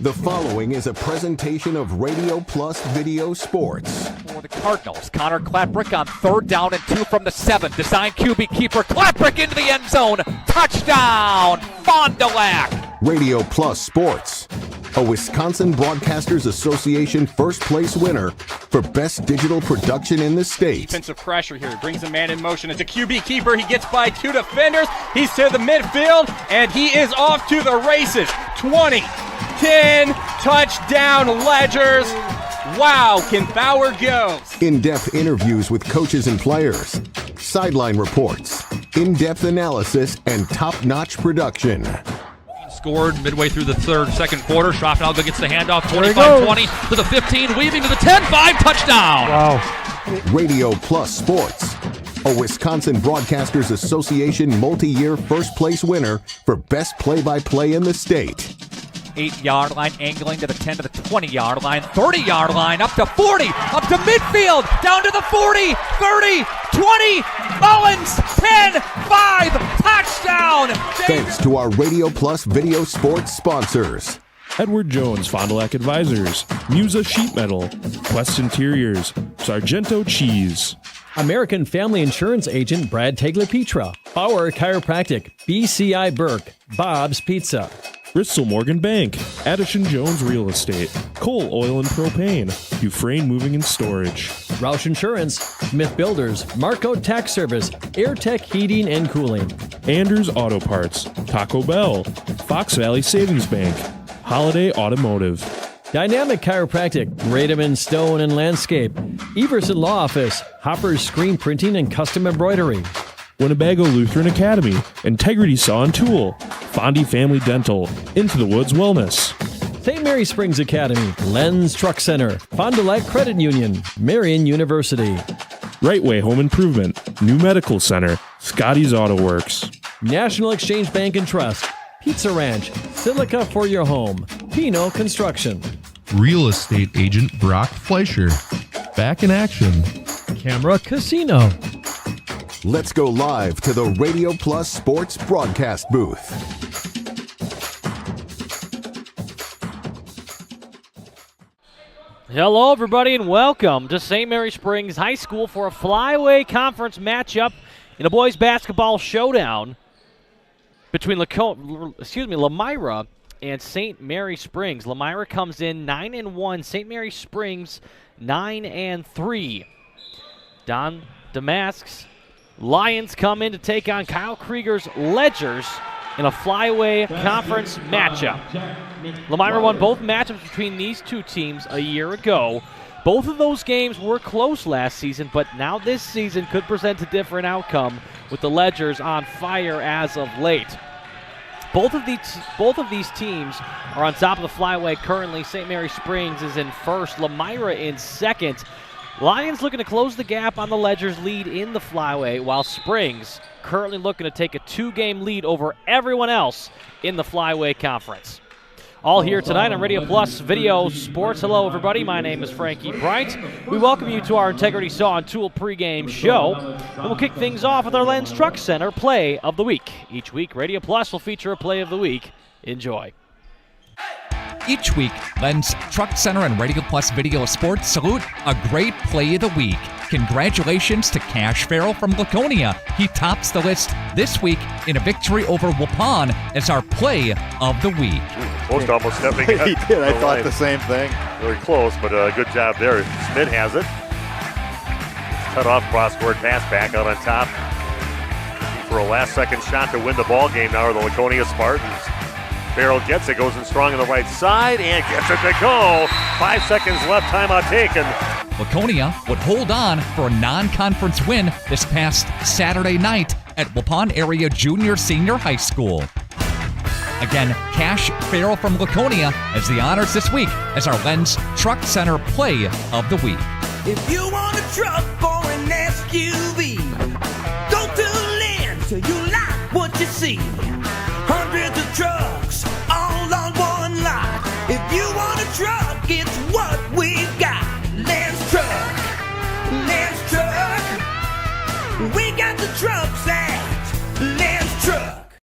The following is a presentation of Radio Plus Video Sports. For the Cardinals, Connor Klaprick on 3rd down and 2 from the 7. Design QB keeper, Klaprick into the end zone. Touchdown, Fond du Lac. Radio Plus Sports, a Wisconsin Broadcasters Association first place winner for best digital production in the state. Defensive pressure here. He brings a man in motion. It's a QB keeper. He gets by 2 defenders. He's to the midfield, and he is off to the races. 20, 10, touchdown Ledgers. Wow, can Bauer go? In-depth interviews with coaches and players, sideline reports, in-depth analysis, and top-notch production. Scored midway through the second quarter. Schraffenalga gets the handoff, 25-20 to the 15, weaving to the 10-5, touchdown. Wow. Radio Plus Sports, a Wisconsin Broadcasters Association multi-year first place winner for best play-by-play in the state. 8-yard line, angling to the 10 to the 20-yard line, 30-yard line, up to 40, up to midfield, down to the 40, 30, 20, Mullins, 10, 5, touchdown! Thanks to our Radio Plus Video Sports sponsors. Edward Jones Fond du Lac Advisors, Musa Sheet Metal, Quest Interiors, Sargento Cheese. American Family Insurance Agent Brad Tagliapietra, Bauer Chiropractic, BCI Burke, Bob's Pizza. Bristol Morgan Bank, Addison Jones Real Estate, Cole Oil and Propane, Dufresne Moving and Storage. Roush Insurance, Smith Builders, Marco Tax Service, AirTech Heating and Cooling. Anders Auto Parts, Taco Bell, Fox Valley Savings Bank, Holiday Automotive. Dynamic Chiropractic, Rademan Stone and Landscape, Everson Law Office, Hopper's Screen Printing and Custom Embroidery. Winnebago Lutheran Academy, Integrity Saw and Tool, Fondy Family Dental, Into the Woods Wellness. St. Mary Springs Academy, Lens Truck Center, Fond du Lac Credit Union, Marian University. Right Way Home Improvement, New Medical Center, Scotty's Auto Works. National Exchange Bank and Trust, Pizza Ranch, Silica for your home, Pino Construction. Real estate agent Brock Fleischer, back in action. Camera Casino. Let's go live to the Radio Plus Sports broadcast booth. Hello, everybody, and welcome to St. Mary Springs High School for a Flyway Conference matchup in a boys basketball showdown between Lomira and St. Mary Springs. Lomira comes in 9-1, St. Mary Springs 9-3. Don Damask's Lions come in to take on Kyle Krieger's Ledgers in a Flyway Conference matchup. Lomira won both matchups between these two teams a year ago. Both of those games were close last season, but now this season could present a different outcome with the Ledgers on fire as of late. Both of these teams are on top of the Flyway currently. St. Mary Springs is in first, Lomira in second. Lions looking to close the gap on the Ledgers' lead in the Flyway, while Springs currently looking to take a 2-game lead over everyone else in the Flyway Conference. All here tonight on Radio Plus Video Sports. Hello, everybody. My name is Frankie Bright. We welcome you to our Integrity Saw and Tool pregame show. And we'll kick things off with our Lens Truck Center Play of the Week. Each week, Radio Plus will feature a Play of the Week. Enjoy. Each week, Lens Truck Center and Radio Plus Video Sports salute a great play of the week. Congratulations to Cash Farrell from Laconia. He tops the list this week in a victory over Waupun as our play of the week. Most almost stepping ahead. He did. I thought the same thing. Very close, but a good job there. Smith has it. Cut off cross-court pass back out on top. For a last-second shot to win the ball game now are the Laconia Spartans. Farrell gets it, goes in strong on the right side, and gets it to go. 5 seconds left, timeout taken. Laconia would hold on for a non-conference win this past Saturday night at Waupun Area Junior Senior High School. Again, Cash Farrell from Laconia has the honors this week as our Lens Truck Center Play of the Week. If you want a truck or an SUV, go to Lens till you like what you see. Hundreds of trucks all on one lot. If you want a truck, it's what we've got. Lens Truck, Lens Truck. We got the trucks at Lens Truck.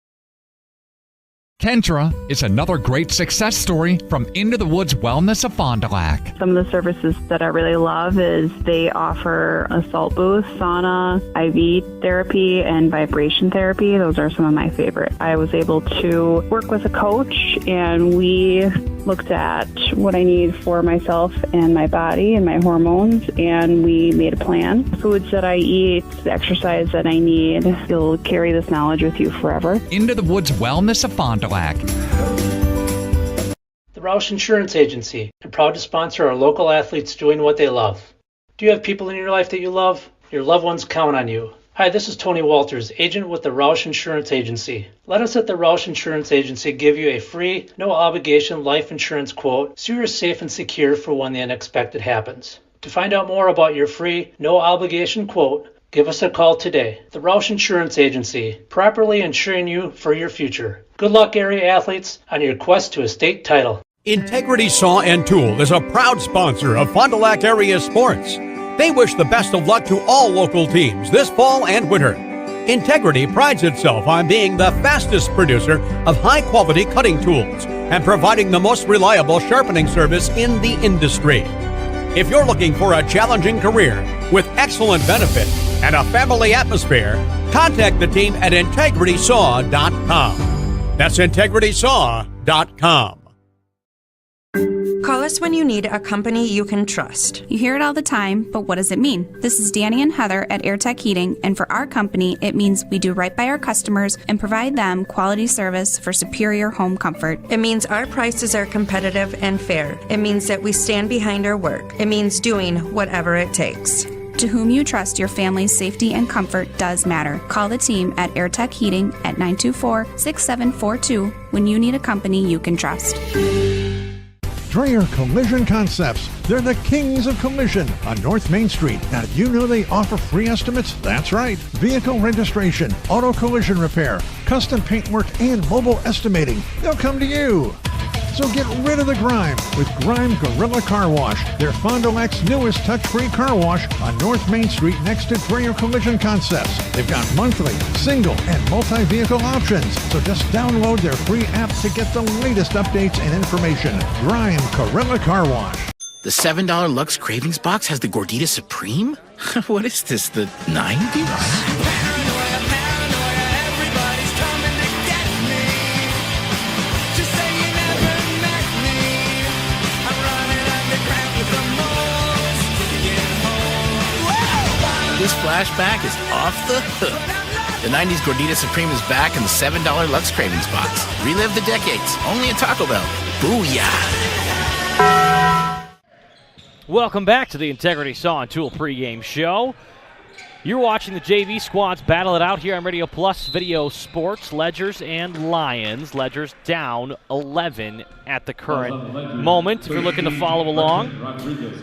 Kendra is another great success story from Into the Woods Wellness of Fond du Lac. Some of the services that I really love is they offer a salt booth, sauna, IV therapy, and vibration therapy. Those are some of my favorite. I was able to work with a coach, and we looked at what I need for myself and my body and my hormones, and we made a plan. Foods that I eat, the exercise that I need. You'll carry this knowledge with you forever. Into the Woods Wellness of Fond du Lac. The Roush Insurance Agency, and proud to sponsor our local athletes doing what they love. Do you have people in your life that you love? Your loved ones count on you. Hi, this is Tony Walters, agent with the Roush Insurance Agency. Let us at the Roush Insurance Agency give you a free, no-obligation life insurance quote so you're safe and secure for when the unexpected happens. To find out more about your free, no-obligation quote, give us a call today. The Roush Insurance Agency, properly insuring you for your future. Good luck, area athletes, on your quest to a state title. Integrity Saw and Tool is a proud sponsor of Fond du Lac area sports. They wish the best of luck to all local teams this fall and winter. Integrity prides itself on being the fastest producer of high-quality cutting tools and providing the most reliable sharpening service in the industry. If you're looking for a challenging career with excellent benefit and a family atmosphere, contact the team at integritysaw.com. That's integritysaw.com. Call us when you need a company you can trust. You hear it all the time, but what does it mean? This is Danny and Heather at AirTech Heating, and for our company, it means we do right by our customers and provide them quality service for superior home comfort. It means our prices are competitive and fair. It means that we stand behind our work. It means doing whatever it takes. To whom you trust, your family's safety and comfort does matter. Call the team at AirTech Heating at 924-6742 when you need a company you can trust. Dreyer Collision Concepts. They're the kings of collision on North Main Street. Now, did you know they offer free estimates? That's right. Vehicle registration, auto collision repair, custom paintwork, and mobile estimating. They'll come to you. So get rid of the grime with Grime Gorilla Car Wash. They're Fond du Lac's newest touch-free car wash on North Main Street next to Dreyer Collision Concepts. They've got monthly, single, and multi-vehicle options. So just download their free app to get the latest updates and information. Grime Gorilla Car Wash. The $7 Lux Cravings Box has the Gordita Supreme? What is this, the 90s? This flashback is off the hook. The 90s Gordita Supreme is back in the $7 Lux Cravings Box. Relive the decades, only at Taco Bell. Booyah! Welcome back to the Integrity Saw and Tool pregame show. You're watching the JV squads battle it out here on Radio Plus Video Sports. Ledgers and Lions. Ledgers down 11 at the current moment. If you're looking to follow along.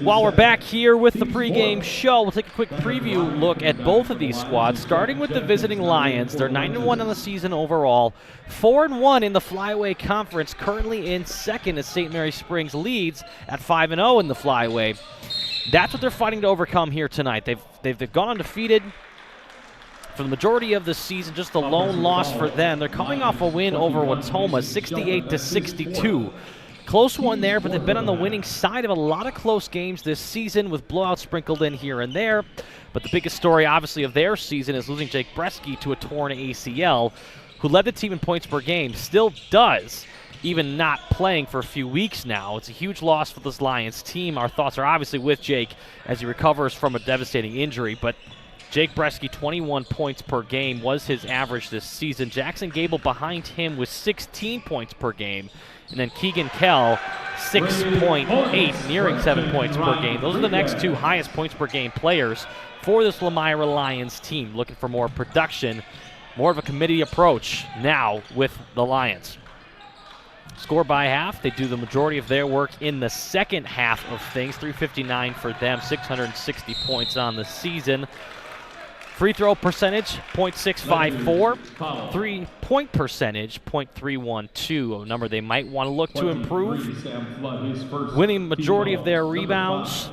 While we're back here with the pregame show, we'll take a quick preview look at both of these squads, starting with the visiting Lions. They're 9-1 on the season overall, 4-1 in the Flyway Conference, currently in second as St. Mary Springs leads at 5-0 in the Flyway. That's what they're fighting to overcome here tonight. They've gone undefeated for the majority of the season, just a lone loss for them. They're coming off a win over Watoma, 68-62. Close one there, but they've been on the winning side of a lot of close games this season with blowouts sprinkled in here and there. But the biggest story, obviously, of their season is losing Jake Bresky to a torn ACL, who led the team in points per game, still does, even not playing for a few weeks now. It's a huge loss for this Lions team. Our thoughts are obviously with Jake as he recovers from a devastating injury, but Jake Bresky, 21 points per game was his average this season. Jackson Gable behind him with 16 points per game. And then Keegan Kell, 6.8, nearing 7 points per game. Those are the next two highest points per game players for this Lomira Lions team. Looking for more production, more of a committee approach now with the Lions. Score by half. They do the majority of their work in the second half of things. 359 for them, 660 points on the season. Free throw percentage, .654. Three-point percentage, .312, a number they might want to look to improve. Winning majority of their rebounds,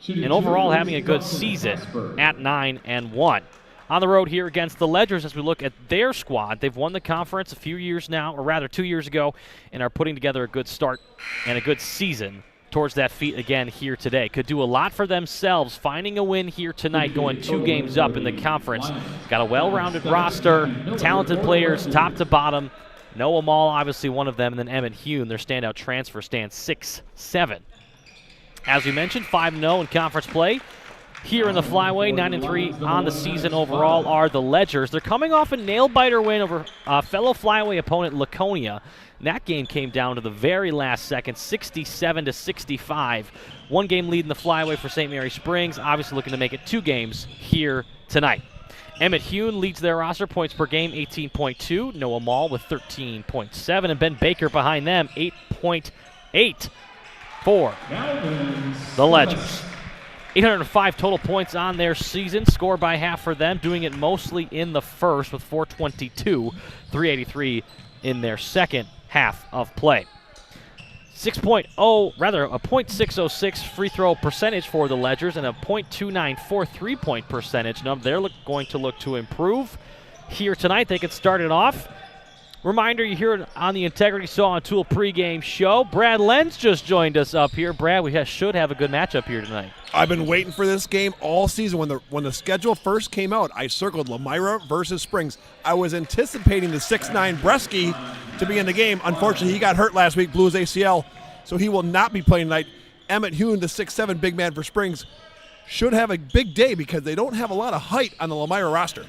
and overall having a good season at 9-1. on the road here against the Ledgers as we look at their squad. They've won the conference a few years now, or rather 2 years ago, and are putting together a good start and a good season towards that feat again here today. Could do a lot for themselves, finding a win here tonight, going 2 games up in the conference. Got a well-rounded roster, talented players top to bottom. Noah Mall, obviously one of them, and then Emmett Hune, their standout transfer, stands 6-7. As we mentioned, 5-0 in conference play. Here in the Flyway, 9-3 on the season overall are the Ledgers. They're coming off a nail-biter win over fellow Flyway opponent Laconia. And that game came down to the very last second, 67-65. 1-game lead in the Flyway for St. Mary Springs. Obviously looking to make it 2 games here tonight. Emmett Hune leads their roster, points per game, 18.2. Noah Mall with 13.7. And Ben Baker behind them, 8.8 for the Ledgers. 805 total points on their season, score by half for them, doing it mostly in the first with 422, 383 in their second half of play. a .606 free throw percentage for the Ledgers and a .294 three-point percentage. Now they're going to look to improve here tonight. They can start it off. Reminder, you hear it on the Integrity Saw and Tool pregame show. Brad Lenz just joined us up here. Brad, we should have a good matchup here tonight. I've been waiting for this game all season. When the schedule first came out, I circled Lomira versus Springs. I was anticipating the 6'9 Bresky to be in the game. Unfortunately, he got hurt last week, blew his ACL, so he will not be playing tonight. Emmett Hune, the 6'7 big man for Springs, should have a big day because they don't have a lot of height on the Lomira roster.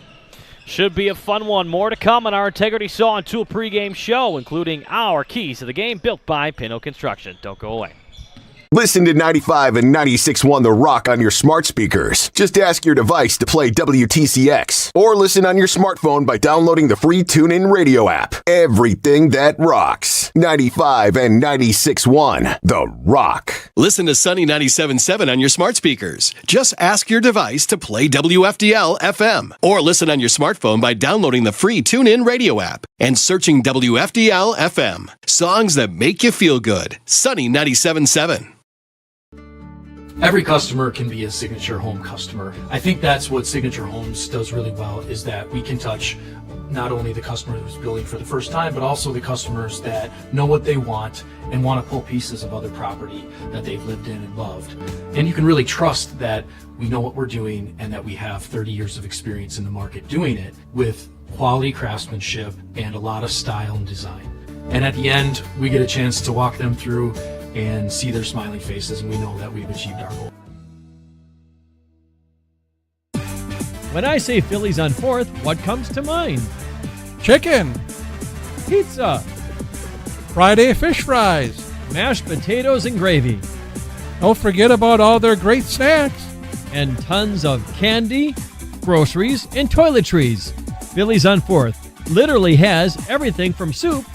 Should be a fun one. More to come on our Integrity Saw and Tool pregame show, including our keys to the game built by Pinto Construction. Don't go away. Listen to 95 and 96.1 The Rock on your smart speakers. Just ask your device to play WTCX. Or listen on your smartphone by downloading the free TuneIn radio app. Everything that rocks. 95 and 96.1 The Rock. Listen to Sunny 97.7 on your smart speakers. Just ask your device to play WFDL FM. Or listen on your smartphone by downloading the free TuneIn radio app and searching WFDL FM. Songs that make you feel good. Sunny 97.7. Every customer can be a Signature Home customer. I think that's what Signature Homes does really well, is that we can touch not only the customer who's building for the first time, but also the customers that know what they want and want to pull pieces of other property that they've lived in and loved. And you can really trust that we know what we're doing and that we have 30 years of experience in the market doing it with quality craftsmanship and a lot of style and design. And at the end, we get a chance to walk them through and see their smiling faces, and we know that we've achieved our goal. When I say Phillies on 4th, what comes to mind? Chicken. Pizza. Friday fish fries. Mashed potatoes and gravy. Don't forget about all their great snacks. And tons of candy, groceries, and toiletries. Phillies on 4th literally has everything from soup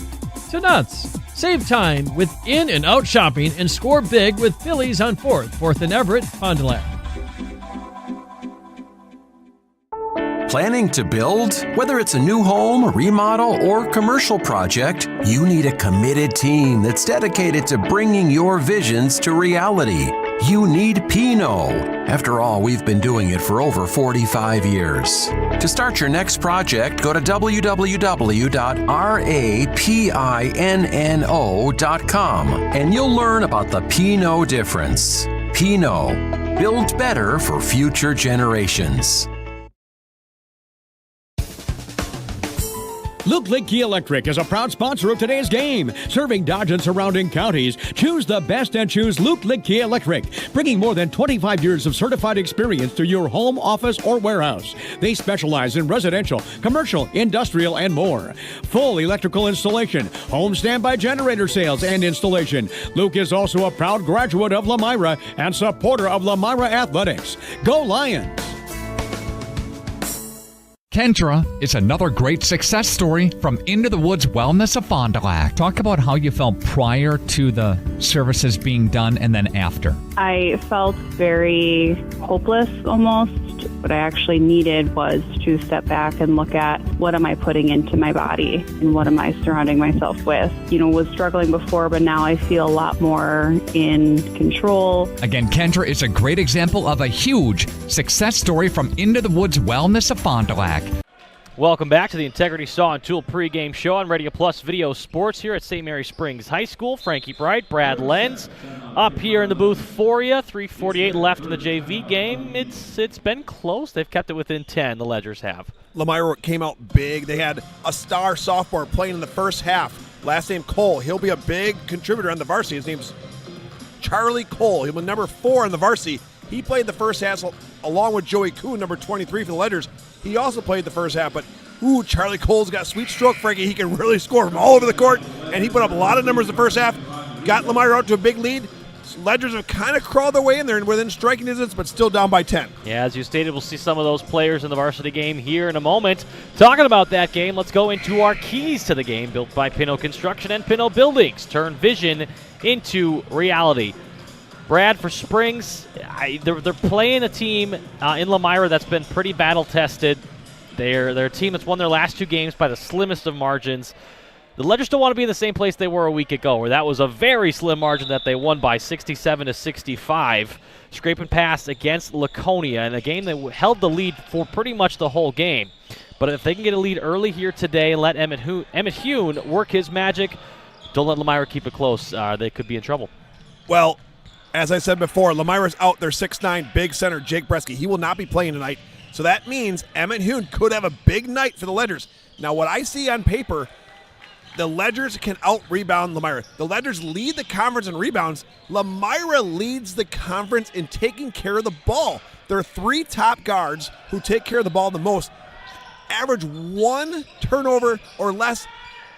to nuts. Save time with in and out shopping and score big with Phillies on 4th and Everett, Fond du Lac. Planning to build? Whether it's a new home, remodel, or commercial project, you need a committed team that's dedicated to bringing your visions to reality. You need Pinot. After all, we've been doing it for over 45 years. To start your next project, go to www.rapinno.com and you'll learn about the Pinot difference. Pinot. Build better for future generations. Luke Lidke Electric is a proud sponsor of today's game. Serving Dodge and surrounding counties, choose the best and choose Luke Lidke Electric, bringing more than 25 years of certified experience to your home, office, or warehouse. They specialize in residential, commercial, industrial, and more. Full electrical installation, home standby generator sales and installation. Luke is also a proud graduate of Lomira and supporter of Lomira Athletics. Go Lions! Kendra is another great success story from Into the Woods Wellness of Fond du Lac. Talk about how you felt prior to the services being done and then after. I felt very hopeless almost. what I actually needed was to step back and look at what am I putting into my body and what am I surrounding myself with. Was struggling before, but now I feel a lot more in control. Again, Kendra is a great example of a huge success story from Into the Woods Wellness of Fond du Lac. Welcome back to the Integrity Saw and Tool pregame show on Radio Plus Video Sports here at St. Mary Springs High School. Frankie Bright, Brad Lenz up here in the booth for you. 3:48 left in the JV game. It's been close. They've kept it within 10, the Ledgers have. Lomira came out big. They had a star sophomore playing in the first half. Last name Cole. He'll be a big contributor on the varsity. His name's Charlie Cole. He'll be number 4 on the varsity. He played the first half along with Joey Kuhn, number 23 for the Ledgers. He also played the first half, but Charlie Cole's got a sweet stroke, Frankie. He can really score from all over the court, and he put up a lot of numbers the first half. Got Lomira out to a big lead. Ledgers have kind of crawled their way in there and within striking distance, but still down by 10. Yeah, as you stated, we'll see some of those players in the varsity game here in a moment. Talking about that game, let's go into our keys to the game, built by Pinot Construction and Pinot Buildings. Turn vision into reality. Brad, for Springs, they're playing a team in Lomira that's been pretty battle-tested. They're a team that's won their last 2 games by the slimmest of margins. The Ledgers don't want to be in the same place they were a week ago, where that was a very slim margin that they won by 67-65. Scraping past against Laconia in a game that held the lead for pretty much the whole game. But if they can get a lead early here today and let Emmett Hune work his magic, don't let Lomira keep it close. They could be in trouble. Well, as I said before, Lomira's out their 6'9" big center, Jake Bresky. He will not be playing tonight. So that means Emmett Hune could have a big night for the Ledgers. Now, what I see on paper, the Ledgers can out-rebound Lomira. The Ledgers lead the conference in rebounds. Lomira leads the conference in taking care of the ball. There are 3 top guards who take care of the ball the most. Average 1 turnover or less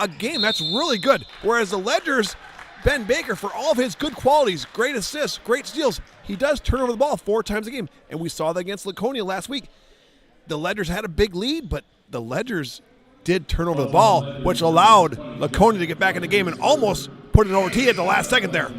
a game. That's really good. Whereas the Ledgers, Ben Baker, for all of his good qualities, great assists, great steals, he does turn over the ball 4 times a game. And we saw that against Laconia last week. The Ledgers had a big lead, but the Ledgers did turn over the ball, which allowed Laconia to get back in the game and almost put an OT at the last second there.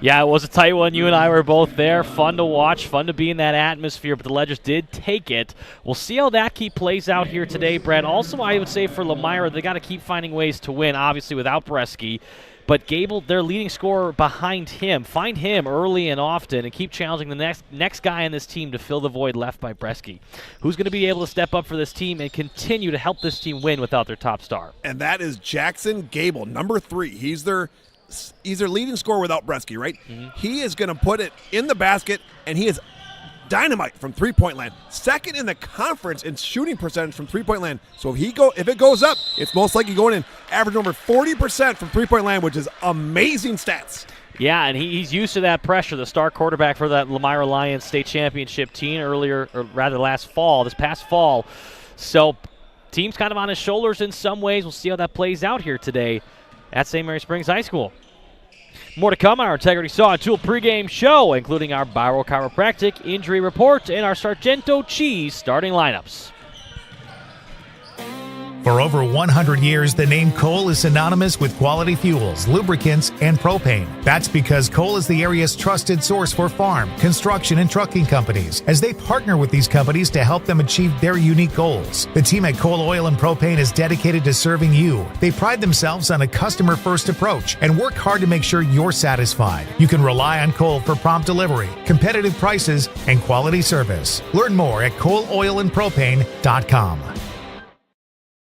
Yeah, it was a tight one. You and I were both there. Fun to watch, fun to be in that atmosphere, but the Ledgers did take it. We'll see how that key plays out here today, Brad. Also, I would say for Lomira, they got to keep finding ways to win, obviously without Bresky. But Gable, their leading scorer behind him, find him early and often and keep challenging the next guy on this team to fill the void left by Bresky. Who's going to be able to step up for this team and continue to help this team win without their top star? And that is Jackson Gable, number 3. He's their leading scorer without Bresky, right? Mm-hmm. He is going to put it in the basket, and he is dynamite from three-point land. Second in the conference in shooting percentage from three-point land. So if it goes up, it's most likely going in. Average over 40% from three-point land, which is amazing stats. Yeah, and he's used to that pressure, the star quarterback for that Lomira Lions state championship team this past fall. So team's kind of on his shoulders in some ways. We'll see how that plays out here today at St. Mary Springs High School. More to come on our Integrity Saw and Tool pregame show, including our Biro Chiropractic injury report and our Sargento Cheese starting lineups. For over 100 years, the name Cole is synonymous with quality fuels, lubricants, and propane. That's because Cole is the area's trusted source for farm, construction, and trucking companies, as they partner with these companies to help them achieve their unique goals. The team at Cole Oil and Propane is dedicated to serving you. They pride themselves on a customer-first approach and work hard to make sure you're satisfied. You can rely on Cole for prompt delivery, competitive prices, and quality service. Learn more at ColeOilAndPropane.com.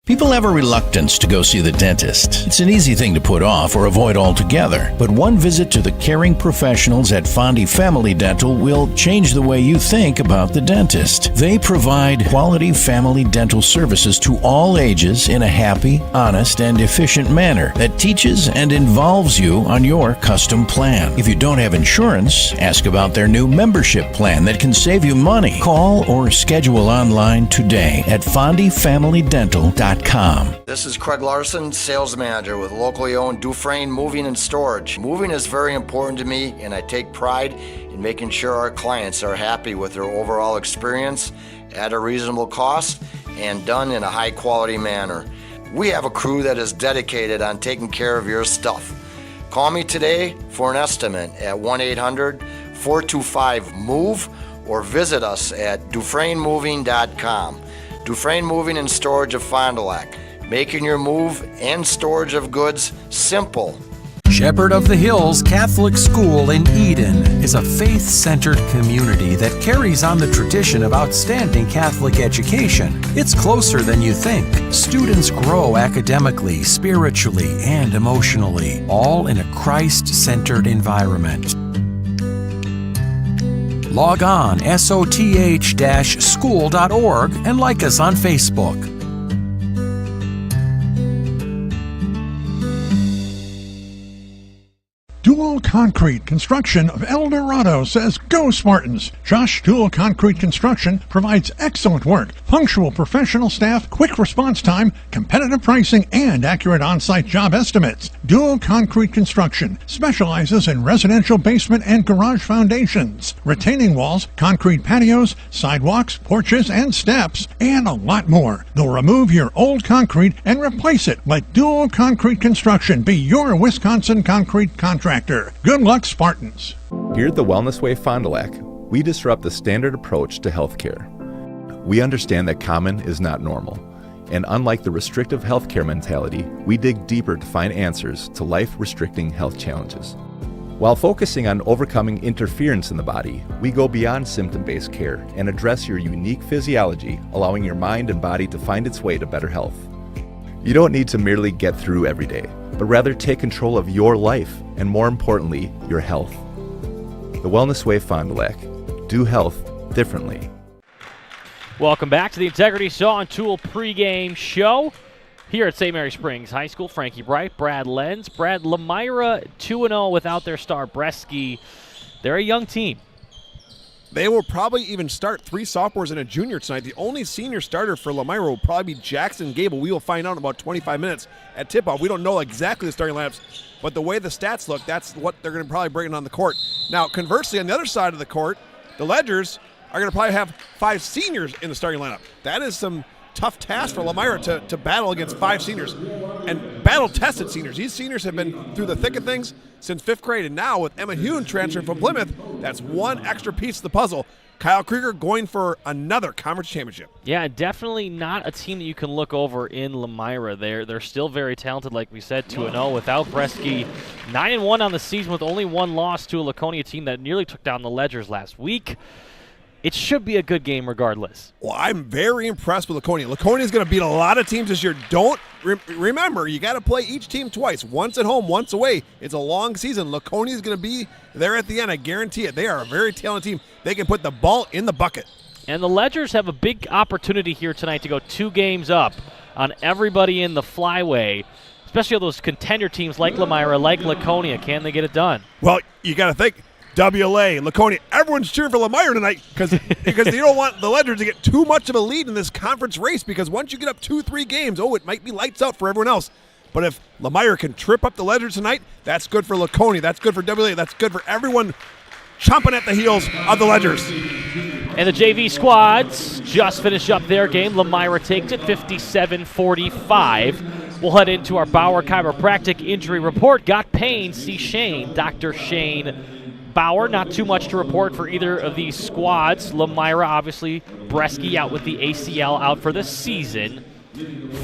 People have a reluctance to go see the dentist. It's an easy thing to put off or avoid altogether. But one visit to the caring professionals at Fondi Family Dental will change the way you think about the dentist. They provide quality family dental services to all ages in a happy, honest, and efficient manner that teaches and involves you on your custom plan. If you don't have insurance, ask about their new membership plan that can save you money. Call or schedule online today at FondiFamilyDental.com. This is Craig Larson, sales manager with locally owned Dufresne Moving and Storage. Moving is very important to me, and I take pride in making sure our clients are happy with their overall experience at a reasonable cost and done in a high quality manner. We have a crew that is dedicated on taking care of your stuff. Call me today for an estimate at 1-800-425-MOVE or visit us at DufresneMoving.com. Dufresne Moving and Storage of Fond du Lac, making your move and storage of goods simple. Shepherd of the Hills Catholic School in Eden is a faith-centered community that carries on the tradition of outstanding Catholic education. It's closer than you think. Students grow academically, spiritually, and emotionally, all in a Christ-centered environment. Log on soth-school.org and like us on Facebook. Dual Concrete Construction of El Dorado says, "Go Spartans!" Josh Dual Concrete Construction provides excellent work, punctual professional staff, quick response time, competitive pricing, and accurate on-site job estimates. Dual Concrete Construction specializes in residential basement and garage foundations, retaining walls, concrete patios, sidewalks, porches, and steps, and a lot more. They'll remove your old concrete and replace it. Let Dual Concrete Construction be your Wisconsin concrete contractor. Good luck, Spartans. Here at the Wellness Way Fond du Lac, we disrupt the standard approach to healthcare. We understand that common is not normal, and unlike the restrictive healthcare mentality, we dig deeper to find answers to life-restricting health challenges. While focusing on overcoming interference in the body, we go beyond symptom-based care and address your unique physiology, allowing your mind and body to find its way to better health. You don't need to merely get through every day, but rather take control of your life and, more importantly, your health. The Wellness Way Fond du Lac. Do health differently. Welcome back to the Integrity Saw and Tool pregame show here at St. Mary Springs High School. Frankie Bright, Brad Lenz, Brad Lomira 2-0 without their star Bresky. They're a young team. They will probably even start 3 sophomores and a junior tonight. The only senior starter for Lomira will probably be Jackson Gable. We will find out in about 25 minutes at tip-off. We don't know exactly the starting lineups, but the way the stats look, that's what they're going to probably bring on the court. Now, conversely, on the other side of the court, the Ledgers are going to probably have 5 seniors in the starting lineup. That is some tough task for Lomira to battle against 5 seniors and battle-tested seniors. These seniors have been through the thick of things since 5th grade, and now with Emma Hune transferring from Plymouth, that's one extra piece of the puzzle. Kyle Krieger going for another conference championship. Yeah, definitely not a team that you can look over in Lomira. They're still very talented, like we said, 2-0 without Bresky. 9-1 on the season with only 1 loss to a Laconia team that nearly took down the Ledgers last week. It should be a good game regardless. Well, I'm very impressed with Laconia. Laconia is going to beat a lot of teams this year. Don't remember, you got to play each team twice. Once at home, once away. It's a long season. Laconia is going to be there at the end. I guarantee it. They are a very talented team. They can put the ball in the bucket. And the Ledgers have a big opportunity here tonight to go 2 games up on everybody in the flyway, especially all those contender teams like Lomira, like Laconia. Can they get it done? Well, you got to think. WLA, Laconia, everyone's cheering for Lomira tonight because they don't want the Ledgers to get too much of a lead in this conference race, because once you get up 2-3 games, it might be lights out for everyone else. But if Lomira can trip up the Ledgers tonight, that's good for Laconia, that's good for WLA, that's good for everyone chomping at the heels of the Ledgers. And the JV squads just finished up their game. Lomira takes it 57-45. We'll head into our Bauer Chiropractic injury report. Got pain, see Shane, Dr. Shane Bauer. Not too much to report for either of these squads. Lomira, obviously, Bresky out with the ACL, out for the season.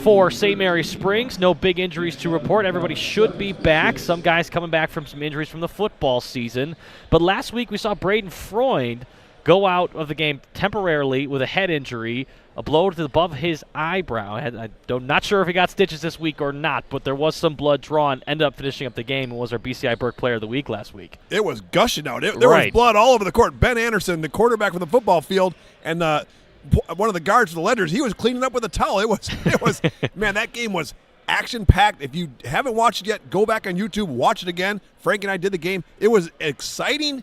For St. Mary Springs, no big injuries to report. Everybody should be back. Some guys coming back from some injuries from the football season. But last week we saw Braden Freund go out of the game temporarily with a head injury, a blow to above his eyebrow. I'm not sure if he got stitches this week or not, but there was some blood drawn. Ended up finishing up the game and was our BCI Burke Player of the Week last week. It was gushing out. There was blood all over the court. Ben Anderson, the quarterback from the football field, and one of the guards for the Ledgers, he was cleaning up with a towel. It was man, that game was action-packed. If you haven't watched it yet, go back on YouTube, watch it again. Frank and I did the game. It was exciting.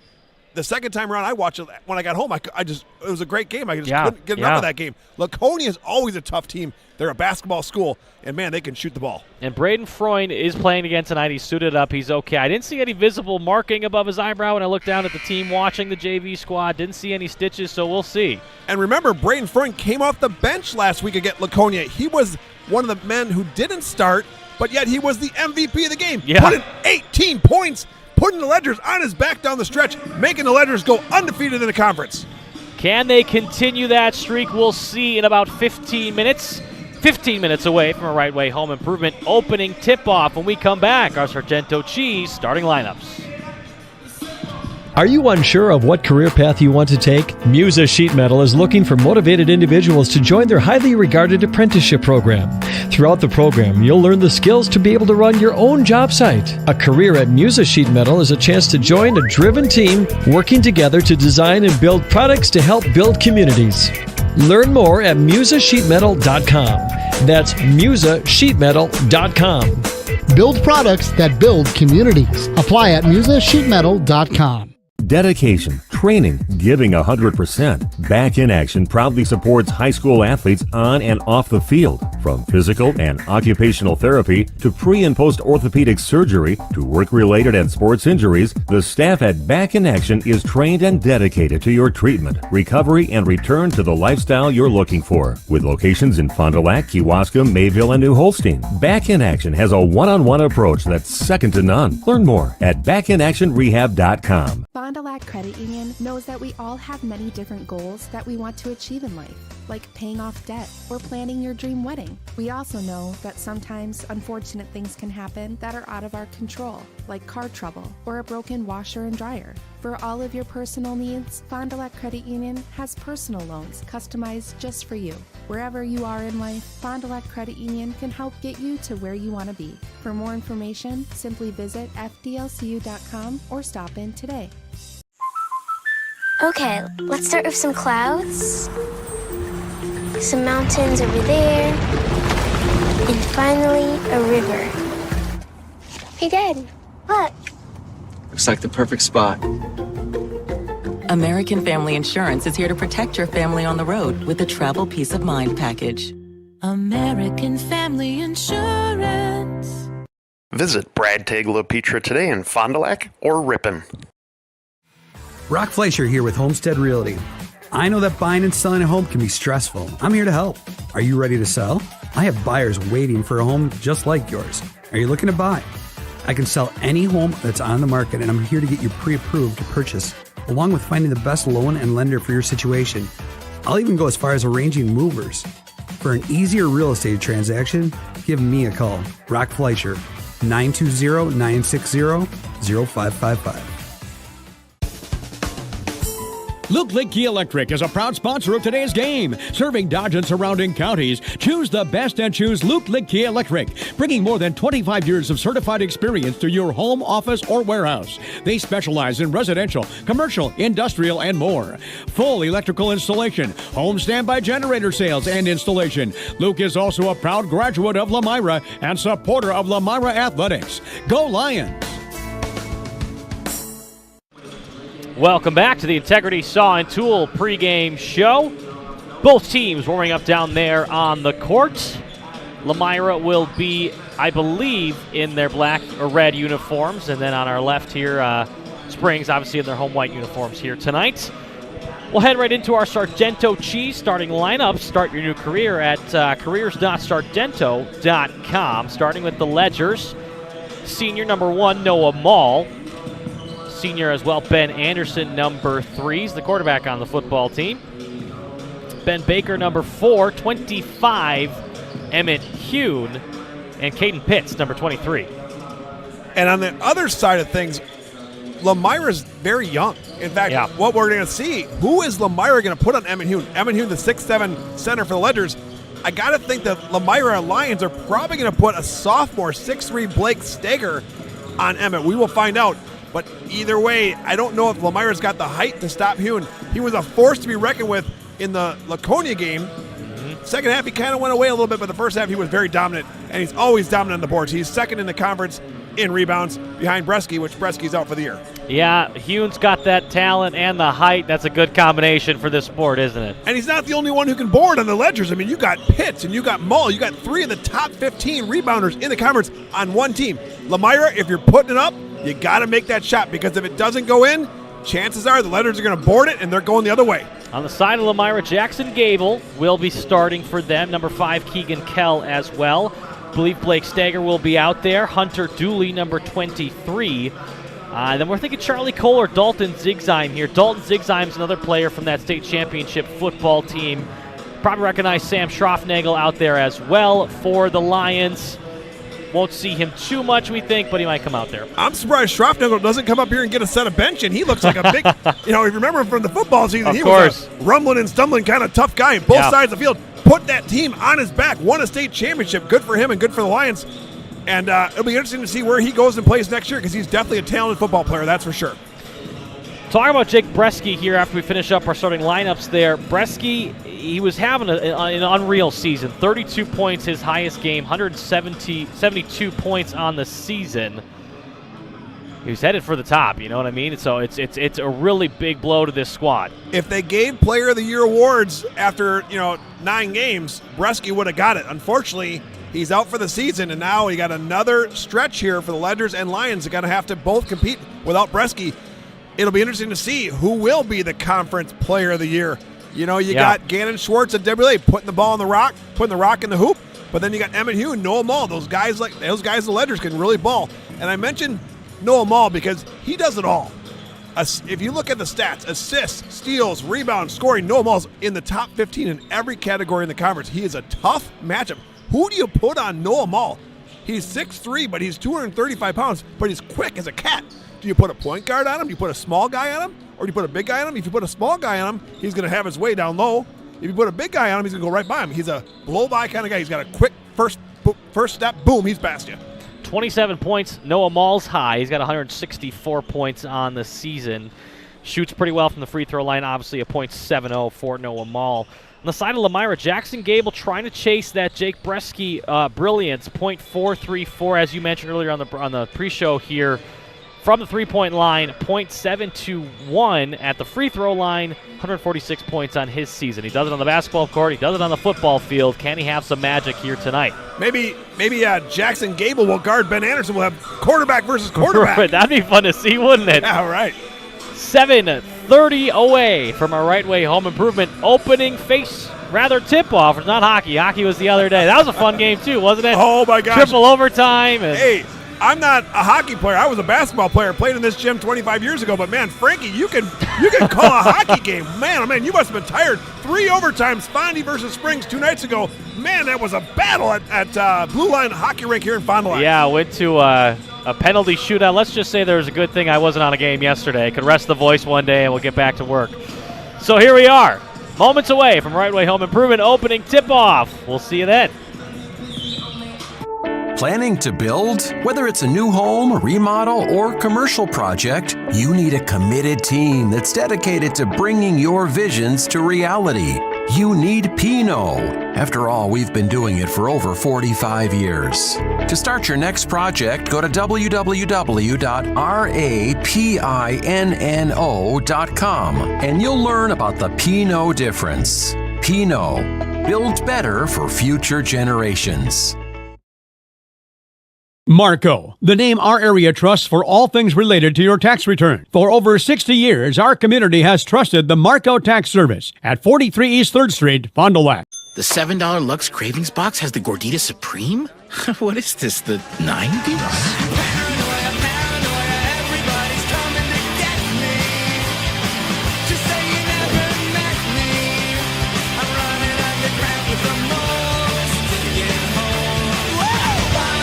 The second time around I watched it, when I got home, it was a great game. I just couldn't get enough of that game. Laconia is always a tough team. They're a basketball school, and, man, they can shoot the ball. And Braden Freund is playing again tonight. He's suited up. He's okay. I didn't see any visible marking above his eyebrow when I looked down at the team watching the JV squad. Didn't see any stitches, so we'll see. And remember, Braden Freund came off the bench last week against Laconia. He was one of the men who didn't start, but yet he was the MVP of the game. Yeah. Put in 18 points. Putting the Ledgers on his back down the stretch, making the Ledgers go undefeated in the conference. Can they continue that streak? We'll see in about 15 minutes. 15 minutes away from a Right Way Home Improvement opening tip-off. When we come back, our Sargento Cheese starting lineups. Are you unsure of what career path you want to take? Musa Sheet Metal is looking for motivated individuals to join their highly regarded apprenticeship program. Throughout the program, you'll learn the skills to be able to run your own job site. A career at Musa Sheet Metal is a chance to join a driven team working together to design and build products to help build communities. Learn more at musasheetmetal.com. That's musasheetmetal.com. Build products that build communities. Apply at musasheetmetal.com. Dedication, training, giving 100%. Back in Action proudly supports high school athletes on and off the field. From physical and occupational therapy to pre- and post-orthopedic surgery to work-related and sports injuries, the staff at Back in Action is trained and dedicated to your treatment, recovery, and return to the lifestyle you're looking for. With locations in Fond du Lac, Kewaskum, Mayville, and New Holstein, Back in Action has a one-on-one approach that's second to none. Learn more at backinactionrehab.com. Fond du Lac Credit Union knows that we all have many different goals that we want to achieve in life, like paying off debt or planning your dream wedding. We also know that sometimes unfortunate things can happen that are out of our control, like car trouble or a broken washer and dryer. For all of your personal needs, Fond du Lac Credit Union has personal loans customized just for you. Wherever you are in life, Fond du Lac Credit Union can help get you to where you want to be. For more information, simply visit fdlcu.com or stop in today. Okay, let's start with some clouds, some mountains over there, and finally a river. Hey, Dad, look. Looks like the perfect spot. American Family Insurance is here to protect your family on the road with the Travel Peace of Mind package. American Family Insurance. Visit Brad Tagle Petra today in Fond du Lac or Ripon. Brock Fleischer here with Homestead Realty. I know that buying and selling a home can be stressful. I'm here to help. Are you ready to sell? I have buyers waiting for a home just like yours. Are you looking to buy? I can sell any home that's on the market, and I'm here to get you pre-approved to purchase, along with finding the best loan and lender for your situation. I'll even go as far as arranging movers. For an easier real estate transaction, give me a call. Brock Fleischer, 920-960-0555. Luke Lidke Electric is a proud sponsor of today's game. Serving Dodge and surrounding counties, choose the best and choose Luke Lidke Electric, bringing more than 25 years of certified experience to your home, office, or warehouse. They specialize in residential, commercial, industrial, and more. Full electrical installation, home standby generator sales and installation. Luke is also a proud graduate of Lomira and supporter of Lomira Athletics. Go Lions! Welcome back to the Integrity Saw and Tool pregame show. Both teams warming up down there on the court. Lomira will be, I believe, in their black or red uniforms. And then on our left here, Springs, obviously in their home white uniforms here tonight. We'll head right into our Sargento Cheese starting lineup. Start your new career at careers.sargento.com. Starting with the Ledgers. Senior number 1, Noah Mall. Senior as well, Ben Anderson, number 3, is the quarterback on the football team. Ben Baker, number 4, 25, Emmett Hune, and Caden Pitts, number 23. And on the other side of things, Lomira's very young. In fact, what we're going to see, who is Lomira going to put on Emmett Hune? Emmett Hune, the 6'7" center for the Ledgers. I got to think that Lomira Lions are probably going to put a sophomore, 6'3" Blake Stager on Emmett. We will find out. But either way, I don't know if Lomira's got the height to stop Hune. He was a force to be reckoned with in the Laconia game. Second half, he kind of went away a little bit, but the first half, he was very dominant, and he's always dominant on the boards. He's second in the conference in rebounds behind Bresky, which Bresky's out for the year. Yeah, Hune's got that talent and the height. That's a good combination for this sport, isn't it? And he's not the only one who can board on the Ledgers. I mean, you got Pitts and you got Mull. You got 3 of the top 15 rebounders in the conference on one team. Lomira, if you're putting it up, you got to make that shot, because if it doesn't go in, chances are the Ledgers are going to board it, and they're going the other way. On the side of Lomira, Jackson Gable will be starting for them. Number 5, Keegan Kell as well. I believe Blake Stager will be out there. Hunter Dooley, number 23, Then we're thinking Charlie Cole or Dalton Zigzheim here. Dalton Zigzheim's another player from that state championship football team. Probably recognize Sam Schroffnagel out there as well for the Lions. Won't see him too much, we think, but he might come out there. I'm surprised Schroffnagel doesn't come up here and get a set of bench, and he looks like a big, if you remember him from the football season, he was a rumbling and stumbling kind of tough guy on both sides of the field. Put that team on his back, won a state championship. Good for him and good for the Lions. And it'll be interesting to see where he goes and plays next year because he's definitely a talented football player, that's for sure. Talking about Jake Bresky here after we finish up our starting lineups there. Bresky, he was having an unreal season. 32 points, his highest game, 172 points on the season. He was headed for the top, you know what I mean? So it's a really big blow to this squad. If they gave Player of the Year awards after 9 games, Bresky would have got it. Unfortunately, he's out for the season, and now we got another stretch here for the Ledgers and Lions. They're going to have to both compete without Bresky. It'll be interesting to see who will be the conference player of the year. You got Gannon Schwartz and WLA putting the ball in the rock, putting the rock in the hoop, but then you got Emmett Hugh and Noah Mall. Those guys, the Ledgers, can really ball. And I mentioned Noah Mall because he does it all. If you look at the stats, assists, steals, rebounds, scoring, Noah Mall's in the top 15 in every category in the conference. He is a tough matchup. Who do you put on Noah Mall? He's 6'3", but he's 235 pounds, but he's quick as a cat. Do you put a point guard on him? Do you put a small guy on him? Or do you put a big guy on him? If you put a small guy on him, he's going to have his way down low. If you put a big guy on him, he's going to go right by him. He's a blow-by kind of guy. He's got a quick first step, boom, he's past you. 27 points, Noah Mall's high. He's got 164 points on the season. Shoots pretty well from the free throw line, obviously a .70 for Noah Mall. On the side of Lomira, Jackson Gable trying to chase that Jake Bresky brilliance, .434, as you mentioned earlier on the pre-show here. From the three-point line, .721 at the free throw line, 146 points on his season. He does it on the basketball court. He does it on the football field. Can he have some magic here tonight? Maybe Jackson Gable will guard Ben Anderson. We'll have quarterback versus quarterback. That'd be fun to see, wouldn't it? Yeah, right. 7:30 away from our Right Way Home Improvement opening tip-off. It's not hockey. Hockey was the other day. That was a fun game, too, wasn't it? Oh, my gosh. Triple overtime. Hey, I'm not a hockey player. I was a basketball player, played in this gym 25 years ago. But, man, Frankie, you can call a hockey game. Man, oh, man, you must have been tired. 3 overtimes, Fondy versus Springs 2 nights ago. Man, that was a battle at Blue Line Hockey Rink here in Fond du Lac. Yeah, went to a penalty shootout. Let's just say there was a good thing I wasn't on a game yesterday. I could rest the voice one day and we'll get back to work. So here we are, moments away from Right Way Home Improvement opening tip-off. We'll see you then. Planning to build? Whether it's a new home, remodel, or commercial project, you need a committed team that's dedicated to bringing your visions to reality. You need Pinot. After all, we've been doing it for over 45 years. To start your next project, go to www.rapinno.com and you'll learn about the Pinot difference. Pinot. Build better for future generations. Marco, the name our area trusts for all things related to your tax return. For over 60 years, our community has trusted the Marco Tax Service at 43 East 3rd Street, Fond du Lac. The $7 Lux Cravings Box has the Gordita Supreme? What is this, the 90s?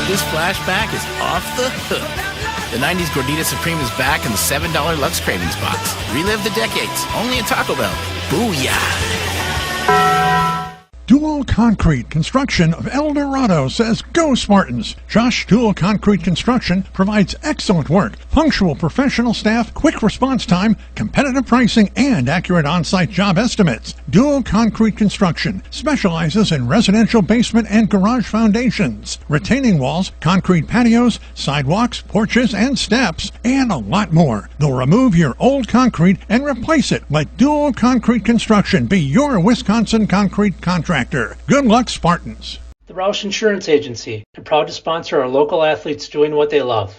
This flashback is off the hook. The 90s Gordita Supreme is back in the $7 Lux Cravings Box. Relive the decades, only at Taco Bell. Booyah! Dual Concrete Construction of El Dorado says, "Go Spartans!" Josh Dual Concrete Construction provides excellent work, punctual professional staff, quick response time, competitive pricing, and accurate on-site job estimates. Dual Concrete Construction specializes in residential basement and garage foundations, retaining walls, concrete patios, sidewalks, porches, and steps, and a lot more. They'll remove your old concrete and replace it. Let Dual Concrete Construction be your Wisconsin concrete contractor. Good luck, Spartans. The Roush Insurance Agency, and proud to sponsor our local athletes doing what they love.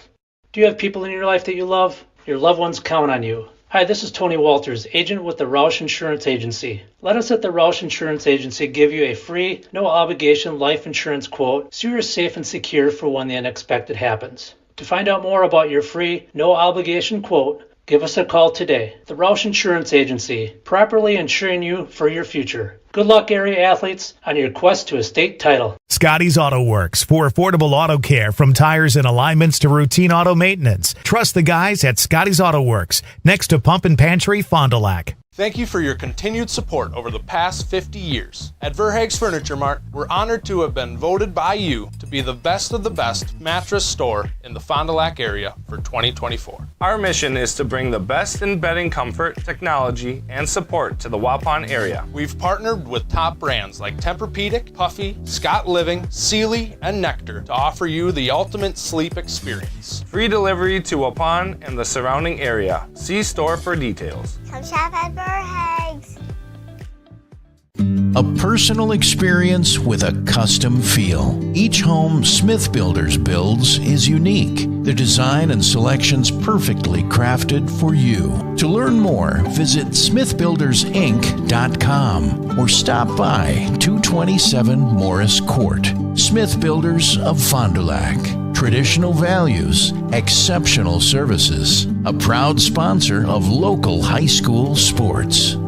Do you have people in your life that you love? Your loved ones count on you. Hi, this is Tony Walters, agent with the Roush Insurance Agency. Let us at the Roush Insurance Agency give you a free, no obligation life insurance quote so you're safe and secure for when the unexpected happens. To find out more about your free, no-obligation quote, give us a call today. The Roush Insurance Agency, properly insuring you for your future. Good luck, area athletes, on your quest to a state title. Scotty's Auto Works for affordable auto care, from tires and alignments to routine auto maintenance. Trust the guys at Scotty's Auto Works, next to Pump and Pantry, Fond du Lac. Thank you for your continued support over the past 50 years. At Verhaeg's Furniture Mart, we're honored to have been voted by you to be the best of the best mattress store in the Fond du Lac area for 2024. Our mission is to bring the best in bedding comfort, technology, and support to the Waupun area. We've partnered with top brands like Tempur-Pedic, Puffy, Scott Living, Sealy, and Nectar to offer you the ultimate sleep experience. Free delivery to Waupun and the surrounding area. See store for details. Come shop at Verhaeg's. A personal experience with a custom feel. Each home Smith Builders builds is unique. The design and selections perfectly crafted for you. To learn more, visit smithbuildersinc.com or stop by 227 Morris Court. Smith Builders of Fond du Lac. Traditional values, exceptional services. A proud sponsor of local high school sports.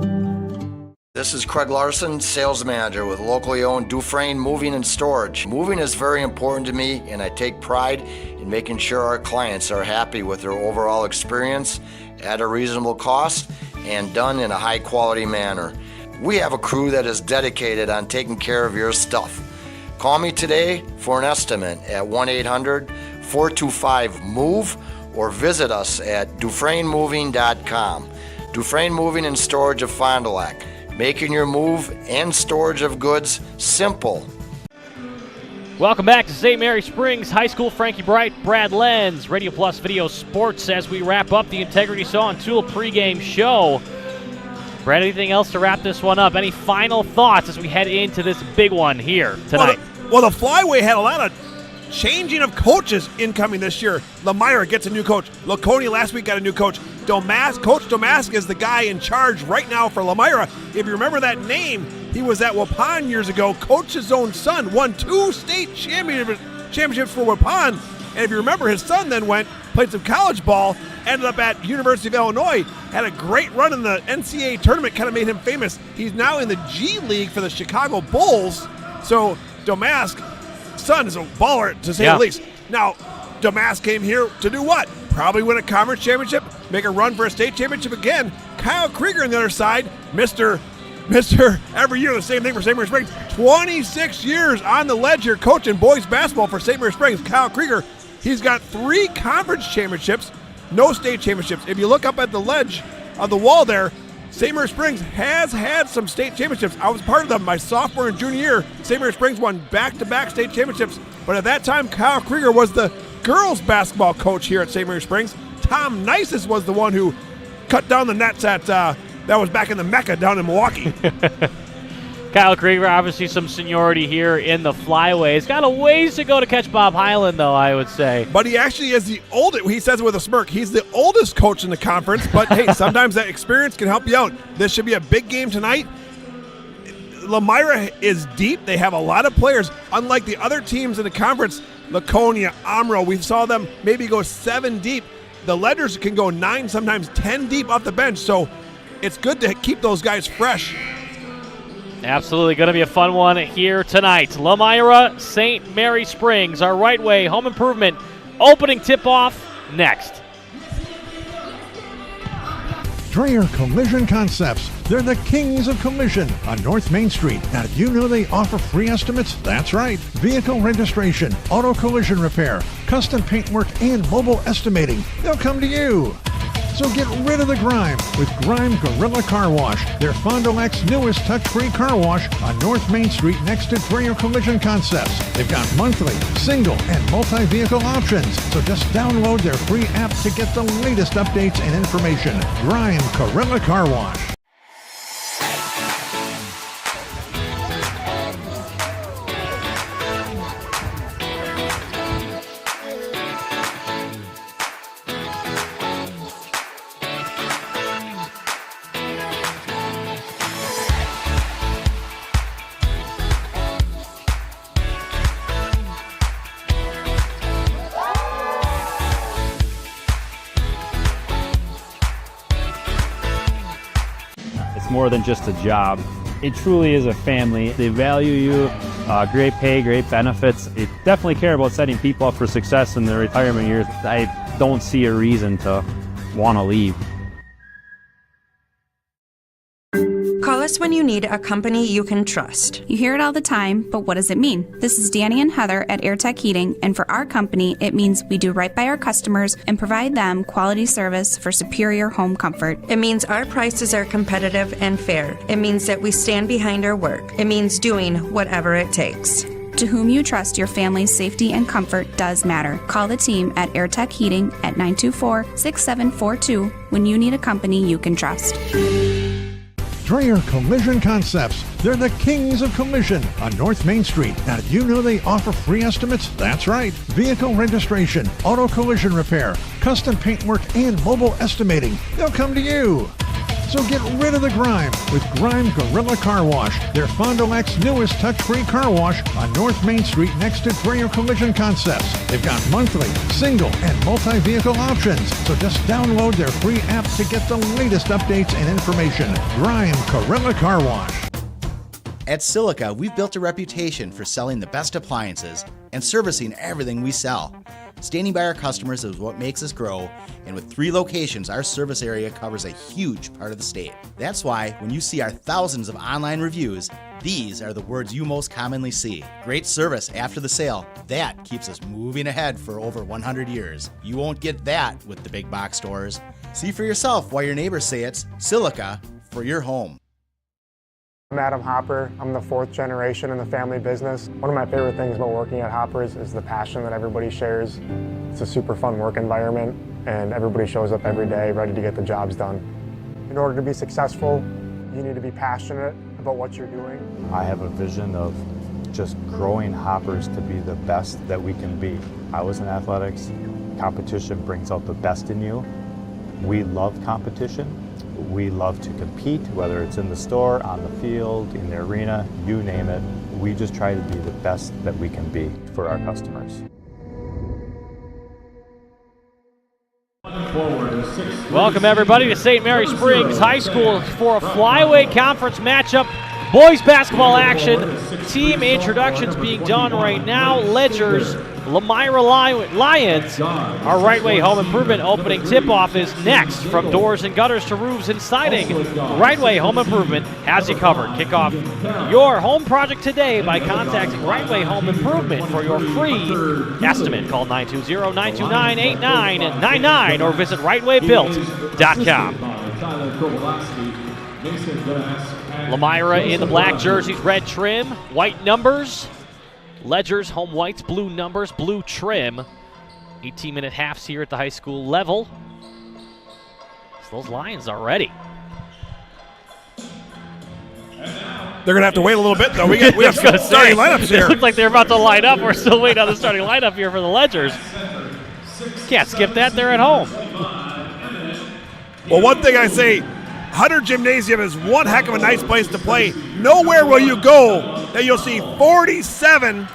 This is Craig Larson, sales manager with locally owned Dufresne Moving and Storage. Moving is very important to me, and I take pride in making sure our clients are happy with their overall experience at a reasonable cost and done in a high quality manner. We have a crew that is dedicated on taking care of your stuff. Call me today for an estimate at 1-800-425-MOVE or visit us at DufresneMoving.com. Dufresne Moving and Storage of Fond du Lac. Making your move and storage of goods simple. Welcome back to St. Mary Springs High School. Frankie Bright, Brad Lenz, Radio Plus Video Sports as we wrap up the Integrity Saw and Tool pregame show. Brad, anything else to wrap this one up? Any final thoughts as we head into this big one here tonight? Well, the Flyway had a lot of changing of coaches incoming this year. Lomira gets a new coach. Laconia last week got a new coach. Coach Domask is the guy in charge right now for Lomira. If you remember that name, he was at Waupun years ago. Coach's own son won 2 state championships for Waupun. And if you remember, his son then played some college ball, ended up at University of Illinois, had a great run in the NCAA tournament, kind of made him famous. He's now in the G League for the Chicago Bulls. So Domask, son, is a baller, to say the least. Now, Domask came here to do what? Probably win a conference championship, make a run for a state championship again. Kyle Krieger on the other side, Mr. Every year the same thing for St. Mary Springs. 26 years on the ledge here coaching boys basketball for St. Mary Springs. Kyle Krieger, he's got 3 conference championships, no state championships. If you look up at the ledge of the wall there, St. Mary Springs has had some state championships. I was part of them my sophomore and junior year. St. Mary Springs won back-to-back state championships. But at that time, Kyle Krieger was the girls basketball coach here at St. Mary Springs. Tom Nices was the one who cut down the nets at, that was back in the Mecca down in Milwaukee. Kyle Krieger, obviously some seniority here in the Flyway. He's got a ways to go to catch Bob Highland, though, I would say. But he actually is the oldest, he says it with a smirk, he's the oldest coach in the conference. But, hey, sometimes that experience can help you out. This should be a big game tonight. Lomira is deep. They have a lot of players. Unlike the other teams in the conference, Laconia, Amro, we saw them maybe go 7 deep. The Ledgers can go 9, sometimes 10 deep off the bench. So it's good to keep those guys fresh. Absolutely. Going to be a fun one here tonight. Lomira, St. Mary Springs, our Right Way Home Improvement opening tip-off next. Dreyer Collision Concepts. They're the kings of collision on North Main Street. Now, did you know they offer free estimates? That's right. Vehicle registration, auto collision repair, custom paintwork, and mobile estimating. They'll come to you. So get rid of the grime with Grime Gorilla Car Wash. They're Fond du Lac's newest touch-free car wash on North Main Street next to Dreyer Collision Concepts. They've got monthly, single, and multi-vehicle options. So just download their free app to get the latest updates and information. Grime Gorilla Car Wash. it's more than just a job. It truly is a family. They value you, great pay, great benefits. They definitely care about setting people up for success in their retirement years. I don't see a reason to want to leave. Call us when you need a company you can trust. You hear it all the time, but what does it mean? This is Danny and Heather at AirTech Heating, and for our company, it means we do right by our customers and provide them quality service for superior home comfort. It means our prices are competitive and fair. It means that we stand behind our work. It means doing whatever it takes. To whom you trust, your family's safety and comfort does matter. Call the team at AirTech Heating at 924-6742 when you need a company you can trust. Dreyer Collision Concepts. They're the kings of collision on North Main Street. Now, did you know they offer free estimates? That's right. Vehicle registration, auto collision repair, custom paintwork, and mobile estimating. They'll come to you. So get rid of the grime with Grime Gorilla Car Wash. They're Fond du Lac's newest touch-free car wash on North Main Street next to Dreyer Collision Concepts. They've got monthly, single, and multi-vehicle options. So just download their free app to get the latest updates and information. Grime Gorilla Car Wash. At Silica, we've built a reputation for selling the best appliances and servicing everything we sell. Standing by our customers is what makes us grow, and with 3 locations, our service area covers a huge part of the state. That's why when you see our thousands of online reviews, these are the words you most commonly see. Great service after the sale. That keeps us moving ahead for over 100 years. You won't get that with the big box stores. See for yourself why your neighbors say it's Silica for your home. I'm Adam Hopper. I'm the 4th generation in the family business. One of my favorite things about working at Hopper's is the passion that everybody shares. It's a super fun work environment, and everybody shows up every day ready to get the jobs done. In order to be successful, you need to be passionate about what you're doing. I have a vision of just growing Hopper's to be the best that we can be. I was in athletics. Competition brings out the best in you. We love competition. We love to compete, whether it's in the store, on the field, in the arena, you name it. We just try to be the best that we can be for our customers. Welcome everybody to St. Mary Springs High School for a flyweight conference matchup. Boys basketball action. Team introductions being done right now. Ledger's Lomira Lions. Our Right Way Home Improvement opening tip-off is next. From doors and gutters to roofs and siding, Right Way Home Improvement has you covered. Kick off your home project today by contacting Right Way Home Improvement for your free estimate. Call 920-929-8999 or visit rightwaybuilt.com. Lomira in the black jerseys, red trim, white numbers. Ledger's home whites, blue numbers, blue trim. 18-minute halves here at the high school level. So those Lions are ready. They're going to have to wait a little bit, though. We have starting lineups here. It looks like they're about to line up. We're still waiting on the starting lineup here for the Ledgers. Can't skip that. They're at home. Well, one thing I say, Hunter Gymnasium is one heck of a nice place to play. Nowhere will you go that you'll see 47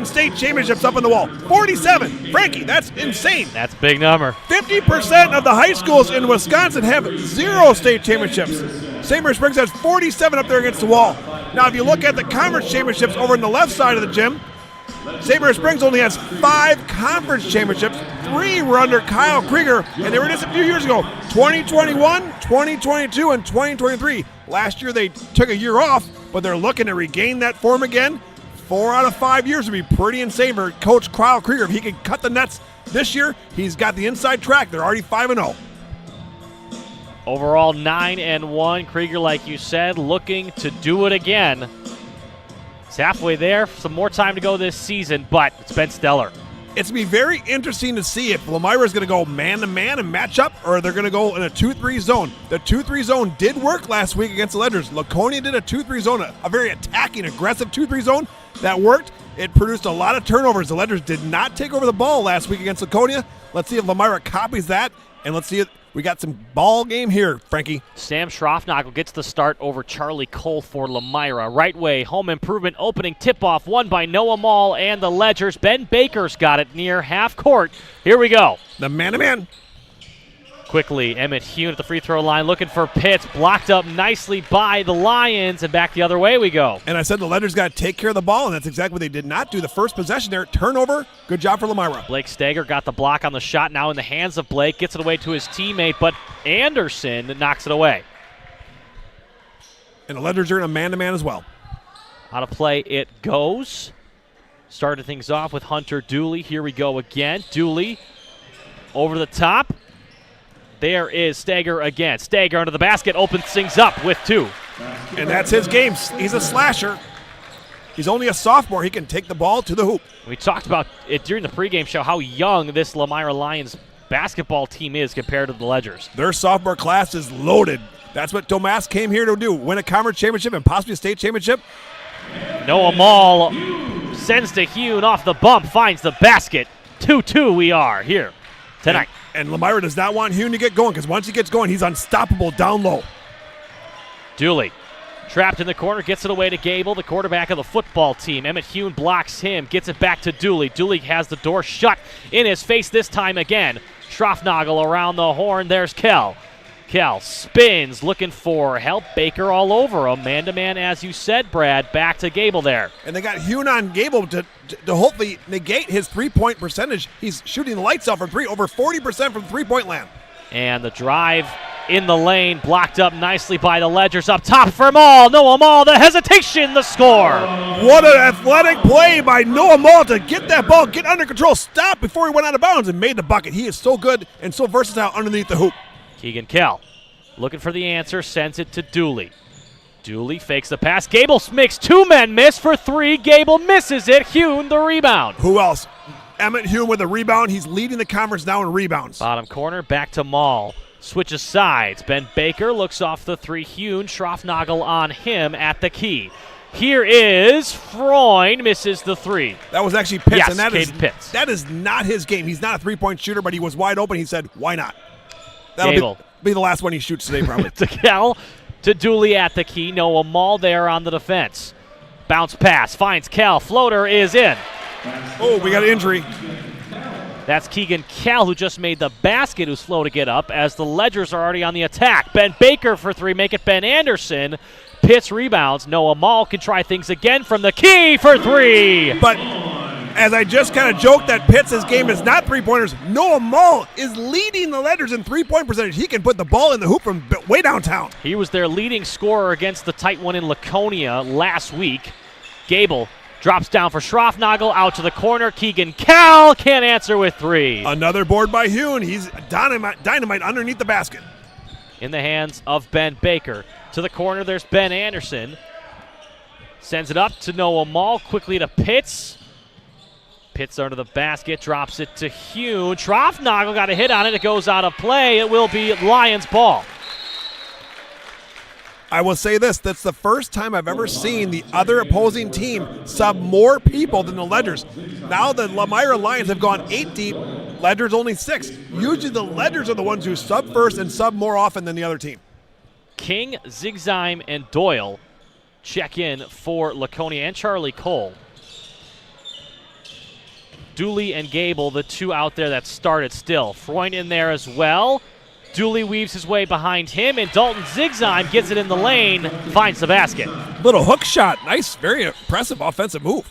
state championships up on the wall. 47. Frankie, that's insane. That's a big number. 50% of the high schools in Wisconsin have 0 state championships. St. Mary Springs has 47 up there against the wall. Now, if you look at the conference championships over on the left side of the gym, St. Mary Springs only has 5 conference championships. 3 were under Kyle Krieger, and they were just a few years ago. 2021, 2022, and 2023. Last year they took a year off, but they're looking to regain that form again. 4 out of 5 years would be pretty insane for Coach Kyle Krieger. If he can cut the nets this year, he's got the inside track. They're already 5-0. Overall 9-1. Krieger, like you said, looking to do it again. It's halfway there. Some more time to go this season, but it's been stellar. It's going to be very interesting to see if Lomira is going to go man-to-man and match up, or they're going to go in a 2-3 zone. The 2-3 zone did work last week against the Ledgers. Laconia did a 2-3 zone, a very attacking, aggressive 2-3 zone. That worked. It produced a lot of turnovers. The Ledgers did not take over the ball last week against Laconia. Let's see if Lomira copies that, and let's see if we got some ball game here, Frankie. Sam Schroffnagel gets the start over Charlie Cole for Lomira. Right Way Home Improvement opening tip-off, won by Noah Mall and the Ledgers. Ben Baker's got it near half court. Here we go. The man-to-man. Quickly, Emmett Hune at the free throw line looking for Pitts. Blocked up nicely by the Lions, and back the other way we go. And I said the Ledgers got to take care of the ball, and that's exactly what they did not do. The first possession there, turnover, good job for Lomira. Blake Stager got the block on the shot, now in the hands of Blake. Gets it away to his teammate, but Anderson knocks it away. And the Ledgers are in a man-to-man as well. Out of play it goes. Started things off with Hunter Dooley. Here we go again. Dooley over the top. There is Stager again. Stager under the basket, opens things up with 2. And that's his game. He's a slasher. He's only a sophomore. He can take the ball to the hoop. We talked about it during the pregame show, how young this Lomira Lions basketball team is compared to the Ledgers. Their sophomore class is loaded. That's what Tomas came here to do, win a conference championship and possibly a state championship. Noah Mall sends to Hune off the bump, finds the basket. 2-2 we are here tonight. And Lomira does not want Hune to get going, because once he gets going, he's unstoppable down low. Dooley trapped in the corner, gets it away to Gable, the quarterback of the football team. Emmett Hune blocks him, gets it back to Dooley. Dooley has the door shut in his face this time again. Schroffnagel around the horn. There's Kell. Kell spins, looking for help. Baker all over him. Man-to-man, as you said, Brad. Back to Gable there. And they got Hune on Gable to hopefully negate his three-point percentage. He's shooting the lights out from three, over 40% from three-point land. And the drive in the lane, blocked up nicely by the Ledgers. Up top for Mall. Noah Mall, the hesitation, the score. What an athletic play by Noah Mall to get that ball, get under control, stop before he went out of bounds and made the bucket. He is so good and so versatile underneath the hoop. Keegan Kell looking for the answer, sends it to Dooley. Dooley fakes the pass. Gable makes 2 men miss for 3. Gable misses it. Hune the rebound. Who else? Emmett Hune with a rebound. He's leading the conference now in rebounds. Bottom corner, back to Mall. Switches sides. Ben Baker looks off the 3. Hune, Schroffnagel on him at the key. Here is Freund, misses the 3. That was actually Pitts. Yes, and that Pitts. That is not his game. He's not a three-point shooter, but he was wide open. He said, why not? That'll Gable. be the last one he shoots today, probably. To Kell, to Dooley at the key. Noah Mall there on the defense. Bounce pass, finds Kell. Floater is in. Oh, we got an injury. That's Keegan Kell, who just made the basket, who's slow to get up, as the Ledgers are already on the attack. Ben Baker for 3, make it Ben Anderson. Pitts rebounds. Noah Mall can try things again from the key for 3. But as I just kind of joked that Pitts' game is not three-pointers, Noah Mall is leading the Ledgers in three-point percentage. He can put the ball in the hoop from way downtown. He was their leading scorer against the tight one in Laconia last week. Gable drops down for Schroffnagel, out to the corner. Keegan Kell can't answer with 3. Another board by Hune. He's dynamite underneath the basket. In the hands of Ben Baker. To the corner, there's Ben Anderson. Sends it up to Noah Mall, quickly to Pitts. Pitts under the basket, drops it to Hune. Schroffnagel got a hit on it. It goes out of play. It will be Lions ball. I will say this, that's the first time I've ever seen the other opposing team sub more people than the Ledgers. Now the Lomira Lions have gone 8 deep, Ledgers only 6. Usually the Ledgers are the ones who sub first and sub more often than the other team. King, Zigzime, and Doyle check in for Laconia, and Charlie Cole. Dooley and Gable, the 2 out there that started still. Freund in there as well. Dooley weaves his way behind him, and Dalton Zigzime gets it in the lane, finds the basket. Little hook shot. Nice, very impressive offensive move.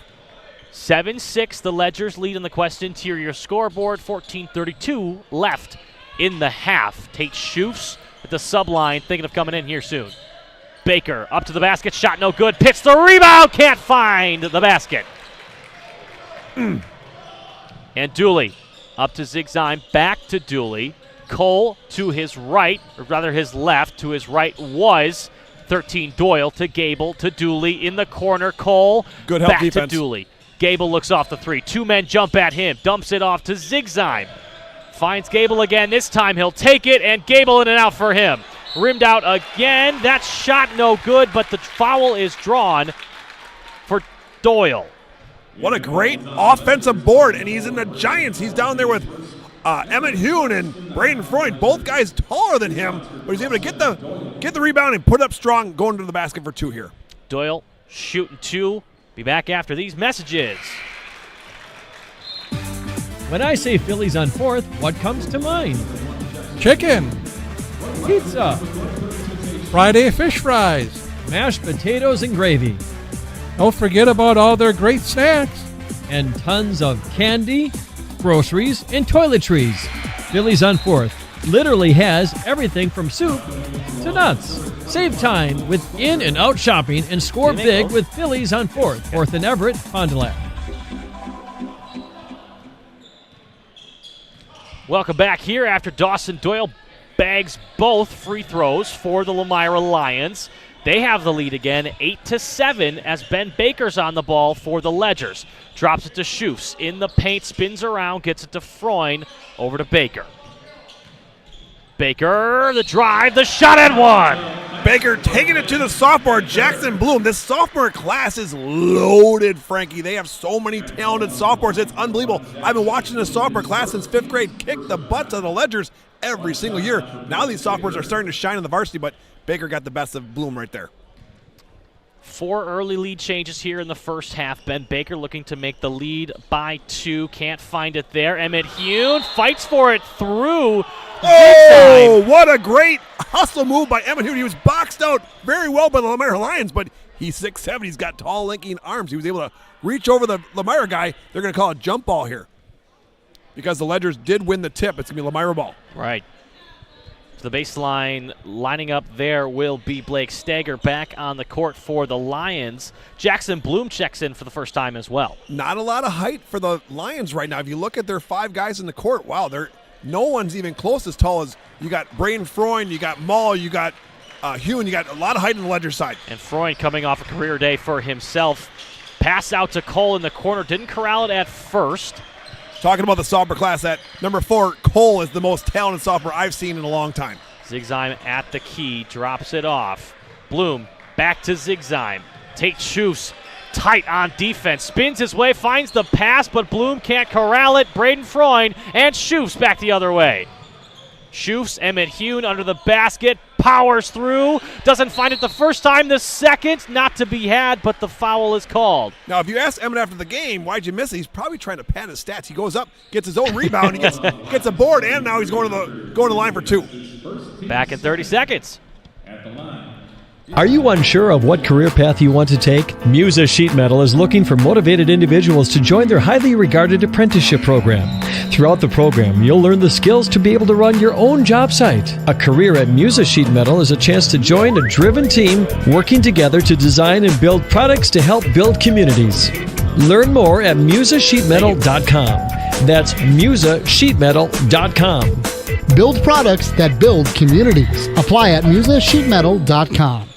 7-6, the Ledgers lead on the Quest Interior scoreboard. 14:32 left in the half. Tate Schoofs at the subline, thinking of coming in here soon. Baker up to the basket, shot no good. Pitts the rebound, can't find the basket. And Dooley up to Zigzime, back to Dooley. Cole to his right, or rather his left. To his right was 13 Doyle to Gable to Dooley in the corner. Cole good help back defense. to Dooley. Gable looks off the 3. 2 men jump at him. Dumps it off to Zigzime. Finds Gable again. This time he'll take it, and Gable in and out for him. Rimmed out again. That shot no good, but the foul is drawn for Doyle. What a great offensive board, and he's in the Giants. He's down there with Emmett Hune and Braden Freund, both guys taller than him, but he's able to get the rebound and put up strong, going to the basket for 2 here. Doyle shooting 2. Be back after these messages. When I say Phillies on 4th, what comes to mind? chicken, pizza, Friday fish fries, mashed potatoes and gravy. Don't forget about all their great snacks and tons of candy, groceries, and toiletries. Phillies on 4th literally has everything from soup to nuts. Save time with in and out shopping and score big with Phillies on 4th and Everett, Fond du Lac. Welcome back here after Dawson Doyle bags both free throws for the Lomira Lions. They have the lead again, 8-7, as Ben Baker's on the ball for the Ledgers. Drops it to Schufs. In the paint, spins around, gets it to Freund, over to Baker. Baker, the drive, the shot and one. Baker taking it to the sophomore, Jackson Bloom. This sophomore class is loaded, Frankie. They have so many talented sophomores. It's unbelievable. I've been watching this sophomore class since 5th grade kick the butts of the Ledgers every single year. Now these sophomores are starting to shine in the varsity, but Baker got the best of Bloom right there. 4 early lead changes here in the first half. Ben Baker looking to make the lead by 2. Can't find it there. Emmett Hune fights for it through. Oh, what a great hustle move by Emmett Hune. He was boxed out very well by the Lomira Lions, but he's 6'7". He's got tall, linking arms. He was able to reach over the Lomira guy. They're going to call it jump ball here because the Ledgers did win the tip. It's going to be Lomira ball. Right. The baseline lining up there will be Blake Stager back on the court for the Lions. Jackson Bloom checks in for the first time as well. Not a lot of height for the Lions right now. If you look at their 5 guys in the court, wow, no one's even close as tall as you got Braden Freund, you got Maul, you got Hune, you got a lot of height on the Ledger side. And Freund coming off a career day for himself. Pass out to Cole in the corner. Didn't corral it at first. Talking about the sophomore class, that number 4, Cole, is the most talented sophomore I've seen in a long time. Zigzime at the key, drops it off. Bloom back to Zigzime. Tate Schufs tight on defense. Spins his way, finds the pass, but Bloom can't corral it. Braden Freund and Schufs back the other way. Schufs, Emmett Hune under the basket, powers through, doesn't find it the first time, the second, not to be had, but the foul is called. Now, if you ask Emmett after the game, why'd you miss it? He's probably trying to pad his stats. He goes up, gets his own rebound, he gets a board, and now he's going to the line for 2. Back in 30 seconds. Are you unsure of what career path you want to take? Musa Sheet Metal is looking for motivated individuals to join their highly regarded apprenticeship program. Throughout the program, you'll learn the skills to be able to run your own job site. A career at Musa Sheet Metal is a chance to join a driven team working together to design and build products to help build communities. Learn more at musasheetmetal.com. That's musasheetmetal.com. Build products that build communities. Apply at musasheetmetal.com.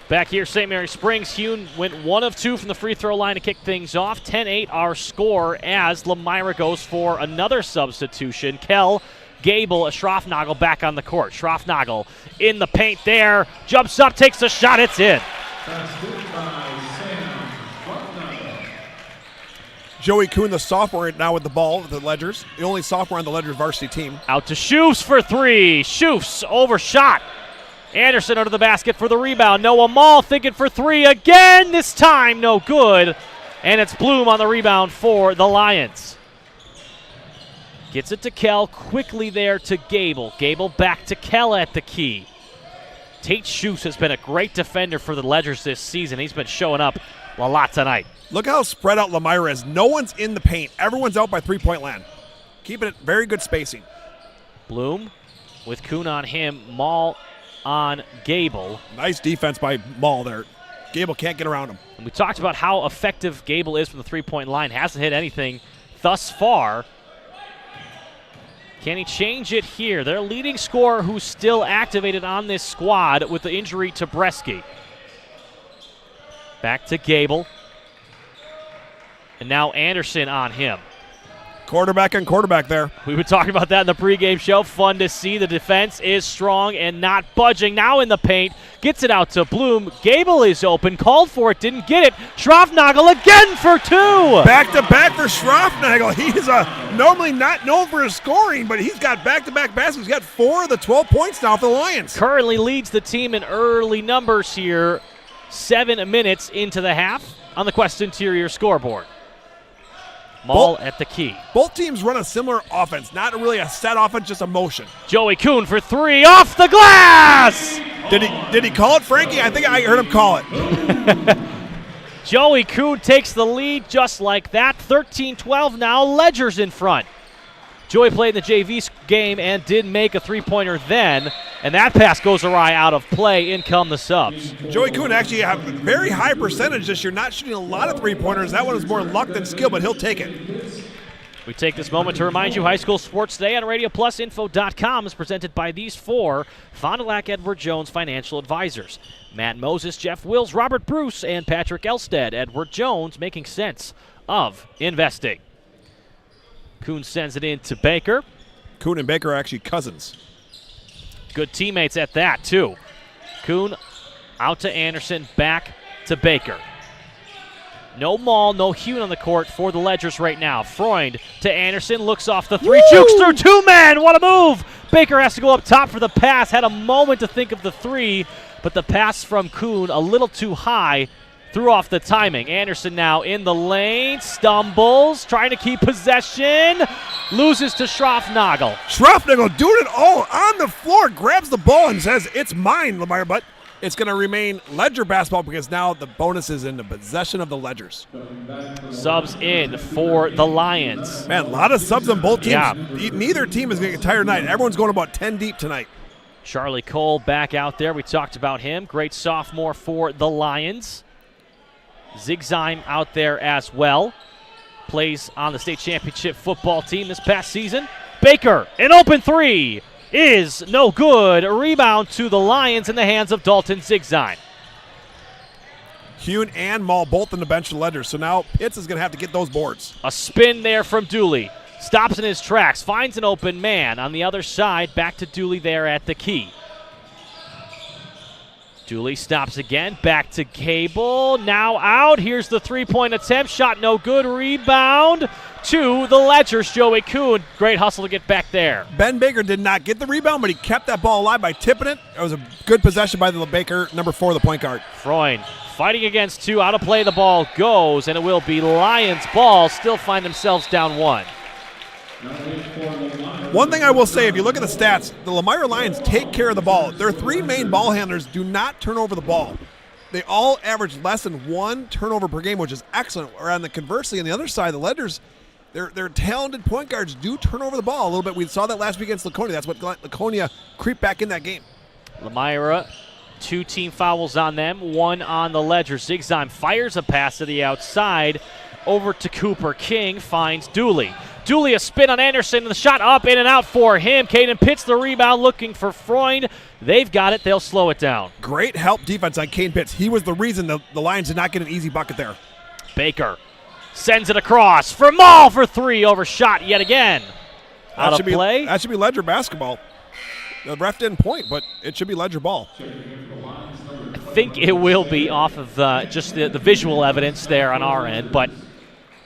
Back here, St. Mary Springs. Hune went 1 of 2 from the free throw line to kick things off. 10-8 our score as Lomira goes for another substitution. Kell Gable, Schroffnagel back on the court. Schroffnagel in the paint there. Jumps up, takes a shot. It's in. Joey Kuhn, the sophomore, now with the ball with the Ledgers. The only sophomore on the Ledgers varsity team. Out to Schufs for 3. Schufs overshot. Anderson under the basket for the rebound. Noah Mall thinking for 3 again. This time no good. And it's Bloom on the rebound for the Lions. Gets it to Kell quickly there to Gable. Gable back to Kell at the key. Tate Schufs has been a great defender for the Ledgers this season. He's been showing up a lot tonight. Look how spread out Lomira is. No one's in the paint. Everyone's out by 3-point land. Keeping it very good spacing. Bloom with Kuhn on him. Maul on Gable. Nice defense by Maul there. Gable can't get around him. And we talked about how effective Gable is from the 3-point line. Hasn't hit anything thus far. Can he change it here? Their leading scorer who's still activated on this squad with the injury to Bresky. Back to Gable. And now Anderson on him. Quarterback and quarterback there. We were talking about that in the pregame show. Fun to see. The defense is strong and not budging. Now in the paint. Gets it out to Bloom. Gable is open. Called for it. Didn't get it. Schroffnagel again for 2. Back-to-back for Schroffnagel. He is normally not known for his scoring, but he's got back-to-back baskets. He's got 4 of the 12 points now for the Lions. Currently leads the team in early numbers here. 7 minutes into the half on the Quest Interior scoreboard. Maul at the key. Both teams run a similar offense, not really a set offense, just a motion. Joey Kuhn for three, off the glass! Did he call it, Frankie? I think I heard him call it. Joey Kuhn takes the lead just like that. 13-12 now. Ledger's in front. Joey played in the JV game and did make a three-pointer then, and that pass goes awry out of play. In come the subs. Joey Kuhn actually have a very high percentage this year, not shooting a lot of three-pointers. That one is more luck than skill, but he'll take it. We take this moment to remind you High School Sports Today on RadioPlusInfo.com is presented by these four Fond du Lac Edward Jones financial advisors. Matt Moses, Jeff Wills, Robert Bruce, and Patrick Elstead. Edward Jones, making sense of investing. Kuhn sends it in to Baker. Kuhn and Baker are actually cousins. Good teammates at that, too. Kuhn out to Anderson, back to Baker. No Maul, no Hune on the court for the Ledgers right now. Freund to Anderson, looks off the three, jukes through two men. What a move! Baker has to go up top for the pass. Had a moment to think of the three, but the pass from Kuhn a little too high. Threw off the timing. Anderson now in the lane, stumbles, trying to keep possession, loses to Schroffnagel. Schroffnagel doing it all on the floor, grabs the ball and says, "It's mine, Lemire," but it's going to remain Ledger basketball because now the bonus is in the possession of the Ledgers. Subs in for the Lions. Man, a lot of subs on both teams. Yeah. Neither team is going to get tired tonight. Everyone's going about 10 deep tonight. Charlie Cole back out there. We talked about him. Great sophomore for the Lions. Zigzime out there as well. Plays on the state championship football team this past season. Baker, an open three, is no good. A rebound to the Lions in the hands of Dalton Zigzime. Hune and Maul both on the bench for the Ledgers, so now Pitts is going to have to get those boards. A spin there from Dooley. Stops in his tracks, finds an open man on the other side. Back to Dooley there at the key. Dooley stops again, back to Cable, now out. Here's the three-point attempt, shot no good, rebound to the Ledgers. Joey Kuhn, great hustle to get back there. Ben Baker did not get the rebound, but he kept that ball alive by tipping it. It was a good possession by the Baker, number 4, the point guard. Freund fighting against two, out of play the ball goes, and it will be Lions ball, still find themselves down one. One thing I will say, if you look at the stats, the Lomira Lions take care of the ball. Their three main ball handlers do not turn over the ball. They all average less than one turnover per game, which is excellent. Or on the conversely, on the other side, the Ledgers, their talented point guards do turn over the ball a little bit. We saw that last week against Laconia. That's what Laconia creeped back in that game. Lomira, 2 team fouls on them, 1 on the Ledger. Zigzime fires a pass to the outside, over to Cooper King, finds Dooley. Dooley a spin on Anderson, and the shot up, in and out for him. Caden Pitts the rebound, looking for Freund. They've got it. They'll slow it down. Great help defense on Caden Pitts. He was the reason the Lions did not get an easy bucket there. Baker sends it across for Maul for 3, overshot yet again. Out of play. That should be Ledger basketball. The ref didn't point, but it should be Ledger ball. I think it will be off of just the visual evidence there on our end, but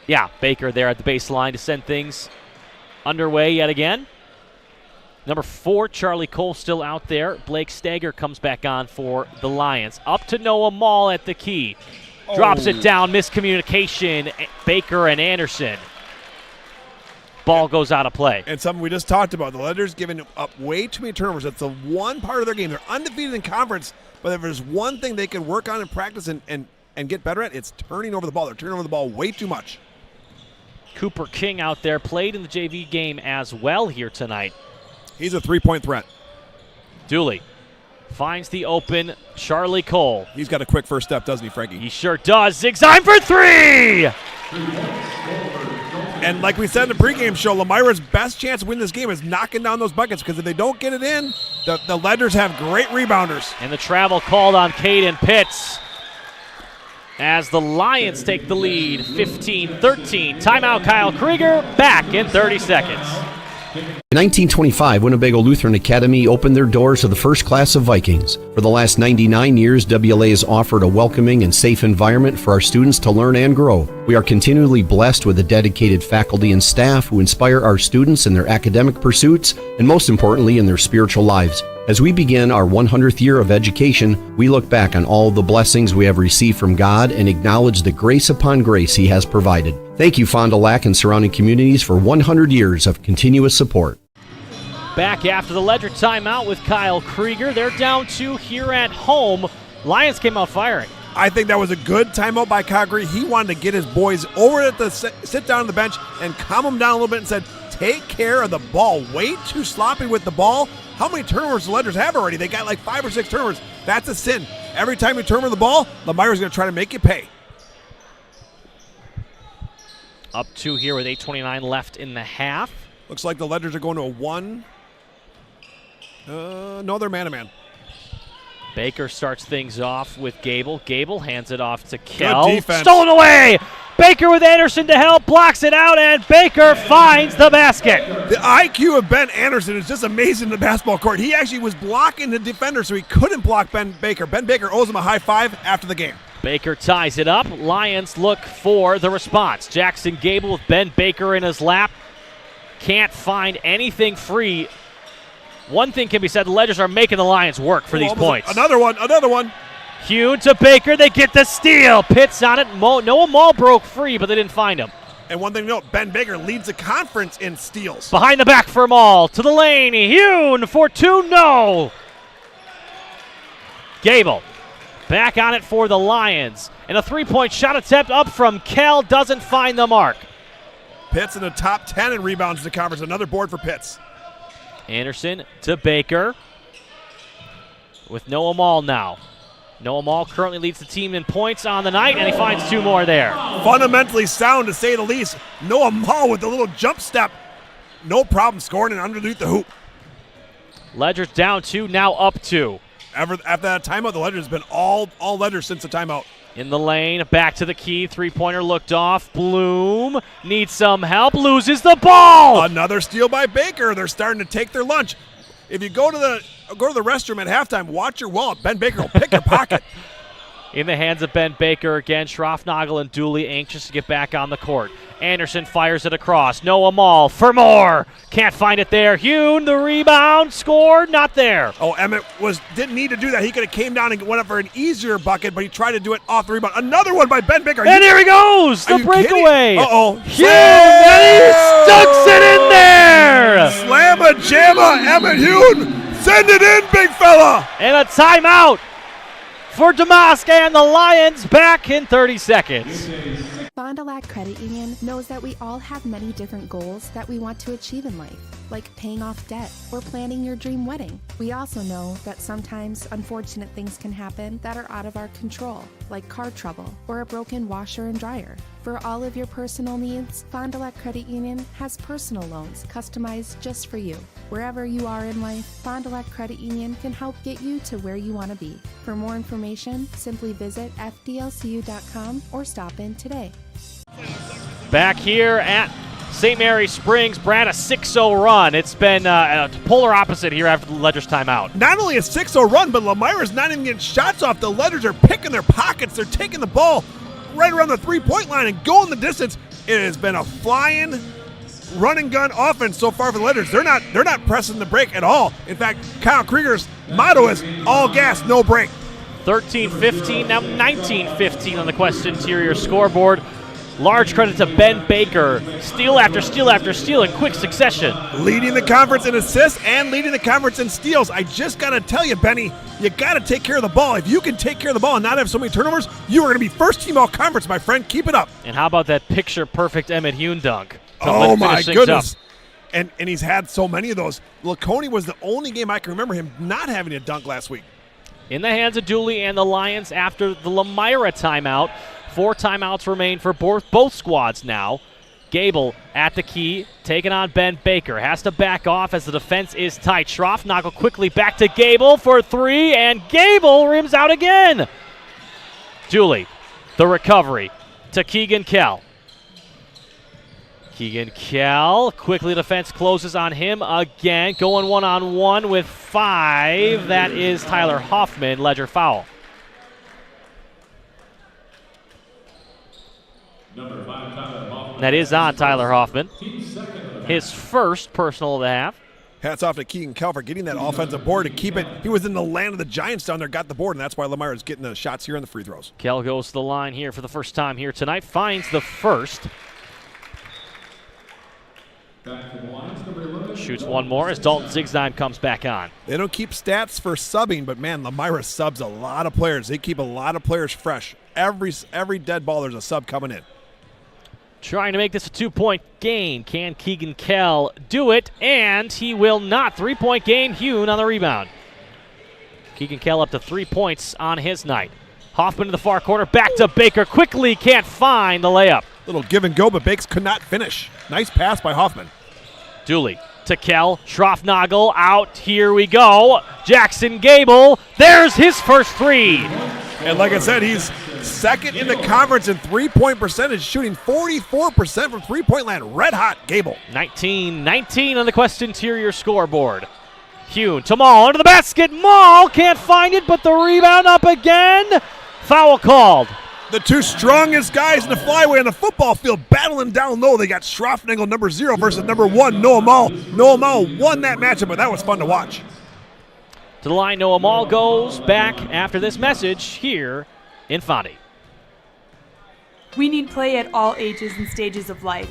yeah, Baker there at the baseline to send things underway yet again. Number 4, Charlie Cole still out there. Blake Stager comes back on for the Lions. Up to Noah Maul at the key. Drops it down, miscommunication. Baker and Anderson. Ball goes out of play. And something we just talked about, the Ledgers giving up way too many turnovers. That's the one part of their game. They're undefeated in conference, but if there's one thing they can work on in practice and get better at, it's turning over the ball. They're turning over the ball way too much. Cooper King out there, played in the JV game as well here tonight. He's a 3-point threat. Dooley finds the open Charlie Cole. He's got a quick first step, doesn't he, Frankie? He sure does. Zigzime for 3! And like we said in the pregame show, Lomira's best chance to win this game is knocking down those buckets, because if they don't get it in, the Ledgers have great rebounders. And the travel called on Caden Pitts as the Lions take the lead, 15-13. Timeout, Kyle Krieger, back in 30 seconds. In 1925, Winnebago Lutheran Academy opened their doors to the first class of Vikings. For the last 99 years, WLA has offered a welcoming and safe environment for our students to learn and grow. We are continually blessed with a dedicated faculty and staff who inspire our students in their academic pursuits and, most importantly, in their spiritual lives. As we begin our 100th year of education, we look back on all the blessings we have received from God and acknowledge the grace upon grace He has provided. Thank you, Fond du Lac and surrounding communities, for 100 years of continuous support. Back after the Ledger timeout with Kyle Krieger. They're down 2 here at home. Lions came out firing. I think that was a good timeout by Calgary. He wanted to get his boys over at the sit down on the bench and calm them down a little bit and said, take care of the ball. Way too sloppy with the ball. How many turnovers the Ledgers have already? They got like 5 or 6 turnovers. That's a sin. Every time you turn over the ball, Lomira's going to try to make you pay. Up 2 here with 8:29 left in the half. Looks like the Ledgers are going to a 1. No, they're man-to-man. Baker starts things off with Gable. Gable hands it off to Kell. Good defense. Stolen away! Baker with Anderson to help, blocks it out, and Baker finds the basket. The IQ of Ben Anderson is just amazing in the basketball court. He actually was blocking the defender, so he couldn't block Ben Baker. Ben Baker owes him a high five after the game. Baker ties it up. Lions look for the response. Jackson Gable with Ben Baker in his lap. Can't find anything free. One thing can be said, the Ledgers are making the Lions work for these points. Another one. Hugh to Baker, they get the steal. Pitts on it. Noah Mall broke free, but they didn't find him. And one thing to note, Ben Baker leads the conference in steals. Behind the back for Mall, to the lane. Hugh for 2, no. Gable back on it for the Lions. And a 3-point shot attempt up from Kell doesn't find the mark. Pitts in the top 10 in rebounds in the conference. Another board for Pitts. Anderson to Baker with Noah Mall now. Noah Mall currently leads the team in points on the night, and he finds 2 more there. Fundamentally sound, to say the least. Noah Mall with a little jump step. No problem scoring and underneath the hoop. Ledger's down 2, now up 2. After that timeout, the Ledger's been all Ledger since the timeout. In the lane, back to the key, 3-pointer looked off. Bloom needs some help, loses the ball. Another steal by Baker. They're starting to take their lunch. If you go to the restroom at halftime, watch your wallet. Ben Baker will pick your pocket. In the hands of Ben Baker again. Schroffnagel and Dooley anxious to get back on the court. Anderson fires it across. Noah Mall for more. Can't find it there. Hune, the rebound, scored, not there. Oh, Emmett didn't need to do that. He could have came down and went up for an easier bucket, but he tried to do it off the rebound. Another one by Ben Baker. And here he goes, the breakaway. Uh-oh. Hune, and he stucks it in there. Slamma-jamma, Emmett Hune. Send it in, big fella. And a timeout for Damask, and the Lions back in 30 seconds. Fond du Lac Credit Union knows that we all have many different goals that we want to achieve in life, like paying off debt or planning your dream wedding. We also know that sometimes unfortunate things can happen that are out of our control, like car trouble or a broken washer and dryer. For all of your personal needs, Fond du Lac Credit Union has personal loans customized just for you. Wherever you are in life, Fond du Lac Credit Union can help get you to where you want to be. For more information, simply visit fdlcu.com or stop in today. Back here at St. Mary Springs, Brad, a 6-0 run. It's been a polar opposite here after the Ledgers timeout. Not only a 6-0 run, but Lomira's not even getting shots off. The Ledgers are picking their pockets. They're taking the ball right around the 3-point line and going the distance. It has been a flying run and gun offense so far for the Ledgers. They're not pressing the break at all. In fact, Kyle Krieger's motto is all gas, no break. 13-15, now 19-15 on the Quest Interior scoreboard. Large credit to Ben Baker. Steal after steal after steal in quick succession. Leading the conference in assists and leading the conference in steals. I just got to tell you, Benny, you got to take care of the ball. If you can take care of the ball and not have so many turnovers, you are going to be first team all conference, my friend. Keep it up. And how about that picture-perfect Emmett Hune dunk? Oh, my goodness. And he's had so many of those. Laconii was the only game I can remember him not having a dunk last week. In the hands of Dooley and the Lions after the Lomira timeout. 4 timeouts remain for both squads now. Gable at the key, taking on Ben Baker. Has to back off as the defense is tight. Schroffnagel quickly back to Gable for 3, and Gable rims out again. Dooley, the recovery to Keegan Kell. Keegan Kell, quickly defense closes on him again. Going one-on-one with 5. That is Tyler Hoffman, Ledger foul. That is on Tyler Hoffman. His first personal of the half. Hats off to Keegan Kell for getting that offensive board to keep it. He was in the land of the Giants down there, got the board, and that's why Lomira's getting the shots here on the free throws. Kell goes to the line here for the first time here tonight. Finds the first. Shoots one more as Dalton Zigzime comes back on. They don't keep stats for subbing, but man, Lomira subs a lot of players. They keep a lot of players fresh. Every dead ball, there's a sub coming in. Trying to make this a 2-point game. Can Keegan Kell do it? And he will not. 3-point game. Hune on the rebound. Keegan Kell up to 3 points on his night. Hoffman to the far corner. Back to Baker. Quickly can't find the layup. Little give and go, but Bakes could not finish. Nice pass by Hoffman. Dooley to Kell. Schroffnagel out. Here we go. Jackson Gable. There's his first three. And like I said, he's second in the conference in three-point percentage, shooting 44% from three-point land. Red hot, Gable. 19-19 on the Quest Interior scoreboard. Hune to Maul under the basket. Maul can't find it, but the rebound up again. Foul called. The two strongest guys in the flyway on the football field battling down low. They got Schroffnagel number 0 versus number 1, Noah Maul. Noah Maul won that matchup, but that was fun to watch. To the line, Noah Maul goes back after this message here in Fondy. We need play at all ages and stages of life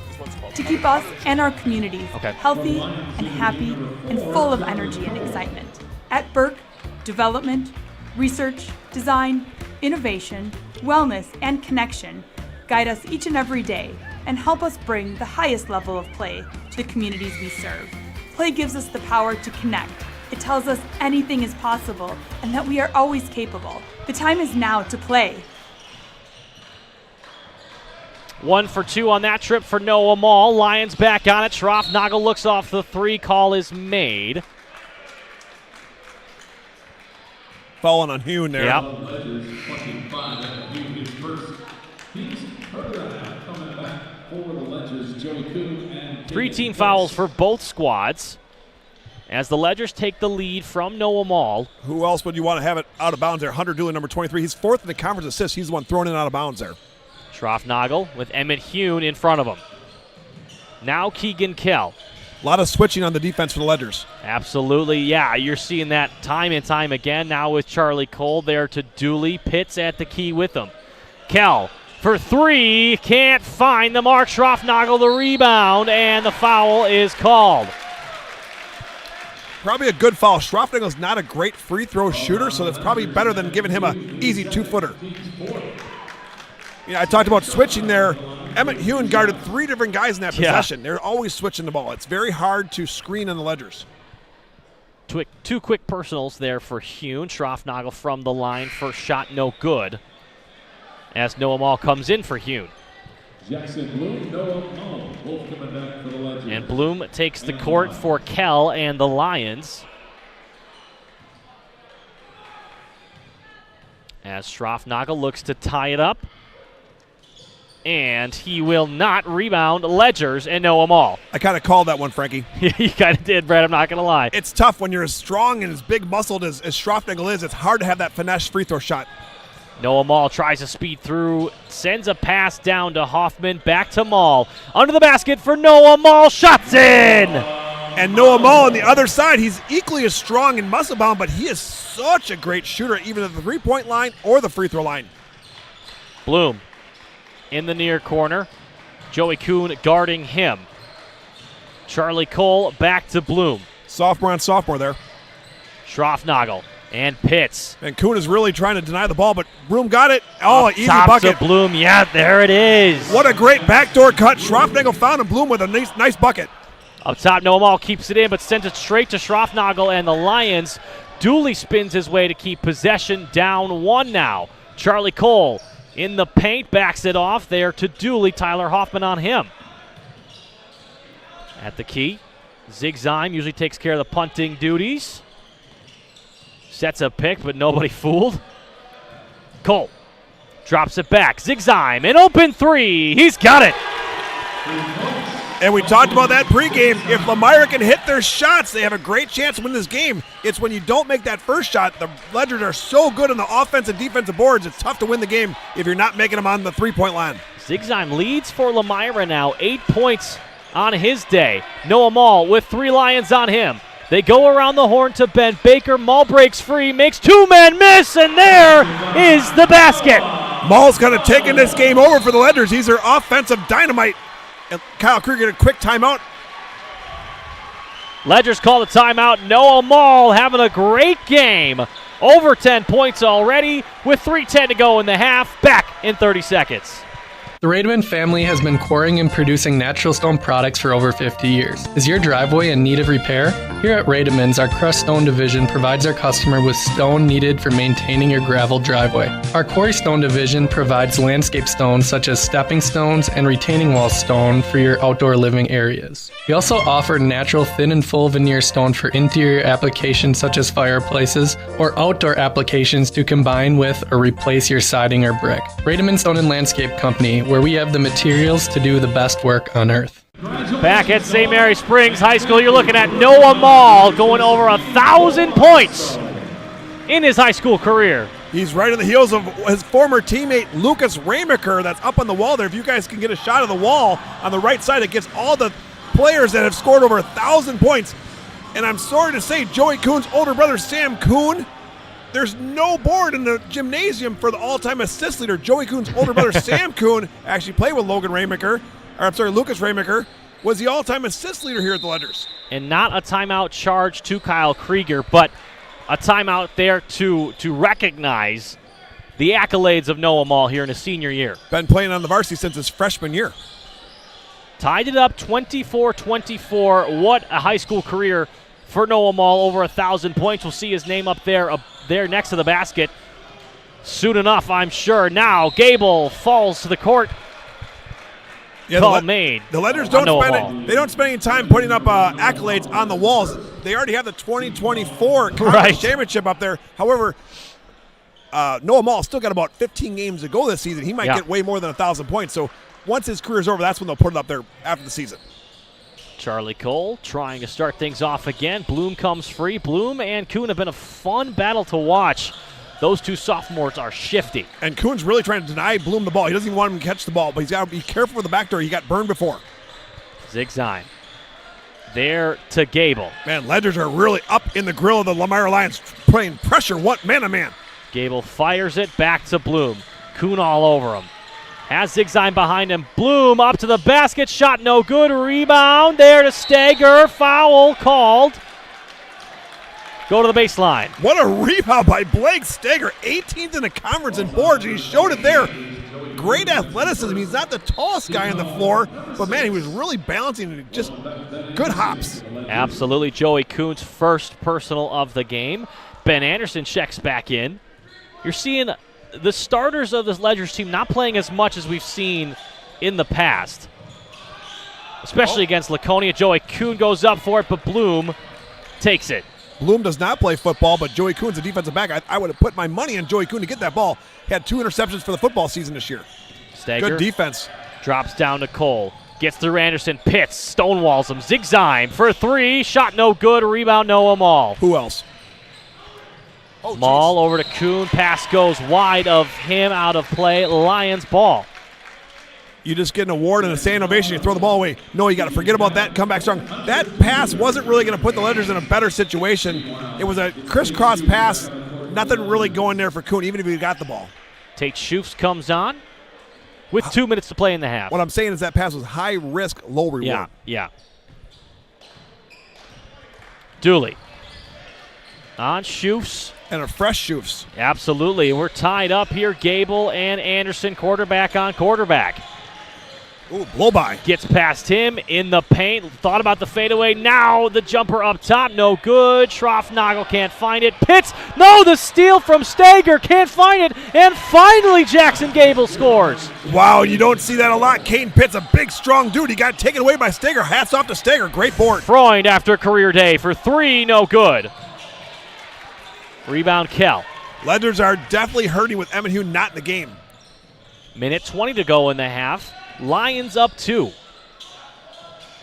to keep us and our communities healthy and happy and full of energy and excitement. At Burke, development, research, design, innovation, wellness, and connection guide us each and every day and help us bring the highest level of play to the communities we serve. Play gives us the power to connect. It tells us anything is possible and that we are always capable. The time is now to play. 1 for 2 on that trip for Noah Maul. Lions back on it. Schroffnagel looks off the three. Call is made. Falling on Hune there. Yep. 3 team fouls for both squads as the Ledgers take the lead from Noah Maul. Who else would you want to have it out of bounds there? Hunter Dooley, number 23. He's 4th in the conference assists. He's the one thrown in out of bounds there. Schroffnagel with Emmett Hune in front of him. Now Keegan Kell. A lot of switching on the defense for the Ledgers. Absolutely, yeah. You're seeing that time and time again. Now with Charlie Cole there to Dooley. Pitts at the key with him. Kell for 3. Can't find the mark. Schroffnagel the rebound, and the foul is called. Probably a good foul. Schroffnagel's not a great free throw shooter, so that's probably better than giving him an easy 2-footer. I talked about switching there. Emmett Hune guarded 3 different guys in that possession. They're always switching the ball. It's very hard to screen on the Ledgers. 2 quick personals there for Hune. Schroffnagel from the line. First shot no good as Noah Maul comes in for Hune. Jackson Bloom, Noah Maul, both coming back for the Ledgers. And Bloom takes the court for Kell and the Lions. As Schroffnagel looks to tie it up. And he will not rebound. Ledgers and Noah Maul. I kind of called that one, Frankie. You kind of did, Brad. I'm not going to lie. It's tough when you're as strong and as big-muscled as Schroffnagel is. It's hard to have that finesse free throw shot. Noah Maul tries to speed through, sends a pass down to Hoffman, back to Maul. Under the basket for Noah Maul. Shots in! And Noah Maul on the other side, he's equally as strong and muscle-bound, but he is such a great shooter, even at the three-point line or the free throw line. Bloom in the near corner. Joey Kuhn guarding him. Charlie Cole back to Bloom. Sophomore on sophomore there. Schroffnagel and Pitts. And Kuhn is really trying to deny the ball, but Bloom got it. Oh, Up easy top bucket. To Bloom. Yeah, there it is. What a great backdoor cut. Schroffnagel found him. Bloom with a nice bucket. Up top, Noah Maul keeps it in, but sends it straight to Schroffnagel and the Lions. Dooley spins his way to keep possession. Down 1 now. Charlie Cole in the paint, backs it off there to Dooley. Tyler Hoffman on him. At the key, Zigzime usually takes care of the punting duties. Sets a pick, but nobody fooled. Cole drops it back. Zigzime, an open 3. He's got it. And we talked about that pregame. If Lomira can hit their shots, they have a great chance to win this game. It's when you don't make that first shot. The Ledgers are so good on the offense and defensive boards, it's tough to win the game if you're not making them on the three-point line. Zigzime leads for Lomira now. 8 points on his day. Noah Maul with 3 Lions on him. They go around the horn to Ben Baker. Maul breaks free, makes 2 men miss, and there is the basket. Maul's kind of taking this game over for the Ledgers. He's their offensive dynamite. And Kyle Krieger get a quick timeout. Ledger's called a timeout. Noah Mall having a great game. Over 10 points already with 3:10 to go in the half. Back in 30 seconds. The Rademan family has been quarrying and producing natural stone products for over 50 years. Is your driveway in need of repair? Here at Rademans, our crushed stone division provides our customer with stone needed for maintaining your gravel driveway. Our quarry stone division provides landscape stones such as stepping stones and retaining wall stone for your outdoor living areas. We also offer natural thin and full veneer stone for interior applications such as fireplaces or outdoor applications to combine with or replace your siding or brick. Rademan Stone and Landscape Company, where we have the materials to do the best work on earth. Back at St. Mary Springs High School, you're looking at Noah Mall going over 1,000 points in his high school career. He's right on the heels of his former teammate Lucas Ramaker that's up on the wall there. If you guys can get a shot of the wall on the right side, it gets all the players that have scored over 1,000 points. And I'm sorry to say, Joey Kuhn's older brother Sam Kuhn, there's no board in the gymnasium for the all-time assist leader. Joey Kuhn's older brother Sam Kuhn actually played with Lucas Ramaker, was the all-time assist leader here at the Ledgers. And not a timeout charge to Kyle Krieger, but a timeout there to recognize the accolades of Noah Mall here in his senior year. Been playing on the varsity since his freshman year. Tied it up 24-24. What a high school career for Noah Mall, over 1,000 points. We'll see his name up there next to the basket soon enough, I'm sure. Now Gable falls to the court. Call made. The Ledgers don't spend any time putting up accolades on the walls. They already have the 2024 conference championship up there. However, Noah Mall still got about 15 games to go this season. He might get way more than 1,000 points. So once his career's over, that's when they'll put it up there after the season. Charlie Cole trying to start things off again. Bloom comes free. Bloom and Kuhn have been a fun battle to watch. Those two sophomores are shifty. And Kuhn's really trying to deny Bloom the ball. He doesn't even want him to catch the ball, but he's got to be careful with the back door. He got burned before. Zigzine there to Gable. Man, Ledgers are really up in the grill of the Lomira Lions, putting pressure man-to-man. Gable fires it back to Bloom. Kuhn all over him. Has Zigzine behind him. Bloom up to the basket. Shot no good. Rebound there to Stager. Foul called. Go to the baseline. What a rebound by Blake Stager. 18th in the conference in boards. He showed it there. Great athleticism. He's not the tallest guy on the floor, but man, he was really balancing and just good hops. Absolutely. Joey Kuhn's first personal of the game. Ben Anderson checks back in. You're seeing the starters of this Ledgers team not playing as much as we've seen in the past, especially against Laconia. Joey Kuhn goes up for it, but Bloom takes it. Bloom does not play football, but Joey Kuhn's a defensive back. I would have put my money on Joey Kuhn to get that ball. He had 2 interceptions for the football season this year. Stager good defense. Drops down to Cole. Gets through Anderson. Pitts. Stonewalls him. Zigzine for 3. Shot no good. Rebound Noah Mall. Who else? Mall over to Kuhn. Pass goes wide of him, out of play. Lions ball. You just get an award and a standing ovation, you throw the ball away. No, you got to forget about that, come back strong. That pass wasn't really going to put the Ledgers in a better situation. It was a crisscross pass, nothing really going there for Kuhn, even if he got the ball. Tate Schufts comes on with 2 minutes to play in the half. What I'm saying is that pass was high risk, low reward. Yeah. Dooley on Schufts. And a fresh Schufts. Absolutely. We're tied up here. Gable and Anderson, quarterback on quarterback. Ooh, blow by. Gets past him in the paint. Thought about the fadeaway. Now the jumper up top. No good. Schroffnagel can't find it. Pitts. No, the steal from Stager. Can't find it. And finally Jackson Gable scores. Wow, you don't see that a lot. Caden Pitts, a big, strong dude. He got taken away by Stager. Hats off to Stager. Great board. Freund after career day for 3. No good. Rebound Kell. Ledgers are definitely hurting with Emmett Hugh not in the game. Minute 20 to go in the half. Lions up 2.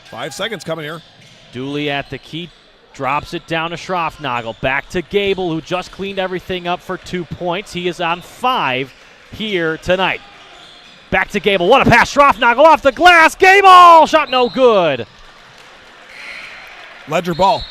5 seconds coming here. Dooley at the key. Drops it down to Schroffnagel. Back to Gable, who just cleaned everything up for 2 points. He is on 5 here tonight. Back to Gable. What a pass. Schroffnagel off the glass. Gable! Shot no good. Ledger ball.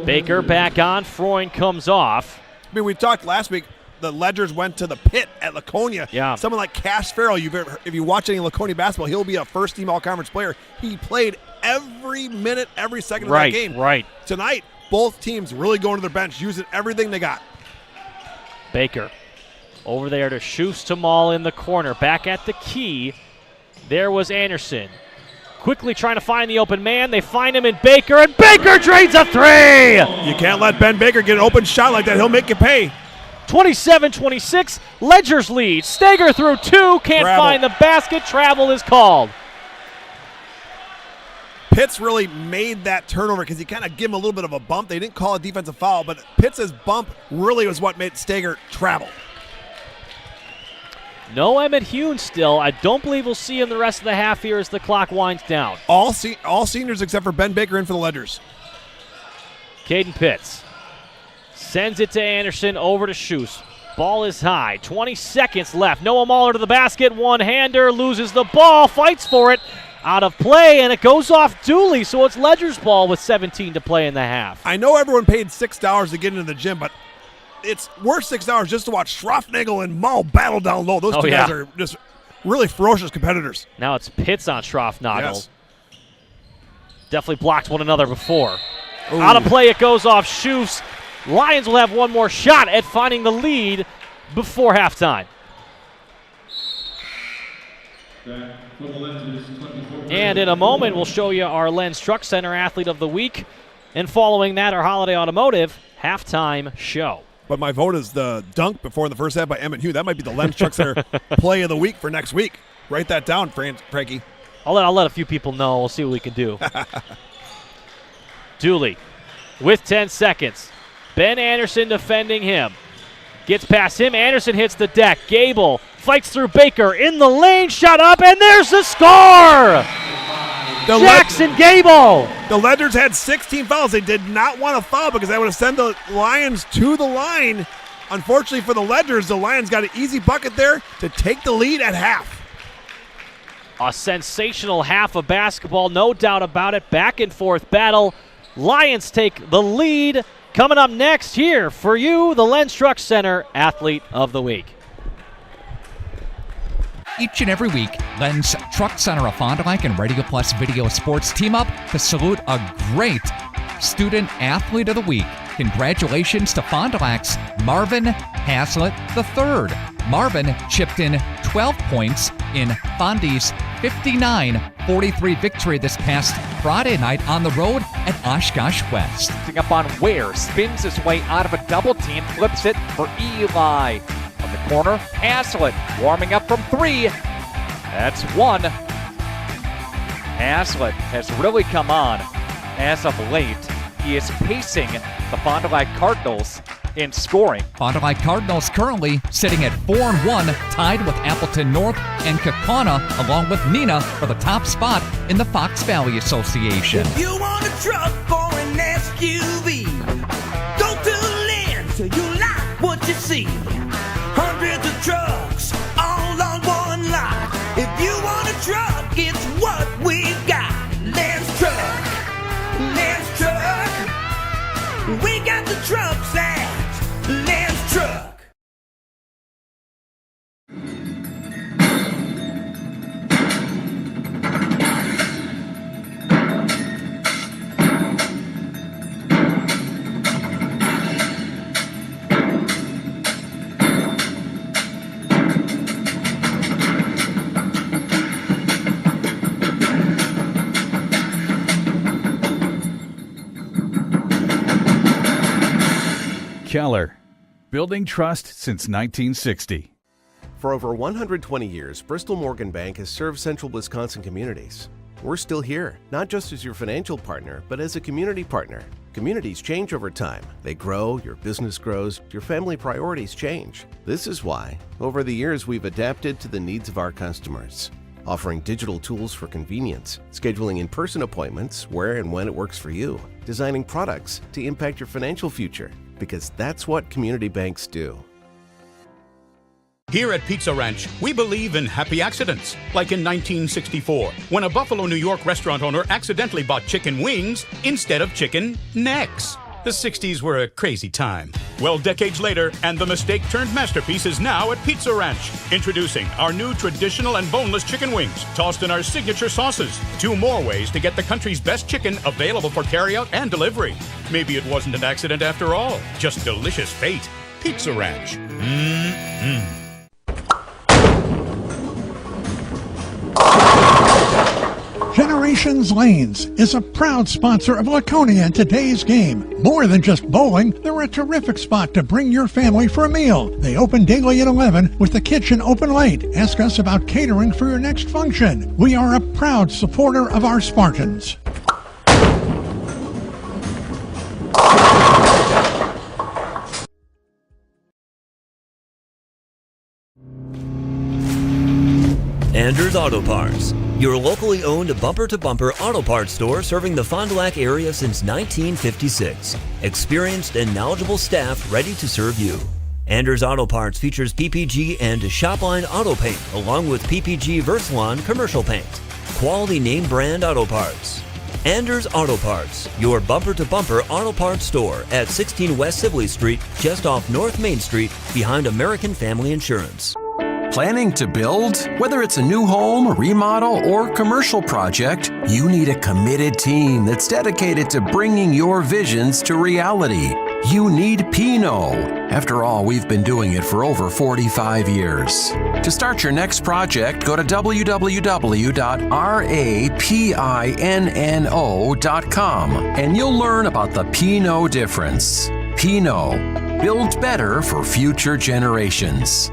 Baker back on. Freund comes off. I mean, we talked last week. the Ledgers went to the pit at Laconia. Yeah. Someone like Cash Farrell, if you watch any Laconia basketball, he'll be a first-team all-conference player. He played every minute, every second of that game. Right. Tonight, both teams really going to their bench, using everything they got. Baker over there to Schufts to Maul in the corner. Back at the key, there was Anderson. Quickly trying to find the open man. They find him in Baker, and Baker drains a three! You can't let Ben Baker get an open shot like that. He'll make you pay. 27-26, Ledgers lead. Stager through two, can't find the basket. Travel is called. Pitts really made that turnover because he kind of gave him a little bit of a bump. They didn't call a defensive foul, but Pitts' bump really was what made Stager travel. No Emmett Hune still. I don't believe we'll see him the rest of the half here as the clock winds down. All seniors except for Ben Baker in for the Ledgers. Caden Pitts sends it to Anderson, over to Schufts. Ball is high. 20 seconds left. Noah Mahler to the basket. One-hander, loses the ball, fights for it. Out of play, and it goes off Dooley, so it's Ledgers ball with 17 to play in the half. I know everyone paid $6 to get into the gym, but it's worth $6 just to watch Schroffnagel and Mull battle down low. Those two guys are just really ferocious competitors. Now it's Pitts on Schroffnagel. Yes. Definitely blocked one another before. Ooh. Out of play, it goes off Schufts. Lions will have one more shot at finding the lead before halftime. And in a moment, we'll show you our Lens Truck Center Athlete of the Week. And following that, our Holiday Automotive halftime show. But my vote is the dunk before the first half by Emmett Hugh. That might be the Lens Truck Center play of the week for next week. Write that down, Frankie. I'll let a few people know. We'll see what we can do. Dooley with 10 seconds. Ben Anderson defending him. Gets past him. Anderson hits the deck. Gable fights through Baker in the lane. Shot up, and there's the score! Jackson Gable! The Ledgers had 16 fouls. They did not want to foul because that would have sent the Lions to the line. Unfortunately for the Ledgers, the Lions got an easy bucket there to take the lead at half. A sensational half of basketball, no doubt about it. Back and forth battle. Lions take the lead. Coming up next here for you, the Lens Truck Center Athlete of the Week. Each and every week, Lens Truck Center of Fond du Lac and Radio Plus Video Sports team up to salute a great Student Athlete of the Week. Congratulations to Fond du Lac's Marvin Haslett III. Marvin chipped in 12 points in Fondy's 59-43 victory this past Friday night on the road at Oshkosh West. Up on Ware, spins his way out of a double team, flips it for Eli. On the corner, Haslett warming up from three. That's one. Haslett has really come on as of late. He is pacing the Fond du Lac Cardinals in scoring. Fond du Lac Cardinals currently sitting at 4-1, tied with Appleton North and Kaukauna, along with Neenah for the top spot in the Fox Valley Association. If you want a truck or an SUV, go to Lens till you like what you see. Hundreds of trucks all on one lot. If you want a truck, it's what we've got. Lens Truck. Lens Truck. We got the trucks at Lens Truck. Keller, building trust since 1960. For over 120 years, Bristol Morgan Bank has served central Wisconsin communities. We're still here, not just as your financial partner, but as a community partner. Communities change over time. They grow, your business grows, your family priorities change. This is why, over the years, we've adapted to the needs of our customers, offering digital tools for convenience, scheduling in-person appointments where and when it works for you, designing products to impact your financial future, because that's what community banks do. Here at Pizza Ranch, we believe in happy accidents, like in 1964, when a Buffalo, New York restaurant owner accidentally bought chicken wings instead of chicken necks. The 60s were a crazy time. Well, decades later, and the mistake-turned masterpiece is now at Pizza Ranch. Introducing our new traditional and boneless chicken wings, tossed in our signature sauces. 2 more ways to get the country's best chicken available for carryout and delivery. Maybe it wasn't an accident after all, just delicious fate. Pizza Ranch. Mmm. Generations Lanes is a proud sponsor of Laconia in today's game. More than just bowling, they're a terrific spot to bring your family for a meal. They open daily at 11 with the kitchen open late. Ask us about catering for your next function. We are a proud supporter of our Spartans. Anders Auto Parts, your locally owned bumper-to-bumper auto parts store serving the Fond du Lac area since 1956. Experienced and knowledgeable staff ready to serve you. Anders Auto Parts features PPG and Shopline Auto Paint, along with PPG Versalon Commercial Paint. Quality name brand auto parts. Anders Auto Parts, your bumper-to-bumper auto parts store at 16 West Sibley Street, just off North Main Street, behind American Family Insurance. Planning to build? Whether it's a new home, a remodel, or commercial project, you need a committed team that's dedicated to bringing your visions to reality. You need Pinot. After all, we've been doing it for over 45 years. To start your next project, go to www.rapinno.com and you'll learn about the Pinot difference. Pinot, build better for future generations.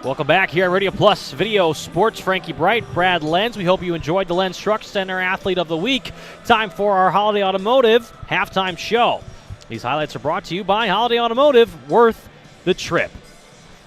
Welcome back here at Radio Plus Video Sports. Frankie Bright, Brad Lenz. We hope you enjoyed the Lenz Truck Center Athlete of the Week. Time for our Holiday Automotive halftime show. These highlights are brought to you by Holiday Automotive, worth the trip.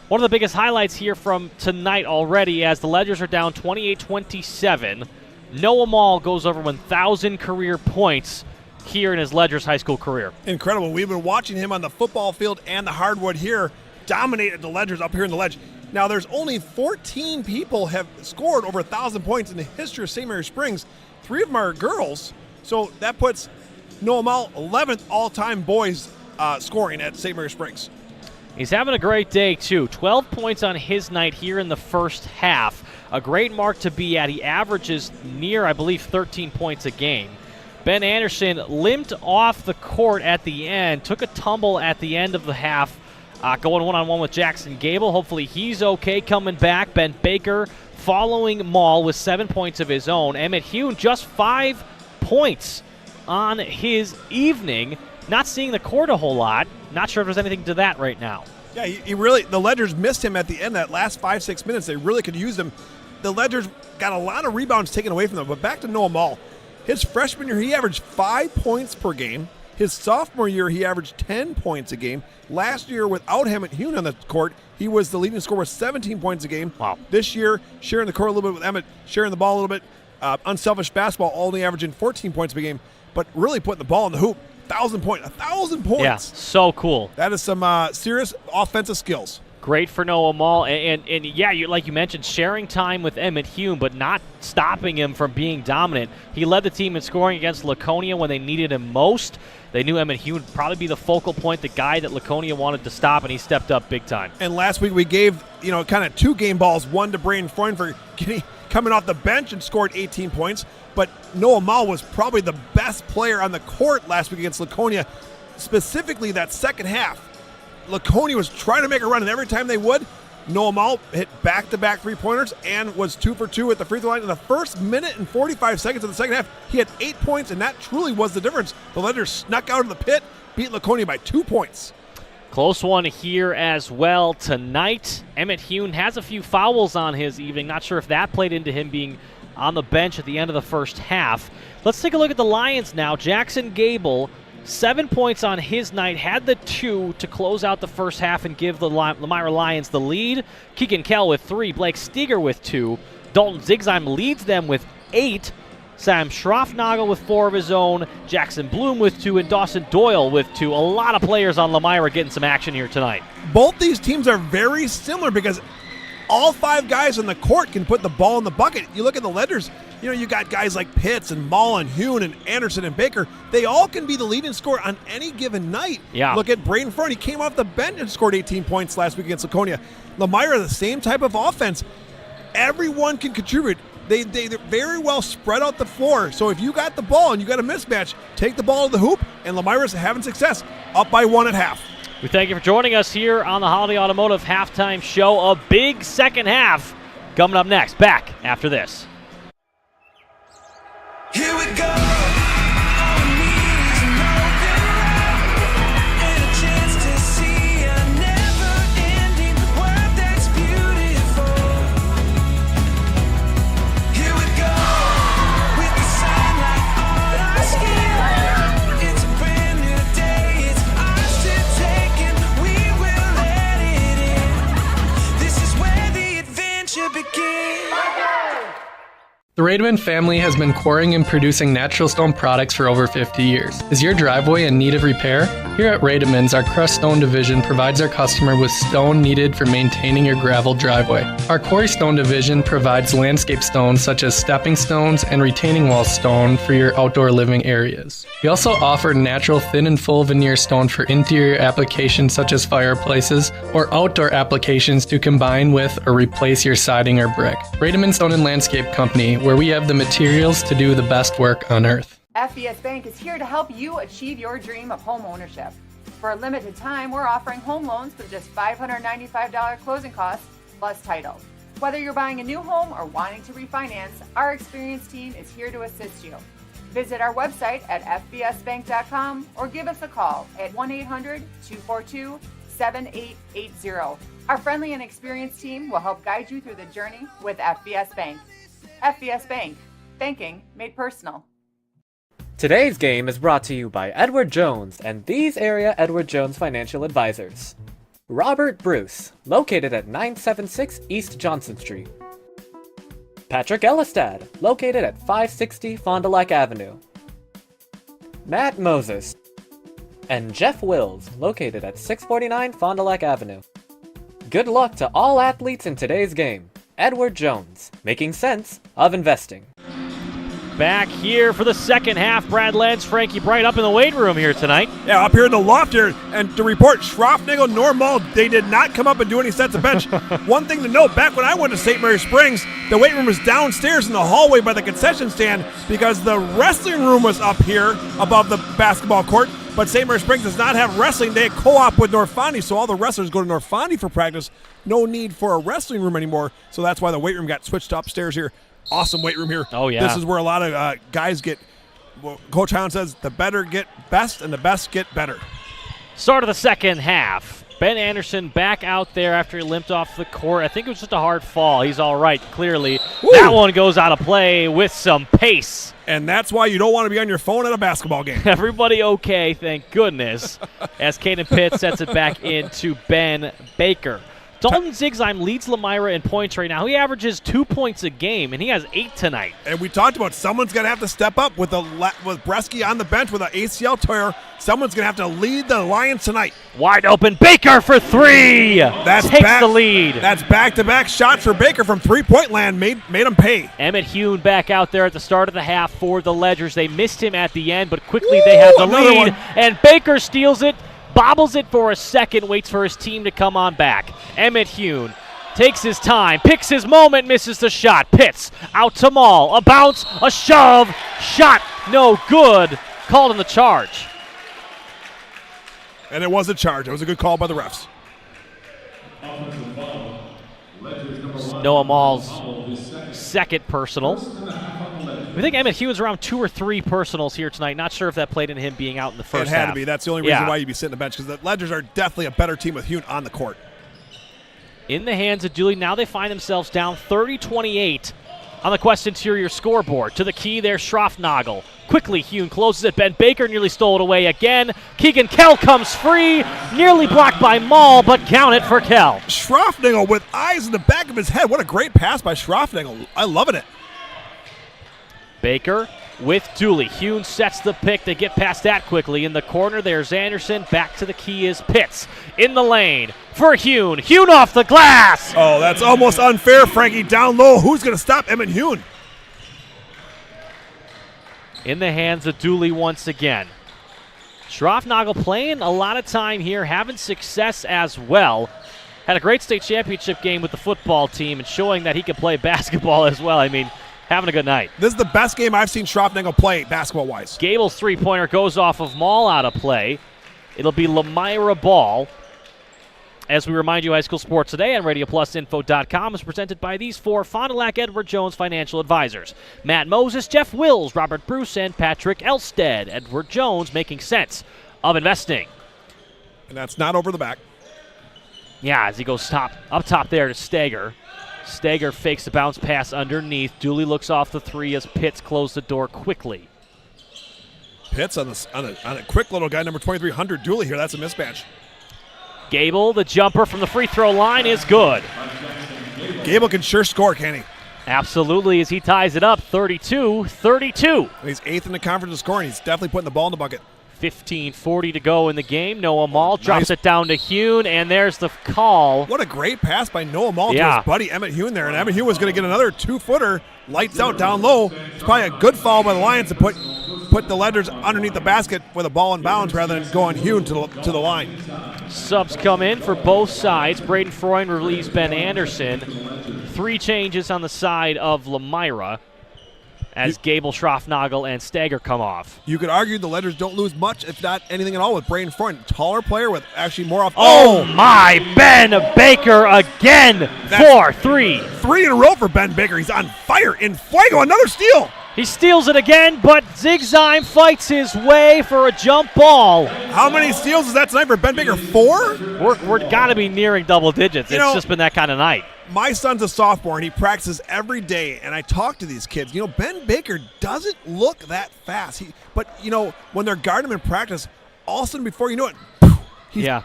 One of the biggest highlights here from tonight already, as the Ledgers are down 28-27. Noah Mall goes over 1,000 career points here in his Ledgers high school career. Incredible. We've been watching him on the football field and the hardwood here dominate at the Ledgers up here in the Ledge. Now, there's only 14 people have scored over 1,000 points in the history of St. Mary Springs. 3 of them are girls, so that puts Noah Mall 11th all-time boys scoring at St. Mary Springs. He's having a great day, too. 12 points on his night here in the first half. A great mark to be at. He averages near, I believe, 13 points a game. Ben Anderson limped off the court at the end, took a tumble at the end of the half, going one-on-one with Jackson Gable. Hopefully he's okay coming back. Ben Baker following Mall with 7 points of his own. Emmett Hune just 5 points on his evening. Not seeing the court a whole lot. Not sure if there's anything to that right now. Yeah, he really, the Ledgers missed him at the end, that last 5-6 minutes. They really could use him. The Ledgers got a lot of rebounds taken away from them. But back to Noah Mall. His freshman year, he averaged 5 points per game. His sophomore year, he averaged 10 points a game. Last year, without Emmett Hune on the court, he was the leading scorer with 17 points a game. Wow. This year, sharing the court a little bit with Emmett, sharing the ball a little bit. Unselfish basketball, only averaging 14 points per game, but really putting the ball in the hoop. 1,000 points. Yeah, so cool. That is some serious offensive skills. Great for Noah Mall. And yeah, like you mentioned, sharing time with Emmett Hune, but not stopping him from being dominant. He led the team in scoring against Laconia when they needed him most. They knew Emmett Hune would probably be the focal point, the guy that Laconia wanted to stop, and he stepped up big time. And last week we gave, kind of 2 game balls, one to Braden Freund for coming off the bench and scored 18 points. But Noah Mall was probably the best player on the court last week against Laconia, specifically that second half. Laconia was trying to make a run, and every time they would, Noah Mall hit back-to-back three-pointers and was 2 for 2 at the free throw line. In the first minute and 45 seconds of the second half, he had 8 points, and that truly was the difference. The Ledgers snuck out of the pit, beat Laconia by 2 points. Close one here as well tonight. Emmett Hune has a few fouls on his evening. Not sure if that played into him being on the bench at the end of the first half. Let's take a look at the Lions now. Jackson Gable, 7 points on his night, had the 2 to close out the first half and give the Lomira Lions the lead. Keegan Kell with 3, Blake Steger with 2. Dalton Zigzheim leads them with 8. Sam Schroffnagel with 4 of his own. Jackson Bloom with 2, and Dawson Doyle with 2. A lot of players on Lomira getting some action here tonight. Both these teams are very similar because all 5 guys on the court can put the ball in the bucket. You look at the Ledgers, You got guys like Pitts and Mullen, Hune and Anderson and Baker. They all can be the leading scorer on any given night. Yeah. Look at Braden Fern. He came off the bench and scored 18 points last week against Laconia. Lomira, the same type of offense. Everyone can contribute. They very well spread out the floor. So if you got the ball and you got a mismatch, take the ball to the hoop, and Lomira's having success, up by 1 at half. We thank you for joining us here on the Holiday Automotive Halftime Show. A big second half coming up next. Back after this. Here we go. All we need is an open road and a chance to see a never-ending world that's beautiful. Here we go with the sunlight on our skin. It's a brand new day. It's ours to take and we will let it in. This is where the adventure begins. The Rademan family has been quarrying and producing natural stone products for over 50 years. Is your driveway in need of repair? Here at Rademans, our crushed stone division provides our customer with stone needed for maintaining your gravel driveway. Our quarry stone division provides landscape stones such as stepping stones and retaining wall stone for your outdoor living areas. We also offer natural thin and full veneer stone for interior applications such as fireplaces or outdoor applications to combine with or replace your siding or brick. Rademan Stone and Landscape Company, where we have the materials to do the best work on earth. FBS Bank is here to help you achieve your dream of home ownership. For a limited time, we're offering home loans with just $595 closing costs plus title. Whether you're buying a new home or wanting to refinance, our experienced team is here to assist you. Visit our website at fbsbank.com or give us a call at 1-800-242-7880. Our friendly and experienced team will help guide you through the journey with FBS Bank. FBS Bank. Banking made personal. Today's game is brought to you by Edward Jones and these area Edward Jones financial advisors. Robert Bruce, located at 976 East Johnson Street. Patrick Elistad, located at 560 Fond du Lac Avenue. Matt Moses. And Jeff Wills, located at 649 Fond du Lac Avenue. Good luck to all athletes in today's game. Edward Jones, making sense of investing. Back here for the second half, Brad Lenz, Frankie Bright up in the weight room here tonight. Yeah, up here in the loft here, and to report, Schroffnagel nor Mull, they did not come up and do any sets of bench. One thing to note, back when I went to St. Mary Springs, the weight room was downstairs in the hallway by the concession stand because the wrestling room was up here above the basketball court. But St. Mary Springs does not have wrestling. They co-op with North Fondy, so all the wrestlers go to North Fondy for practice. No need for a wrestling room anymore, so that's why the weight room got switched upstairs here. Awesome weight room here. Oh, yeah. This is where a lot of guys get, well, Coach Hound says, the better get best and the best get better. Start of the second half. Ben Anderson back out there after he limped off the court. I think it was just a hard fall. He's all right, clearly. Woo! That one goes out of play with some pace. And that's why you don't want to be on your phone at a basketball game. Everybody okay, thank goodness, as Caden Pitt sets it back into Ben Baker. Dalton Zigzheim leads Lomira in points right now. He averages 2 points a game, and he has 8 tonight. And we talked about someone's going to have to step up with Bresky on the bench with an ACL tear. Someone's going to have to lead the Lions tonight. Wide open, Baker for three. Takes the lead. That's back-to-back shots for Baker from three-point land. Made him pay. Emmett Hune back out there at the start of the half for the Ledgers. They missed him at the end, but quickly they have the lead. And Baker steals it. Bobbles it for a second, waits for his team to come on back. Emmett Hune takes his time, picks his moment, misses the shot. Pitts out to Maul, a bounce, a shove, shot, no good. Called in the charge. And it was a charge. It was a good call by the refs. Noah Maul's second personal. I think Emmett Hune's around 2 or 3 personals here tonight. Not sure if that played into him being out in the first half. It had to be. That's the only reason why you'd be sitting on the bench, because the Ledgers are definitely a better team with Hune on the court. In the hands of Dooley. Now they find themselves down 30-28 on the Quest Interior scoreboard. To the key there, Schroffnagel. Quickly, Hune closes it. Ben Baker nearly stole it away again. Keegan Kell comes free. Nearly blocked by Maul, but count it for Kell. Schroffnagel with eyes in the back of his head. What a great pass by Schroffnagel. I'm loving it. Baker with Dooley. Hune sets the pick. They get past that quickly. In the corner, there's Anderson. Back to the key is Pitts. In the lane for Hune. Hune off the glass. Oh, that's almost unfair, Frankie. Down low. Who's going to stop Emmett Hune? in the hands of Dooley once again. Schroffnagel playing a lot of time here, having success as well. Had a great state championship game with the football team and showing that he can play basketball as well. I mean, having a good night. This is the best game I've seen Schroffnagel play basketball-wise. Gable's three-pointer goes off of Maul out of play. It'll be Lomira ball. As we remind you, High School Sports Today on RadioPlusInfo.com is presented by these four Fond du Lac Edward Jones financial advisors. Matt Moses, Jeff Wills, Robert Bruce, and Patrick Elstead. Edward Jones making sense of investing. And that's not over the back. Yeah, as he goes up top there to Stager. Stager fakes the bounce pass underneath. Dooley looks off the three as Pitts closed the door quickly. Pitts on a quick little guy, number 2300, Dooley here. That's a mismatch. Gable, the jumper from the free throw line is good. Gable can sure score, can he? Absolutely, as he ties it up, 32-32. He's 8th in the conference in scoring. He's definitely putting the ball in the bucket. 15:40 to go in the game. Noah Mall drops it down to Hune, and there's the call. What a great pass by Noah Mall to his buddy Emmett Hune there. And Emmett Hune was going to get another 2-footer, lights out down low. It's probably a good foul by the Lions to put the Ledgers underneath the basket with a ball in bounds rather than going Hune to the line. Subs come in for both sides. Braden Freund relieves Ben Anderson. 3 changes on the side of Lomira as Gable, Schroffnagel, and Stager come off. You could argue the Ledgers don't lose much, if not anything at all, with Braden Freund. Taller player with actually more off. Oh my, Ben Baker again for 3. 3 in a row for Ben Baker. He's on fire. In fuego, another steal. He steals it again, but Zigzime fights his way for a jump ball. How many steals is that tonight for Ben Baker? 4? We're got to be nearing double digits. It's just been that kind of night. My son's a sophomore, and he practices every day, and I talk to these kids. Ben Baker doesn't look that fast. But when they're guarding him in practice, all of a sudden, before you know it,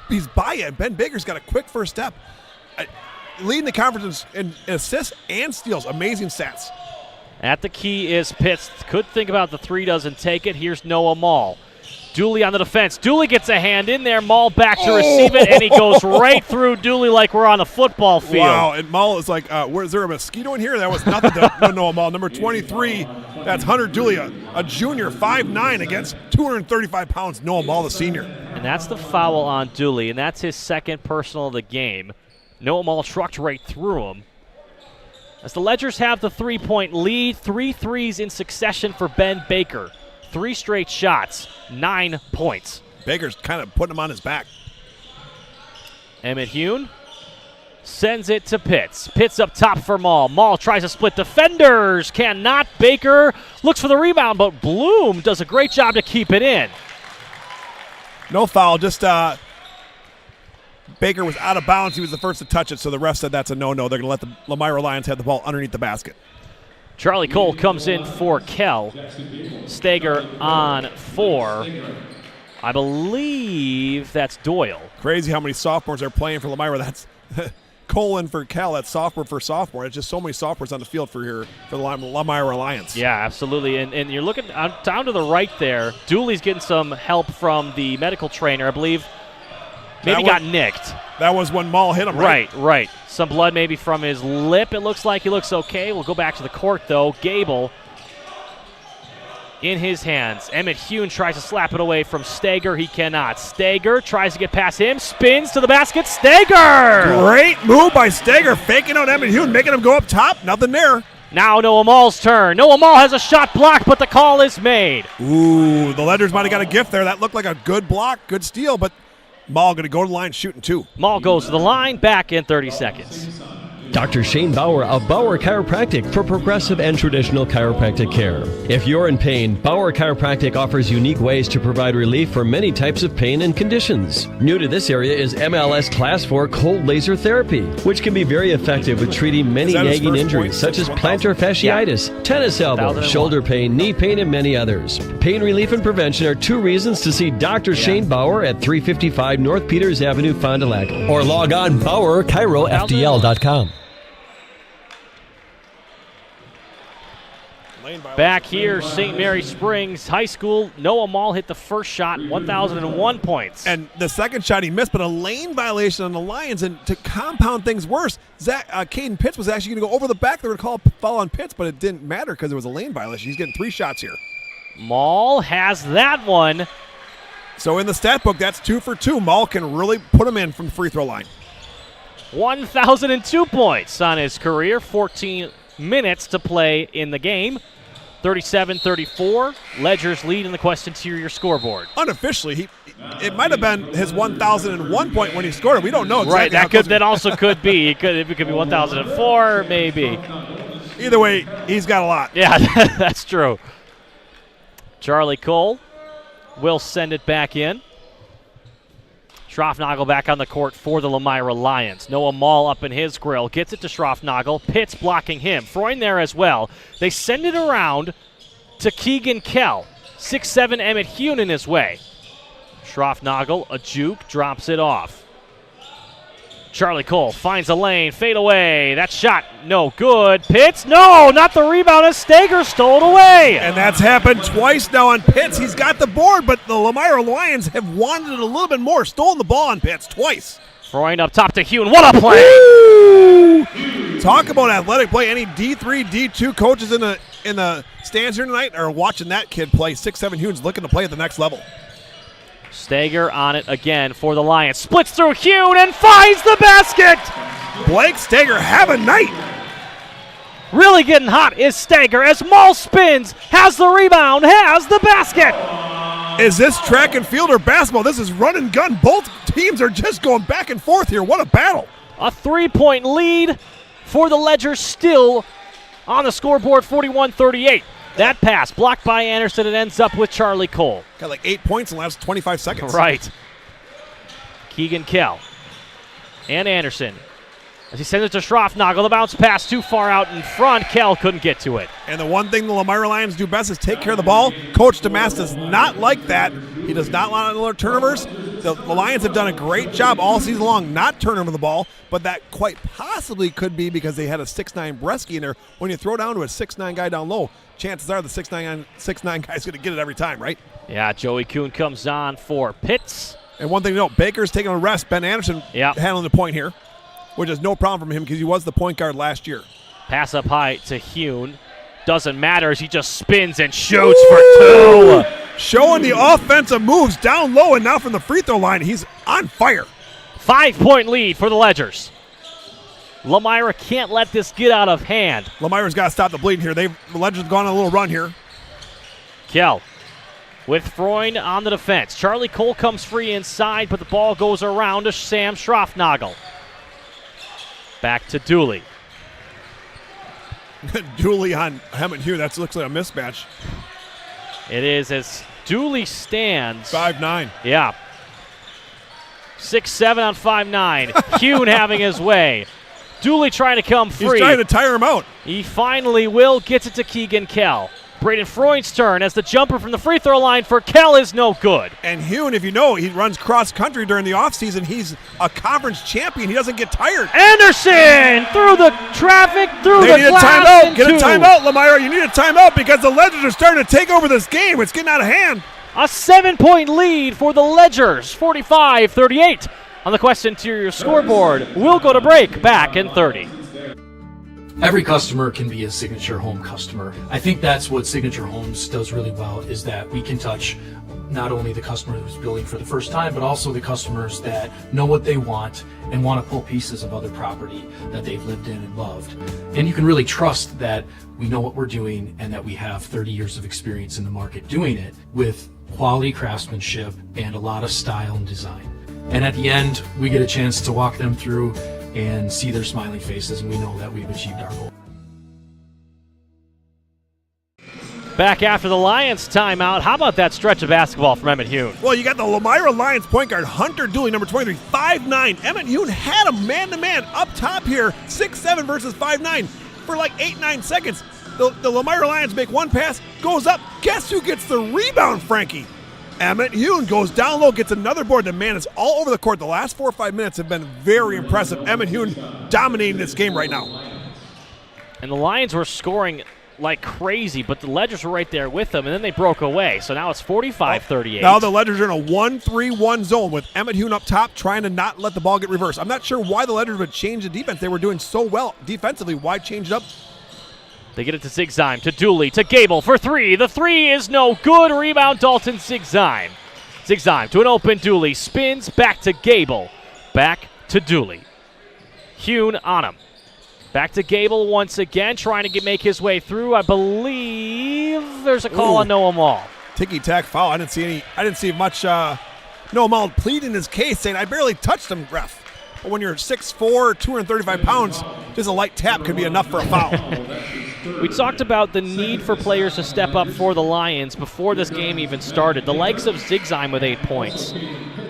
he's by you. Ben Baker's got a quick first step. Leading the conference in assists and steals. Amazing stats. At the key is Pitts. Could think about the 3, doesn't take it. Here's Noah Mall. Dooley on the defense. Dooley gets a hand in there. Mall back to receive it, and he goes right through Dooley like we're on a football field. Wow, and Mall is like, is there a mosquito in here? That was nothing to Noah Mall. Number 23, that's Hunter Dooley, a junior, 5'9", against 235 pounds, Noah Mall, the senior. And that's the foul on Dooley, and that's his second personal of the game. Noah Mall trucked right through him. As the Ledgers have the 3-point lead, 3 threes in succession for Ben Baker. 3 straight shots, 9 points. Baker's kind of putting him on his back. Emmett Hune sends it to Pitts. Pitts up top for Maul. Maul tries to split defenders. Cannot. Baker looks for the rebound, but Bloom does a great job to keep it in. No foul, just Baker was out of bounds. He was the first to touch it, so the ref said that's a no-no. They're going to let the Lomira Lions have the ball underneath the basket. Charlie Cole comes in for Kell. Stager on 4. I believe that's Doyle. Crazy how many sophomores are playing for Lomira. That's Cole in for Kell. That's sophomore for sophomore. It's just so many sophomores on the field for the Lomira Alliance. Yeah, absolutely. And you're looking down to the right there. Dooley's getting some help from the medical trainer, I believe. Maybe got nicked. That was when Maul hit him, right? Right. Some blood maybe from his lip. It looks like he looks okay. We'll go back to the court, though. Gable in his hands. Emmett Hune tries to slap it away from Stager. He cannot. Stager tries to get past him. Spins to the basket. Stager! Great move by Stager. Faking out Emmett Hune, making him go up top. Nothing there. Now Noah Mall's turn. Noah Mall has a shot blocked, but the call is made. Ooh, the Ledgers might have got a gift there. That looked like a good block, good steal, but Maul going to go to the line shooting 2. Maul goes to the line, back in 30 seconds. Dr. Shane Bauer of Bauer Chiropractic for progressive and traditional chiropractic care. If you're in pain, Bauer Chiropractic offers unique ways to provide relief for many types of pain and conditions. New to this area is MLS Class 4 cold laser therapy, which can be very effective with treating many nagging injuries such as plantar fasciitis, tennis elbow, shoulder pain, knee pain, and many others. Pain relief and prevention are 2 reasons to see Dr. Shane Bauer at 355 North Peters Avenue, Fond du Lac, or log on BauerChiroFDL.com. Back here, St. Mary Springs High School. Noah Mall hit the first shot, 1,001 points. And the second shot he missed, but a lane violation on the Lions. And to compound things worse, Caden Pitts was actually going to go over the back. They were going to call a foul on Pitts, but it didn't matter because it was a lane violation. He's getting 3 shots here. Maul has that one. So in the stat book, that's 2 for 2. Maul can really put him in from the free throw line. 1,002 points on his career. 14 minutes to play in the game. 37-34. Ledgers lead in the Quest Interior scoreboard. Unofficially, it might have been his 1,001 point when he scored it. We don't know exactly. Right, that also could be. It could be 1,004, maybe. Either way, he's got a lot. Yeah, that's true. Charlie Cole will send it back in. Schroffnagel back on the court for the Lomira Lions. Noah Maul up in his grill. Gets it to Schroffnagel. Pitts blocking him. Freund there as well. They send it around to Keegan Kell. 6'7" Emmett Hune in his way. Schroffnagel, a juke, drops it off. Charlie Cole finds a lane. Fade away. That shot, no good. Pitts, no, not the rebound as Stager stole it away. And that's happened twice now on Pitts. He's got the board, but the Lomira Lions have wanted it a little bit more. Stolen the ball on Pitts twice. Freund up top to Hune. What a play! Woo! Talk about athletic play. Any D3, D2 coaches in the stands here tonight are watching that kid play. 6'7" Hune's looking to play at the next level. Stager on it again for the Lions. Splits through Hune and finds the basket! Blake Stager have a night. Really getting hot is Stager as Maul spins, has the rebound, has the basket! Is this track and field or basketball? This is run and gun. Both teams are just going back and forth here. What a battle. A 3-point lead for the Ledgers, still on the scoreboard, 41-38. That pass blocked by Anderson. It ends up with Charlie Cole. Got like 8 points in the last 25 seconds. Right. Keegan Kell and Anderson. As he sends it to Schroffnagel, the bounce pass too far out in front. Kell couldn't get to it. And the one thing the Lomira Lions do best is take care of the ball. Coach DeMass does not like that. He does not want turnovers. The Lions have done a great job all season long not turning over the ball, but that quite possibly could be because they had a 6'9" Bresky in there. When you throw down to a 6'9" guy down low, chances are the 6'9" guy's going to get it every time, right? Yeah, Joey Kuhn comes on for Pitts. And one thing to note, Baker's taking a rest. Ben Anderson handling the point here, which is no problem for him because he was the point guard last year. Pass up high to Hune. Doesn't matter as he just spins and shoots for two. Showing the offensive moves down low, and now from the free throw line, he's on fire. 5-point lead for the Ledgers. Lomira can't let this get out of hand. Lomira's got to stop the bleeding here. The Ledgers have gone on a little run here. Kell with Freund on the defense. Charlie Cole comes free inside, but the ball goes around to Sam Schroffnagel. Back to Dooley. Dooley on Emmett Hune. That looks like a mismatch. It is as Dooley stands. 5'9". Yeah. 6'7" on 5'9". Hune having his way. Dooley trying to come free. He's trying to tire him out. He finally will. Gets it to Keegan Kell. Braden Freund's turn as the jumper from the free throw line for Kell is no good. And Hune, if you know, he runs cross country during the offseason. He's a conference champion. He doesn't get tired. Anderson through the traffic, through they the need glass. A timeout. Get a timeout, Lomira. You need a timeout because the Ledgers are starting to take over this game. It's getting out of hand. A 7-point lead for the Ledgers, 45-38 on the Quest Interior scoreboard. We'll go to break, back in 30. Every customer can be a Signature Home customer. I think that's what Signature Homes does really well, is that we can touch not only the customer who's building for the first time, but also the customers that know what they want and want to pull pieces of other property that they've lived in and loved. And you can really trust that we know what we're doing and that we have 30 years of experience in the market doing it with quality craftsmanship and a lot of style and design. And at the end, we get a chance to walk them through and see their smiling faces, and we know that we've achieved our goal. Back after the Lions timeout. How about that stretch of basketball from Emmett Hune? Well, you got the Lomira Lions point guard, Hunter Dooley, number 23, 5'9". Emmett Hune had a man-to-man up top here, 6'7" versus 5'9", for like 8-9 seconds. The Lomira Lions make one pass, goes up. Guess who gets the rebound, Frankie? Emmett Hune goes down low, gets another board. The man is all over the court. The last 4 or 5 minutes have been very impressive. Emmett Hune dominating this game right now. And the Lions were scoring like crazy, but the Ledgers were right there with them, and then they broke away. So now it's 45-38. Now the Ledgers are in a 1-3-1 zone with Emmett Hune up top trying to not let the ball get reversed. I'm not sure why the Ledgers would change the defense. They were doing so well defensively. Why change it up? They get it to Zigzime, to Dooley, to Gable for three. The three is no good. Rebound, Dalton Zigzime. Zigzime to an open Dooley. Spins back to Gable. Back to Dooley. Hune on him. Back to Gable once again, trying to make his way through. I believe there's a call on Noah Mall. Ticky-tack foul. I didn't see much. Noah Mall pleading his case, saying, I barely touched him, ref. But when you're 6'4", 235 pounds, just a light tap could be enough for a foul. We talked about the need for players to step up for the Lions before this game even started. The likes of Zigzime with 8 points.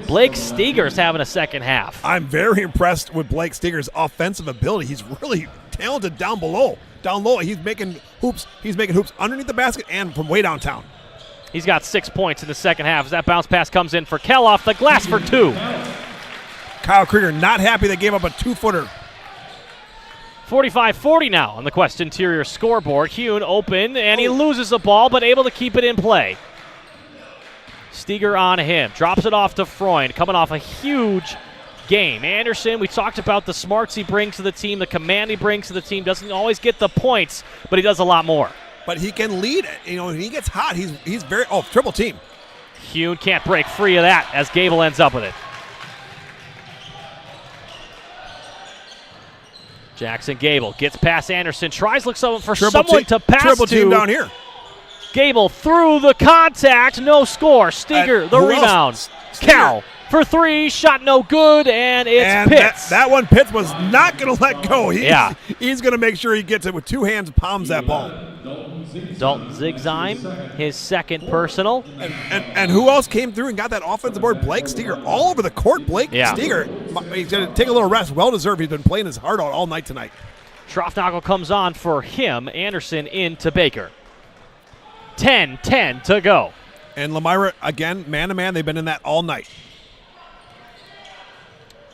Blake Steger's having a second half. I'm very impressed with Blake Steger's offensive ability. He's really talented down below. Down low, he's making hoops. He's making hoops underneath the basket and from way downtown. He's got 6 points in the second half as that bounce pass comes in for Kell off the glass for 2. Kyle Krieger not happy they gave up a 2-footer. 45-40 now on the Quest Interior scoreboard. Hune open, and he loses the ball, but able to keep it in play. Steger on him. Drops it off to Freund, coming off a huge game. Anderson, we talked about the smarts he brings to the team, the command he brings to the team. Doesn't always get the points, but he does a lot more. But he can lead it. You know, when he gets hot, he's very... Oh, triple team. Hune can't break free of that as Gable ends up with it. Jackson Gable gets past Anderson, tries looks for someone to pass triple to. Team down here. Gable through the contact, no score. Steger, the rebound. Cal for 3, shot no good, and it's Pitts. That one, Pitts was not going to let go. He's going to make sure he gets it with 2 hands, palms that ball. Dalton Zigzime, his second personal. And who else came through and got that offensive board? Blake Steger, all over the court. Steger, he's going to take a little rest. Well-deserved. He's been playing his heart out all night tonight. Schroffnagel comes on for him. Anderson into Baker. 10-10 to go. And Lomira, again, man-to-man. They've been in that all night.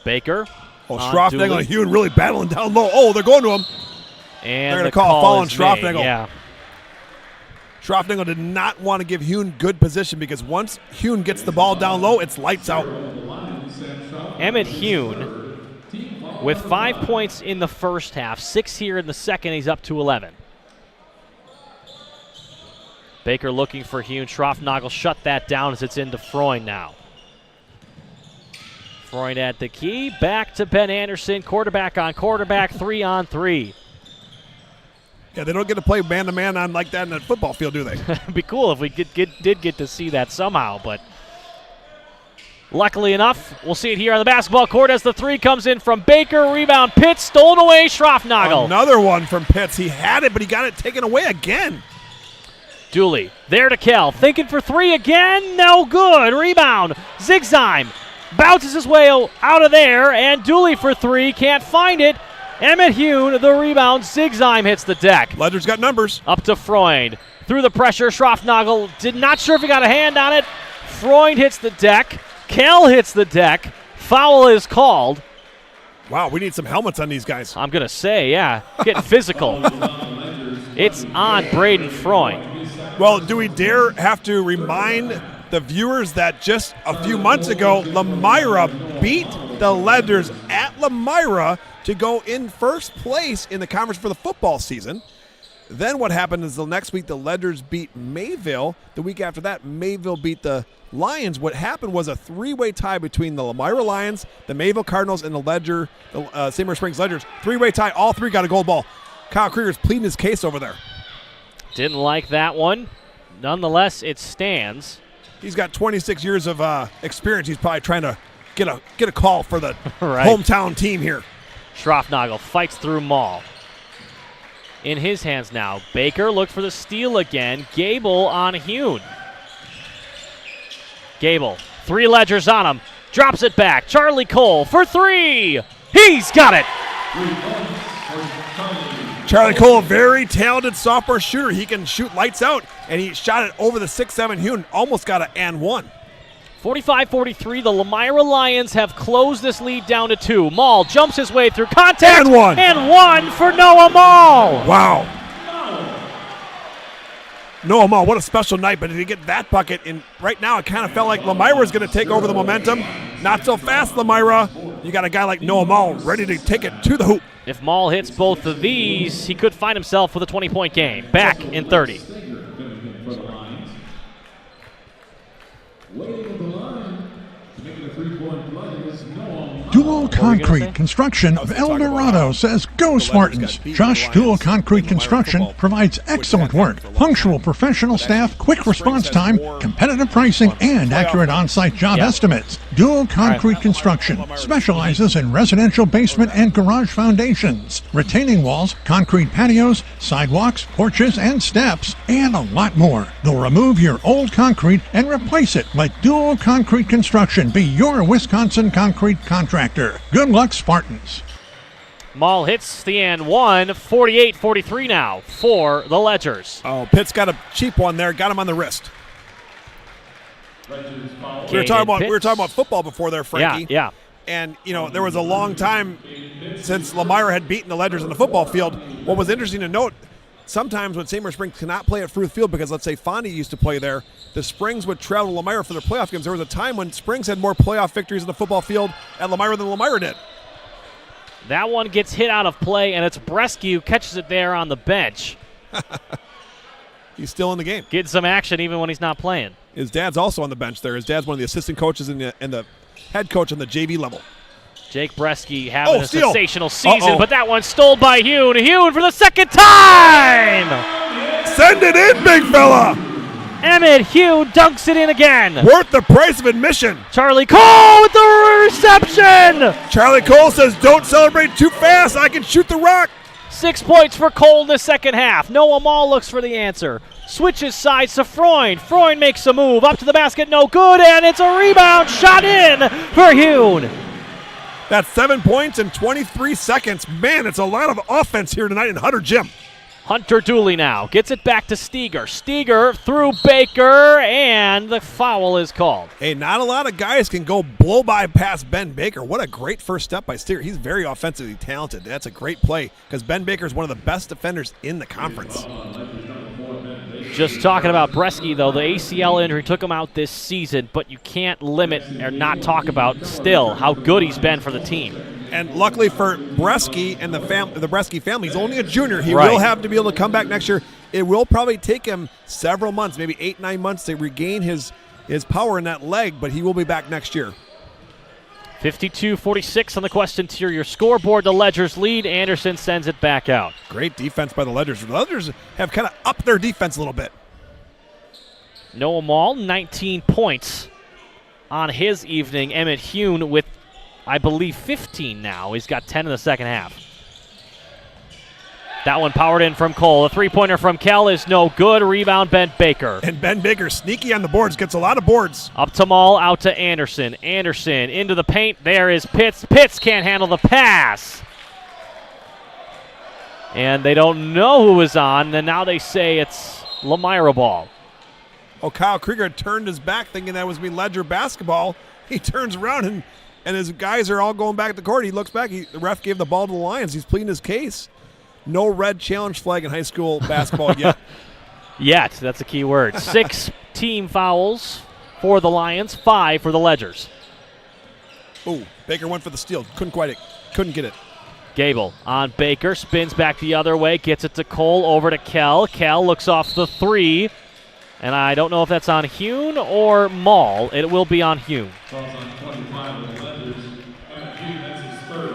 Baker. Oh, Schroffnagel and Hune really battling down low. Oh, they're going to him. And they're going to call a foul on Schroffnagel. Yeah. Schroffnagel did not want to give Hune good position because once Hune gets the ball down low, it's lights out. Emmett Hune with 5 points in the first half, 6 here in the second. He's up to 11. Baker looking for Hune. Schroffnagel shut that down as it's into Freund now. Freund at the key. Back to Ben Anderson. Quarterback on quarterback. 3-on-3. Yeah, they don't get to play man-to-man on like that in a football field, do they? It'd be cool if we did get to see that somehow, but luckily enough, we'll see it here on the basketball court as the 3 comes in from Baker. Rebound, Pitts, stolen away, Schroffnagel. Another one from Pitts. He had it, but he got it taken away again. Dooley, there to Kell, thinking for 3 again, no good. Rebound, Zigzime bounces his way out of there, and Dooley for 3, can't find it. Emmett Hune, the rebound. Zigzime hits the deck. Ledger's got numbers. Up to Freund. Through the pressure, Schroffnagel not sure if he got a hand on it. Freund hits the deck. Kell hits the deck. Foul is called. Wow, we need some helmets on these guys. I'm going to say, yeah, getting physical. It's on Braden Freund. Well, do we dare have to remind the viewers that just a few months ago, Lomira beat the Ledgers at Lomira to go in first place in the conference for the football season. Then what happened is the next week the Ledgers beat Mayville. The week after that, Mayville beat the Lions. What happened was a 3-way tie between the Lomira Lions, the Mayville Cardinals, and the St. Mary Springs Ledgers. 3-way tie. All 3 got a gold ball. Kyle Krieger's pleading his case over there. Didn't like that one. Nonetheless, it stands. He's got 26 years of experience. He's probably trying to get a call for the hometown team here. Schroffnagel fights through Mall. In his hands now. Baker looks for the steal again. Gable on Hune. Gable, 3 Ledgers on him. Drops it back. Charlie Cole for 3. He's got it. Charlie Cole, a very talented sophomore shooter. He can shoot lights out, and he shot it over the 6'7" Hune. Almost got an and 1. 45-43, the Lomira Lions have closed this lead down to 2. Mall jumps his way through contact. And 1. And 1 for Noah Mall. Wow. Noah Mall, what a special night, but did he get that bucket? And right now it kind of felt like Lomira was going to take over the momentum. Not so fast, Lomira. you got a guy like Noah Mall ready to take it to the hoop. If Maul hits both of these, he could find himself with a 20-point game. Back in 30. Dual Concrete Construction of El Dorado says, "Go Spartans!" Josh Dual Concrete Construction provides excellent work, punctual professional staff, quick response time, competitive pricing, and accurate on-site job estimates. Dual Concrete Construction specializes in residential basement and garage foundations, retaining walls, concrete patios, sidewalks, porches, and steps, and a lot more. They'll remove your old concrete and replace it. Let Dual Concrete Construction be your Wisconsin concrete contractor. Good luck, Spartans. Maul hits the and one, 48-43 now for the Ledgers. Oh, Pitt's got a cheap one there, got him on the wrist. We were talking about football before there, Frankie. Yeah. And, there was a long time since Lomira had beaten the Ledgers on the football field. What was interesting to note, sometimes when St. Mary's Springs cannot play at Fruth Field because, let's say, Fondy used to play there, the Springs would travel to Lomira for their playoff games. There was a time when Springs had more playoff victories on the football field at Lomira than Lomira did. That one gets hit out of play, and it's Bresky who catches it there on the bench. He's still in the game. Getting some action even when he's not playing. His dad's also on the bench there. His dad's one of the assistant coaches and the head coach on the JV level. Jake Bresky having a steal. sensational season, but that one's stole by Hune. Hune for the second time! Send it in, big fella! Emmett Hune dunks it in again. Worth the price of admission. Charlie Cole with the reception! Charlie Cole says, "Don't celebrate too fast. I can shoot the rock." 6 points for Cole in the second half. Noah Mall looks for the answer. Switches sides to Freund. Freund makes a move. Up to the basket, no good, and it's a rebound. Shot in for Hune. That's 7 points in 23 seconds. Man, it's a lot of offense here tonight in Hunter Gym. Hunter Dooley now gets it back to Steger. Steger through Baker, and the foul is called. Hey, not a lot of guys can go blow by past Ben Baker. What a great first step by Steger. He's very offensively talented. That's a great play because Ben Baker is one of the best defenders in the conference. Just talking about Bresky, though, the ACL injury took him out this season, but you can't limit or not talk about still how good he's been for the team. And luckily for Bresky and the Bresky family, he's only a junior. He will have to be able to come back next year. It will probably take him several months, maybe 8-9 months to regain his power in that leg, but he will be back next year. 52-46 on the Quest Interior scoreboard. The Ledgers lead. Anderson sends it back out. Great defense by the Ledgers. The Ledgers have kind of upped their defense a little bit. Noah Mall, 19 points on his evening. Emmett Hune with, I believe, 15 now. He's got 10 in the second half. That one powered in from Cole. A three-pointer from Kell is no good. Rebound, Ben Baker. And Ben Baker, sneaky on the boards, gets a lot of boards. Up to Mall, out to Anderson. Anderson into the paint. There is Pitts. Pitts can't handle the pass. And they don't know who is on, and now they say it's Lomira ball. Oh, Kyle Krieger turned his back thinking that was me Ledger basketball. He turns around and his guys are all going back at the court. He looks back. The ref gave the ball to the Lions. He's pleading his case. No red challenge flag in high school basketball yet. Yet, that's a key word. 6 team fouls for the Lions, 5 for the Ledgers. Ooh, Baker went for the steal. Couldn't get it. Gable on Baker, spins back the other way, gets it to Cole, over to Kell. Kell looks off the three, and I don't know if that's on Hune or Mall. It will be on Hune.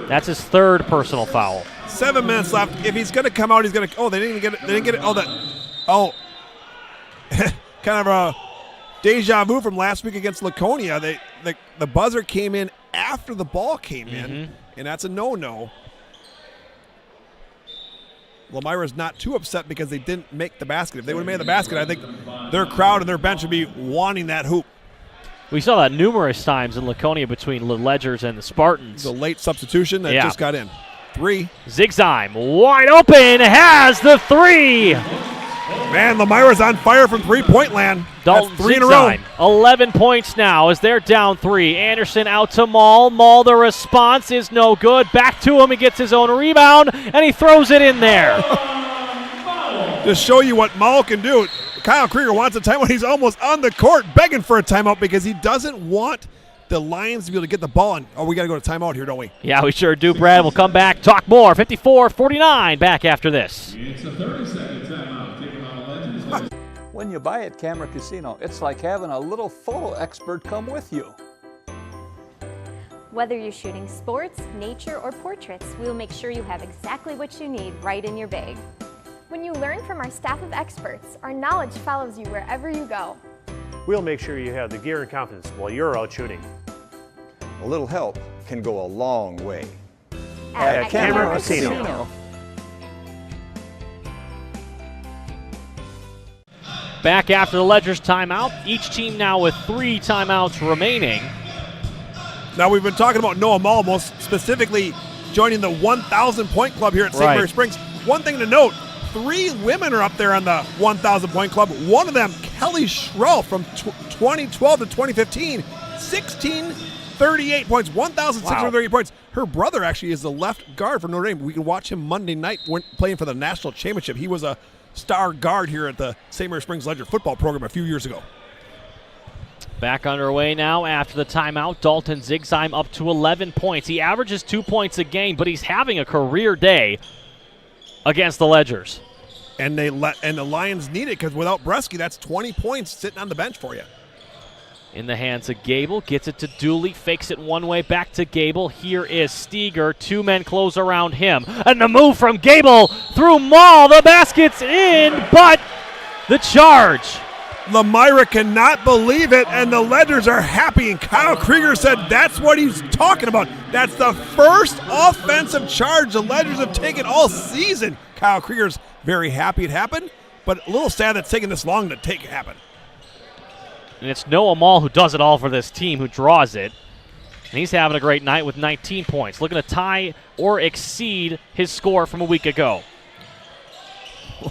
That's his third personal foul. 7 minutes left. If he's going to come out, he's going to. Oh, they didn't even get it. They didn't get it. Oh, kind of a deja vu from last week against Laconia. The buzzer came in after the ball came in, and that's a no-no. Lomira's not too upset because they didn't make the basket. If they would have made the basket, I think their crowd and their bench would be wanting that hoop. We saw that numerous times in Laconia between the Ledgers and the Spartans. The late substitution that just got in. 3. Zigzime, wide open, has the 3. Man, Lomira's on fire from three-point land. Dalton That's 3 in a row. 11 points now as they're down 3. Anderson out to Mall. Mall, the response is no good. Back to him. He gets his own rebound, and he throws it in there. Just show you what Mall can do. Kyle Krieger wants a timeout. He's almost on the court begging for a timeout because he doesn't want the Lions to be able to get the ball in. Oh, we got to go to timeout here, don't we? Yeah, we sure do, Brad. We'll come back, talk more. 54-49 back after this. It's a 30-second timeout taken on the Legends. When you buy at Camera Casino, it's like having a little photo expert come with you. Whether you're shooting sports, nature, or portraits, we'll make sure you have exactly what you need right in your bag. When you learn from our staff of experts, our knowledge follows you wherever you go. We'll make sure you have the gear and confidence while you're out shooting. A little help can go a long way. At Camera Casino. Back after the Ledgers timeout. Each team now with 3 timeouts remaining. Now, we've been talking about Noah Mall, most specifically joining the 1,000-point club here at St. Mary Springs. One thing to note, 3 women are up there on the 1,000-point club. One of them, Kelly Schrull, from 2012 to 2015, 1,638 points, 1,638 points. Her brother actually is the left guard for Notre Dame. We can watch him Monday night playing for the national championship. He was a star guard here at the St. Mary Springs Ledger football program a few years ago. Back underway now after the timeout. Dalton Zigsheim up to 11 points. He averages 2 points a game, but he's having a career day against the Ledgers. And the Lions need it because without Bresky, that's 20 points sitting on the bench for you. In the hands of Gable, gets it to Dooley, fakes it one way, back to Gable. Here is Steger, 2 men close around him. And the move from Gable through Mall, the basket's in, but the charge. Lomira cannot believe it, and the Ledgers are happy, and Kyle Krieger said that's what he's talking about. That's the first offensive charge the Ledgers have taken all season. Kyle Krieger's very happy it happened, but a little sad that it's taking this long to take it happen. And it's Noah Mall who does it all for this team, who draws it. And he's having a great night with 19 points, looking to tie or exceed his score from a week ago.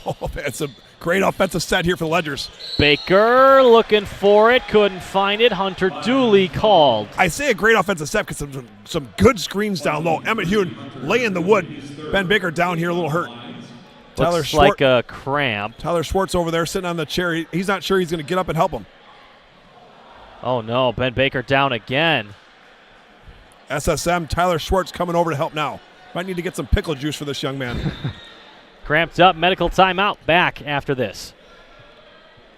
Oh, that's a great offensive set here for the Ledgers. Baker looking for it, couldn't find it. Hunter Dooley called. I say a great offensive set because some good screens down low. Emmett Hune laying the wood. Ben Baker down here a little hurt. Looks like a cramp. Tyler Schwartz over there sitting on the chair. He's not sure he's going to get up and help him. Oh, no. Ben Baker down again. SSM, Tyler Schwartz coming over to help now. Might need to get some pickle juice for this young man. Cramped up, medical timeout. Back after this.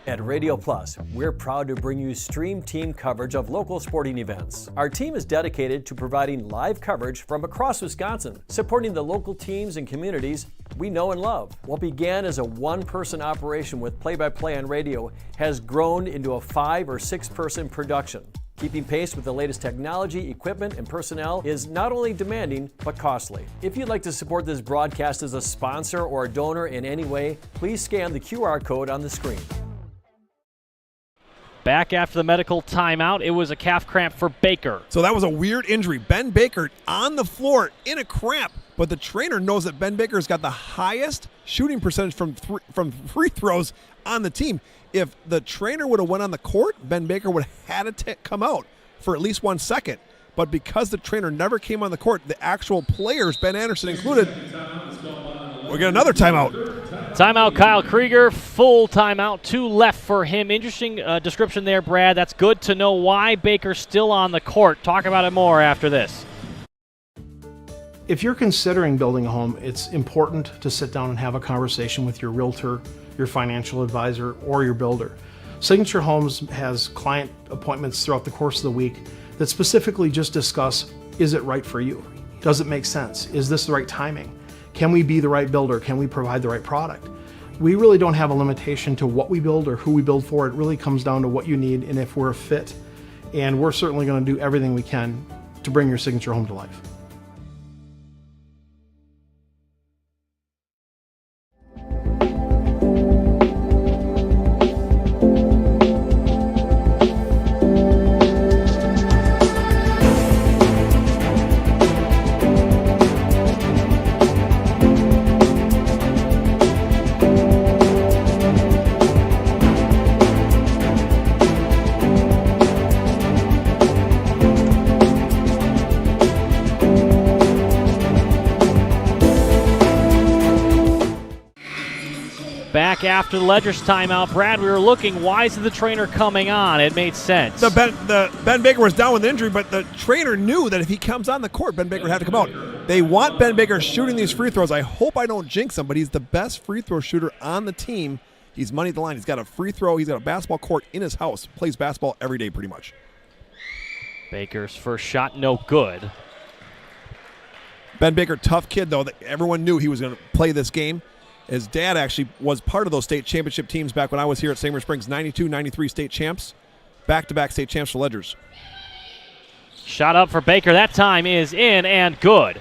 At Radio Plus, we're proud to bring you stream team coverage of local sporting events. Our team is dedicated to providing live coverage from across Wisconsin, supporting the local teams and communities we know and love. What began as a one-person operation with play-by-play on radio has grown into a 5- or 6-person production. Keeping pace with the latest technology, equipment, and personnel is not only demanding, but costly. If you'd like to support this broadcast as a sponsor or a donor in any way, please scan the QR code on the screen. Back after the medical timeout, it was a calf cramp for Baker. So that was a weird injury. Ben Baker on the floor in a cramp, but the trainer knows that Ben Baker's got the highest shooting percentage from free throws on the team. If the trainer would have went on the court, Ben Baker would have had to come out for at least 1 second. But because the trainer never came on the court, the actual players, Ben Anderson included, we get another timeout. Timeout, Kyle Krieger, full timeout, 2 left for him. Interesting description there, Brad. That's good to know why Baker's still on the court. Talk about it more after this. If you're considering building a home, it's important to sit down and have a conversation with your realtor, your financial advisor, or your builder. Signature Homes has client appointments throughout the course of the week that specifically just discuss, is it right for you? Does it make sense? Is this the right timing? Can we be the right builder? Can we provide the right product? We really don't have a limitation to what we build or who we build for. It really comes down to what you need and if we're a fit. And we're certainly going to do everything we can to bring your signature home to life. back after the Ledger's timeout. Brad, we were looking, why is the trainer coming on? It made sense. Ben Baker was down with injury, but the trainer knew that if he comes on the court, Ben Baker would have to come out. They want Ben Baker shooting these free throws. I hope I don't jinx him, but he's the best free throw shooter on the team. He's money at the line. He's got a free throw. He's got a basketball court in his house. Plays basketball every day pretty much. Baker's first shot, no good. Ben Baker, tough kid, though. Everyone knew he was going to play this game. His dad actually was part of those state championship teams back when I was here at St. Marie Springs, 92, 93 state champs. Back-to-back state champs for Ledgers. Shot up for Baker. That time is in and good.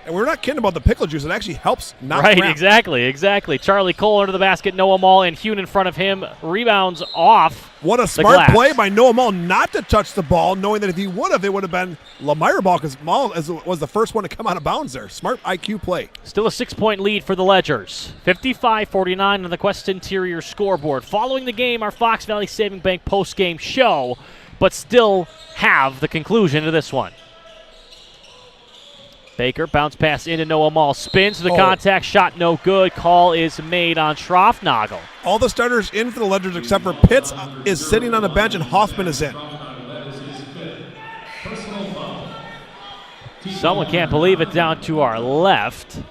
And we're not kidding about the pickle juice. It actually helps not Right, cramp. exactly. Charlie Cole under the basket. Noah Mall and Hune in front of him. Rebounds off. What a smart play by Noah Mall not to touch the ball, knowing that if he would have, it would have been Lomira ball because Mall was the first one to come out of bounds there. Smart IQ play. Still a 6-point lead for the Ledgers. 55-49 on the Quest Interior scoreboard. Following the game, our Fox Valley Saving Bank post-game show, but still have the conclusion to this one. Baker, bounce pass into Noah Mall, spins to the contact, shot no good. Call is made on Schroffnagel. All the starters in for the Ledgers except for Pitts is sitting on the bench and Hoffman is in. Someone can't believe it down to our left.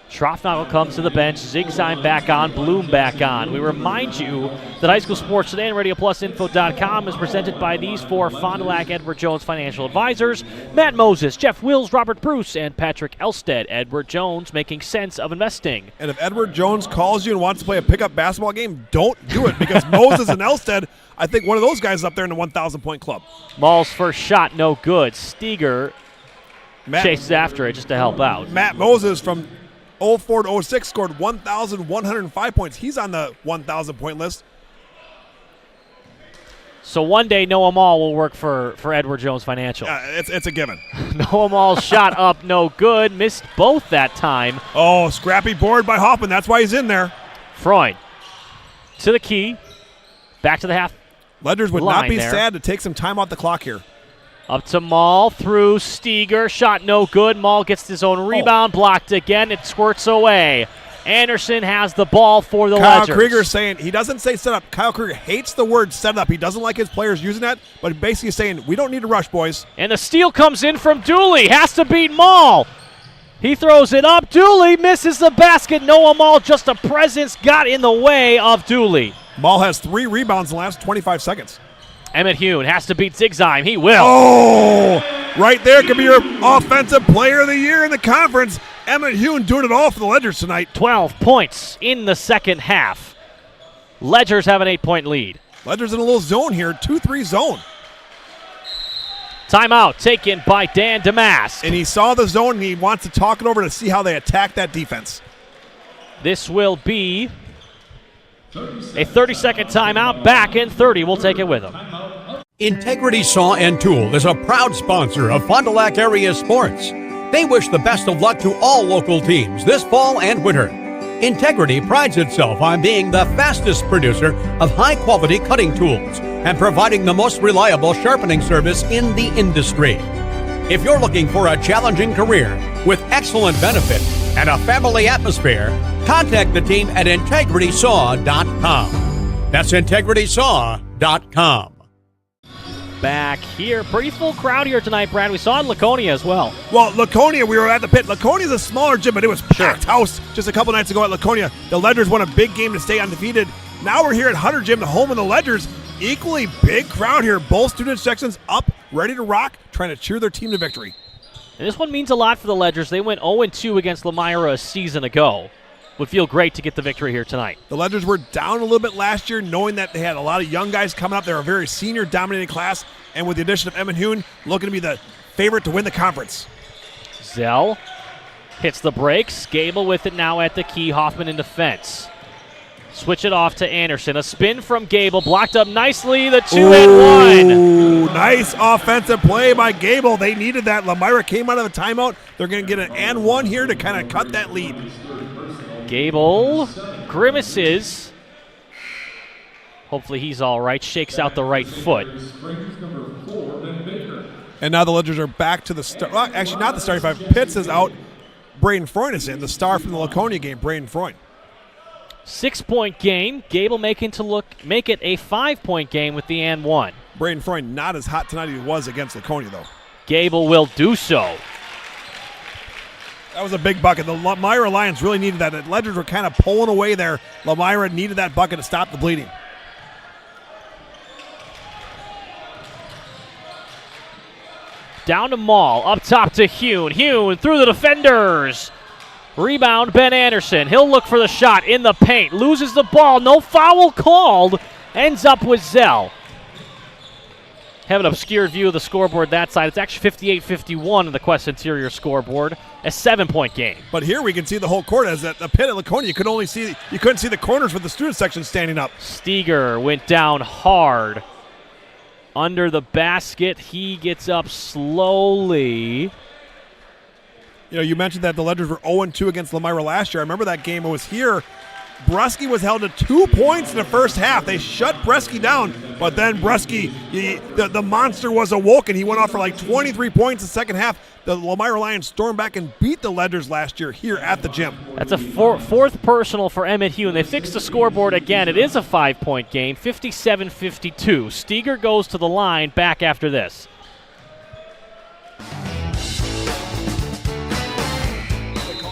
Schroffnagel comes to the bench, Zigzime back on, Bloom back on. We remind you that High School Sports Today and RadioPlusInfo.com is presented by these four Fond du Lac Edward Jones financial advisors: Matt Moses, Jeff Wills, Robert Bruce, and Patrick Elstead. Edward Jones, making sense of investing. And if Edward Jones calls you and wants to play a pickup basketball game, don't do it because Moses and Elstead, I think one of those guys is up there in the 1,000-point club. Mall's first shot, no good. Steger chases after it just to help out. Matt Moses from 04 to 06 scored 1,105 points. He's on the 1,000-point list. So one day Noah Mall will work for Edward Jones Financial. It's a given. Noah Mall's shot up, no good. Missed both that time. Oh, scrappy board by Hoffman. That's why he's in there. Freund to the key. Back to the half. Ledgers would not be sad to take some time off the clock here. Up to Mall, through Steger, shot no good. Mall gets his own rebound, blocked again. It squirts away. Anderson has the ball for the Kyle Ledgers. Krieger saying, he doesn't say set up. Kyle Krieger hates the word set up. He doesn't like his players using that, but basically saying, we don't need to rush, boys. And the steal comes in from Dooley. Has to beat Mall. He throws it up. Dooley misses the basket. Noah Mall, just a presence, got in the way of Dooley. Mall has 3 rebounds in the last 25 seconds. Emmett Hune has to beat Zigzime. He will. Oh, right there could be your offensive player of the year in the conference. Emmett Hune doing it all for the Ledgers tonight. 12 points in the second half. Ledgers have an 8-point lead. Ledgers in a little zone here, 2-3 zone. Timeout taken by Dan Damask. And he saw the zone and he wants to talk it over to see how they attack that defense. This will be a 30-second timeout. Back in 30. We'll take it with him. Integrity Saw and Tool is a proud sponsor of Fond du Lac area sports. They wish the best of luck to all local teams this fall and winter. Integrity prides itself on being the fastest producer of high-quality cutting tools and providing the most reliable sharpening service in the industry. If you're looking for a challenging career with excellent benefits and a family atmosphere, contact the team at integritysaw.com. That's integritysaw.com. Back here. Pretty full crowd here tonight, Brad. We saw it in Laconia as well. Well, Laconia, we were at the pit. Laconia's a smaller gym, but it was packed house just a couple nights ago at Laconia. The Ledgers won a big game to stay undefeated. Now we're here at Hunter Gym, the home of the Ledgers. Equally big crowd here. Both student sections up, ready to rock, trying to cheer their team to victory. And this one means a lot for the Ledgers. They went 0-2 against Lomira a season ago. Would feel great to get the victory here tonight. The Ledgers were down a little bit last year, knowing that they had a lot of young guys coming up. They're a very senior-dominated class, and with the addition of Emmett Hune, looking to be the favorite to win the conference. Zell hits the brakes. Gable with it now at the key. Hoffman in defense. Switch it off to Anderson. A spin from Gable, blocked up nicely. The 2-and-1. Nice offensive play by Gable. They needed that. Lomira came out of the timeout. They're going to get an and one here to kind of cut that lead. Gable grimaces. Hopefully he's all right. Shakes out the right foot. And now the Ledgers are back to the start. Well, actually, not the starting five. Pitts is out. Braden Freund is in, the star from the Laconia game, Braden Freund. 6-point game. Gable make it a 5-point game with the and one. Braden Freund not as hot tonight as he was against Laconia, though. Gable will do so. That was a big bucket. The Lomira Lions really needed that. The Ledgers were kind of pulling away there. Lomira needed that bucket to stop the bleeding. Down to Mall, up top to Hune. Hune through the defenders. Rebound, Ben Anderson. He'll look for the shot in the paint. Loses the ball. No foul called. Ends up with Zell. Have an obscured view of the scoreboard that side. It's actually 58-51 in the Quest Interior scoreboard. A 7-point game. But here we can see the whole court. As at the pit at Laconia, you couldn't see the corners with the student section standing up. Steger went down hard. Under the basket, he gets up slowly. You mentioned that the Ledgers were 0-2 against Lomira last year. I remember that game. It was here. Bresky was held to 2 points in the first half. They shut Bresky down, but then Bresky, the monster was awoken. He went off for like 23 points in the second half. The Lomira Lions stormed back and beat the Ledgers last year here at the gym. That's a fourth personal for Emmett Hune. They fixed the scoreboard again. It is a 5-point game, 57-52. Steger goes to the line back after this.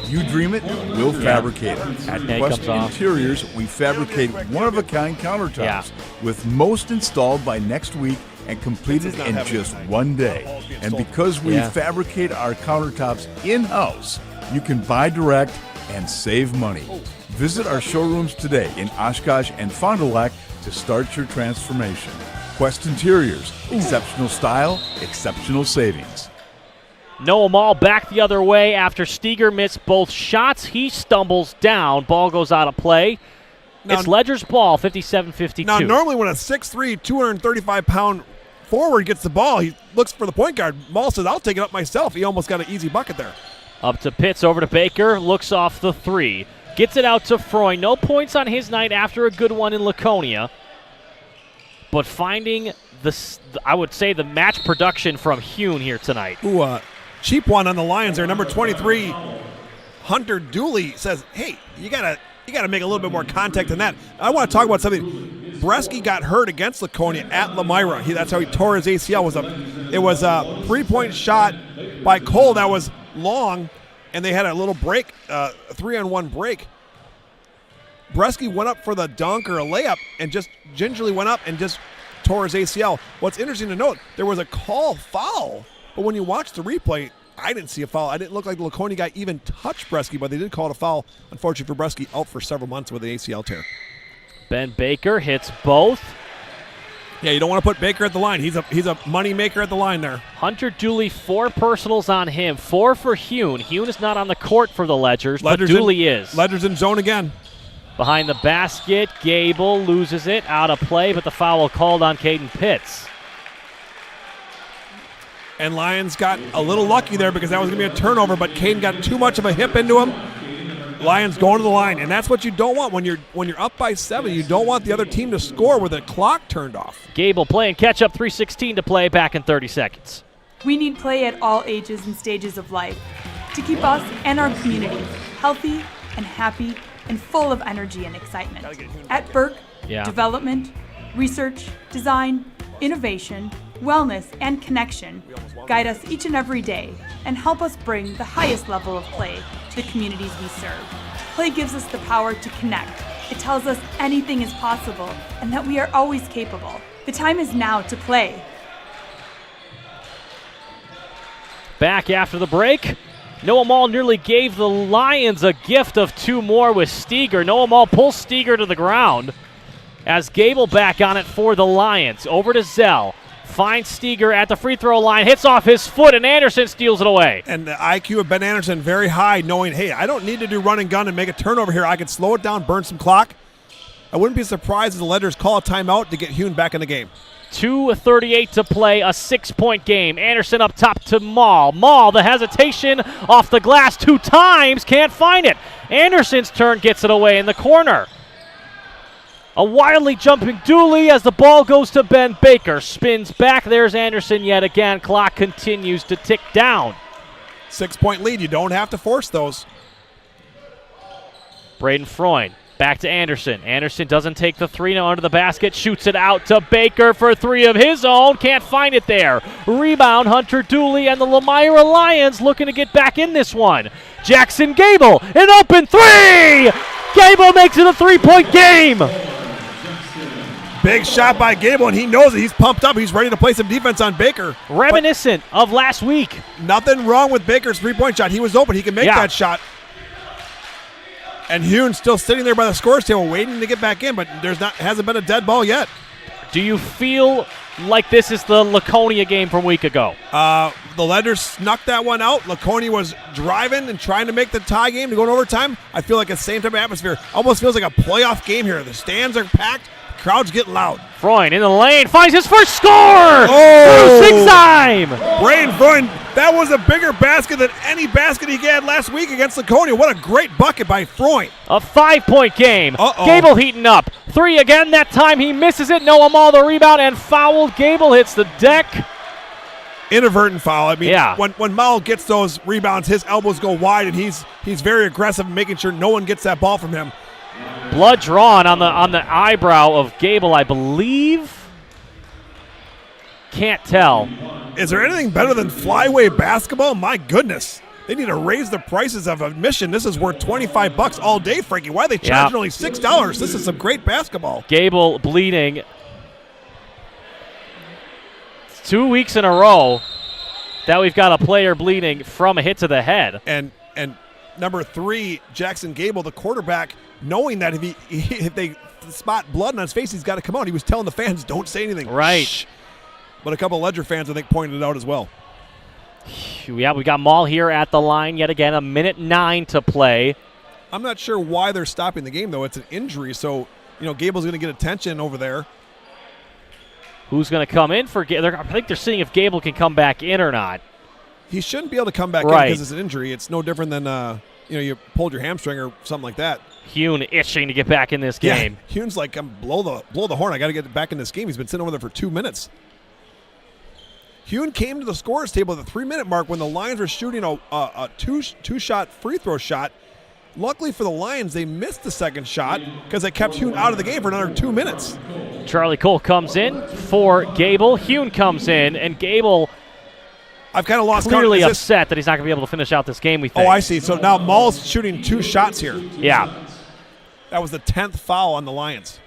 You dream it, we'll fabricate it. At Quest Interiors, we fabricate one-of-a-kind countertops with most installed by next week and completed in just one day. And because we fabricate our countertops in-house, you can buy direct and save money. Visit our showrooms today in Oshkosh and Fond du Lac to start your transformation. Quest Interiors, exceptional style, exceptional savings. Noah Mall back the other way after Steger missed both shots. He stumbles down. Ball goes out of play. It's Ledger's ball, 57-52. Now, normally when a 6'3", 235-pound forward gets the ball, he looks for the point guard. Mall says, I'll take it up myself. He almost got an easy bucket there. Up to Pitts, over to Baker. Looks off the three. Gets it out to Freund. No points on his night after a good one in Laconia. But finding, I would say, the match production from Hune here tonight. Ooh, cheap one on the Lions there. Number 23, Hunter Dooley says, hey, you gotta make a little bit more contact than that. I want to talk about something. Bresky got hurt against Laconia at Lomira. That's how he tore his ACL. It was a 3-point shot by Cole that was long, and they had a little break, 3-on-1 break. Bresky went up for the dunk or a layup and just gingerly went up and just tore his ACL. What's interesting to note, there was a call foul, but when you watch the replay, I didn't see a foul. I didn't look like the Laconia guy even touched Bresky, but they did call it a foul. Unfortunately for Bresky, out for several months with an ACL tear. Ben Baker hits both. Yeah, you don't want to put Baker at the line. He's a money maker at the line there. Hunter Dooley, 4 personals on him, 4 for Hune. Hune is not on the court for the Ledgers, but Dooley is. Ledgers in zone again. Behind the basket, Gable loses it, out of play, but the foul called on Caden Pitts. And Lions got a little lucky there because that was going to be a turnover, but Caden got too much of a hip into him. Lions going to the line, and that's what you don't want when you're up by 7. You don't want the other team to score with the clock turned off. Gable playing catch-up, 3:16 to play, back in 30 seconds. We need play at all ages and stages of life to keep us and our community healthy and happy and full of energy and excitement. At Burke, development, research, design, innovation, wellness, and connection guide us each and every day and help us bring the highest level of play to the communities we serve. Play gives us the power to connect. It tells us anything is possible and that we are always capable. The time is now to play. Back after the break. Noah Mall nearly gave the Lions a gift of 2 more with Steger. Noah Mall pulls Steger to the ground as Gable back on it for the Lions. Over to Zell. Finds Steger at the free throw line, hits off his foot, and Anderson steals it away. And the IQ of Ben Anderson very high, knowing, hey, I don't need to do run and gun and make a turnover here. I can slow it down, burn some clock. I wouldn't be surprised if the Ledgers call a timeout to get Hune back in the game. 2:38 to play, a 6-point game. Anderson up top to Mall. Mall, the hesitation off the glass 2 times, can't find it. Anderson's turn, gets it away in the corner. A wildly jumping Dooley as the ball goes to Ben Baker. Spins back. There's Anderson yet again. Clock continues to tick down. 6-point lead. You don't have to force those. Braden Freund Back to Anderson. Anderson doesn't take the three, now under the basket, shoots it out to Baker for three of his own. Can't find it there. Rebound, Hunter Dooley and the Lomira Lions looking to get back in this one. Jackson Gable, an open three! Gable makes it a three-point game! Big shot by Gable, and he knows it. He's pumped up. He's ready to play some defense on Baker. Reminiscent of last week. Nothing wrong with Baker's three-point shot. He was open. He can make that shot. And Hune still sitting there by the scores table waiting to get back in, but hasn't been a dead ball yet. Do you feel like this is the Laconia game from a week ago? The Ledgers snuck that one out. Laconia was driving and trying to make the tie game to go in overtime. I feel like it's the same type of atmosphere. Almost feels like a playoff game here. The stands are packed. Crowds get loud. Freund in the lane finds his first score! Oh! Six time! Braden Freund, that was a bigger basket than any basket he had last week against Laconia. What a great bucket by Freund. A 5-point game. Gable heating up. Three again. That time he misses it. Noah Mall the rebound and fouled. Gable hits the deck. Inadvertent foul. I mean, when Mall gets those rebounds, his elbows go wide, and he's very aggressive in making sure no one gets that ball from him. Blood drawn on the eyebrow of Gable, I believe. Can't tell. Is there anything better than flyway basketball? My goodness. They need to raise the prices of admission. This is worth $25 all day, Frankie. Why are they charging only $6? This is some great basketball. Gable bleeding. 2 weeks in a row that we've got a player bleeding from a hit to the head. And number 3, Jackson Gable, the quarterback, knowing that if they spot blood on his face, he's got to come out. He was telling the fans, don't say anything. Right. Shh. But a couple of Ledger fans, I think, pointed it out as well. Yeah, we got Mall here at the line yet again. 1:09 to play. I'm not sure why they're stopping the game, though. It's an injury, so, Gable's going to get attention over there. Who's going to come in for Gable? I think they're seeing if Gable can come back in or not. He shouldn't be able to come back in because it's an injury. It's no different than, you pulled your hamstring or something like that. Hune itching to get back in this game. Yeah, Hune's like, blow the horn. I got to get back in this game. He's been sitting over there for 2 minutes. Hune came to the scorers table at the 3-minute mark when the Lions were shooting a two-shot free throw shot. Luckily for the Lions, they missed the second shot because they kept Hune out of the game for another 2 minutes. Charlie Cole comes in for Gable. Hune comes in, and Gable I've kind of lost clearly upset that he's not going to be able to finish out this game, we think. Oh, I see. So now Maul's shooting 2 shots here. Yeah. That was the 10th foul on the Lions.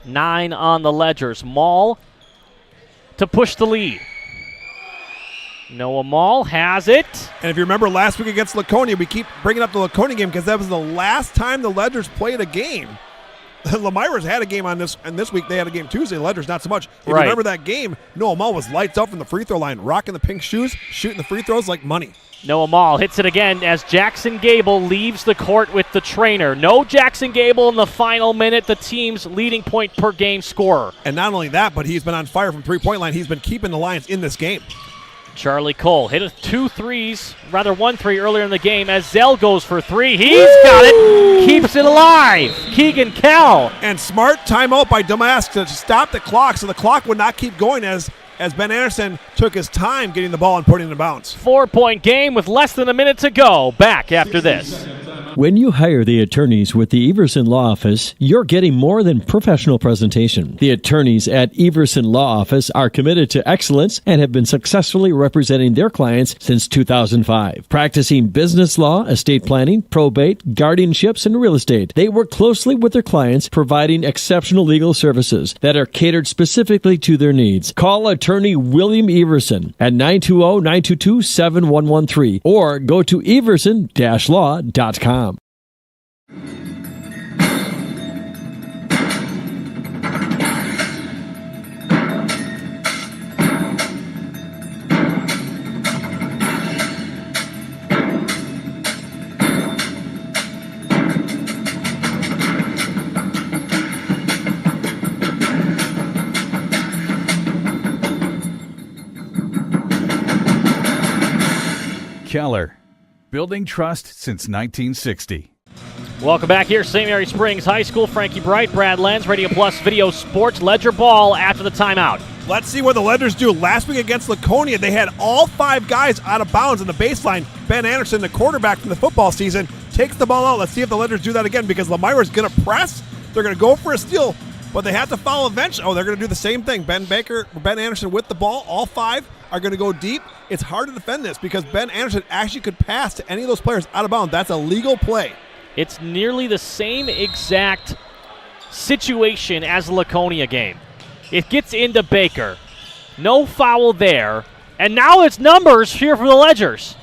9 on the Ledgers. Mall to push the lead. Noah Mall has it. And if you remember last week against Laconia, we keep bringing up the Laconia game because that was the last time the Ledgers played a game. Lomira's had a game on this, and this week they had a game Tuesday. The Ledgers not so much. If you remember that game, Noah Mall was lights out from the free throw line, rocking the pink shoes, shooting the free throws like money. Noah Mall hits it again as Jackson Gable leaves the court with the trainer. No Jackson Gable in the final minute, the team's leading point per game scorer. And not only that, but he's been on fire from three-point line. He's been keeping the Lions in this game. Charlie Cole hit 1 3 earlier in the game as Zell goes for 3. He's got it. Keeps it alive. Keegan Kell. And smart timeout by Damask to stop the clock so the clock would not keep going as Ben Anderson took his time getting the ball and putting it in bounds. 4-point game with less than a minute to go. Back after this. When you hire the attorneys with the Everson Law Office, you're getting more than professional presentation. The attorneys at Everson Law Office are committed to excellence and have been successfully representing their clients since 2005. Practicing business law, estate planning, probate, guardianships, and real estate, they work closely with their clients, providing exceptional legal services that are catered specifically to their needs. Call attorney William Everson at 920-922-7113 or go to everson-law.com. Keller, building trust since 1960. Welcome back here, St. Mary Springs High School. Frankie Bright, Brad Lenz, Radio Plus Video Sports. Ledger ball after the timeout. Let's see what the Ledgers do. Last week against Laconia, they had all 5 guys out of bounds on the baseline. Ben Anderson, the quarterback from the football season, takes the ball out. Let's see if the Ledgers do that again, because Lomira's going to press. They're going to go for a steal, but they have to foul eventually. Oh, they're going to do the same thing. Ben Anderson with the ball. All 5 are going to go deep. It's hard to defend this because Ben Anderson actually could pass to any of those players out of bounds. That's a legal play. It's nearly the same exact situation as the Laconia game. It gets into Baker. No foul there. And now it's numbers here for the Ledgers.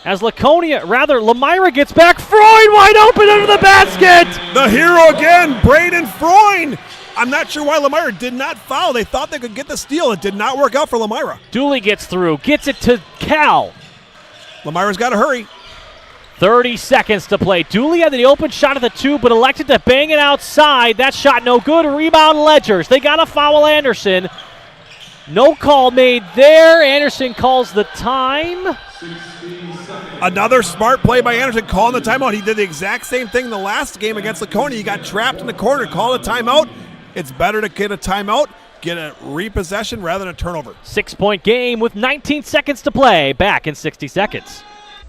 As Lomira gets back. Freund wide open under the basket. The hero again, Braden Freund. I'm not sure why Lomira did not foul. They thought they could get the steal. It did not work out for Lomira. Dooley gets through, gets it to Cal. Lomira's got to hurry. 30 seconds to play. Dooley had the open shot at the 2, but elected to bang it outside. That shot no good. Rebound Ledgers. They got to foul Anderson. No call made there. Anderson calls the time. Another smart play by Anderson, calling the timeout. He did the exact same thing the last game against Laconia. He got trapped in the corner, called a timeout. It's better to get a timeout, get a repossession rather than a turnover. 6-point game with 19 seconds to play. Back in 60 seconds.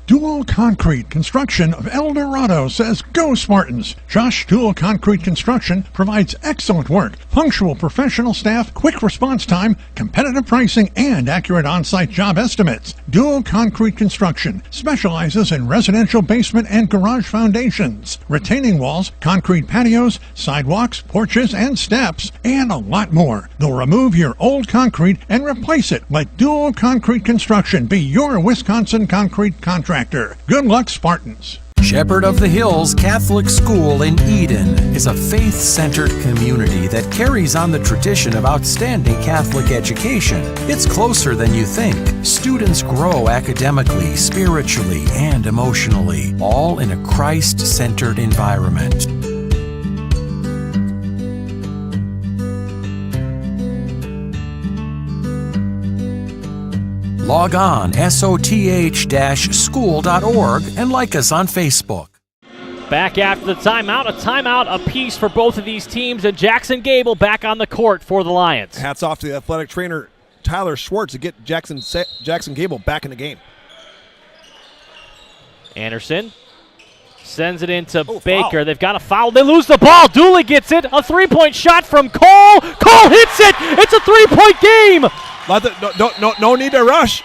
Dual Concrete Construction of El Dorado says, "Go Spartans!" Josh Dual Concrete Construction provides excellent work, punctual professional staff, quick response time, competitive pricing, and accurate on-site job estimates. Dual Concrete Construction specializes in residential basement and garage foundations, retaining walls, concrete patios, sidewalks, porches, and steps, and a lot more. They'll remove your old concrete and replace it. Let Dual Concrete Construction be your Wisconsin concrete contractor. Good luck, Spartans. Shepherd of the Hills Catholic School in Eden is a faith-centered community that carries on the tradition of outstanding Catholic education. It's closer than you think. Students grow academically, spiritually, and emotionally, all in a Christ-centered environment. Log on soth-school.org and like us on Facebook. Back after the timeout, a timeout apiece for both of these teams, and Jackson Gable back on the court for the Lions. Hats off to the athletic trainer Tyler Schwartz to get Jackson Gable back in the game. Anderson sends it into Baker. Foul. They've got a foul. They lose the ball. Dooley gets it. A three-point shot from Cole. Cole hits it. It's a three-point game. No need to rush.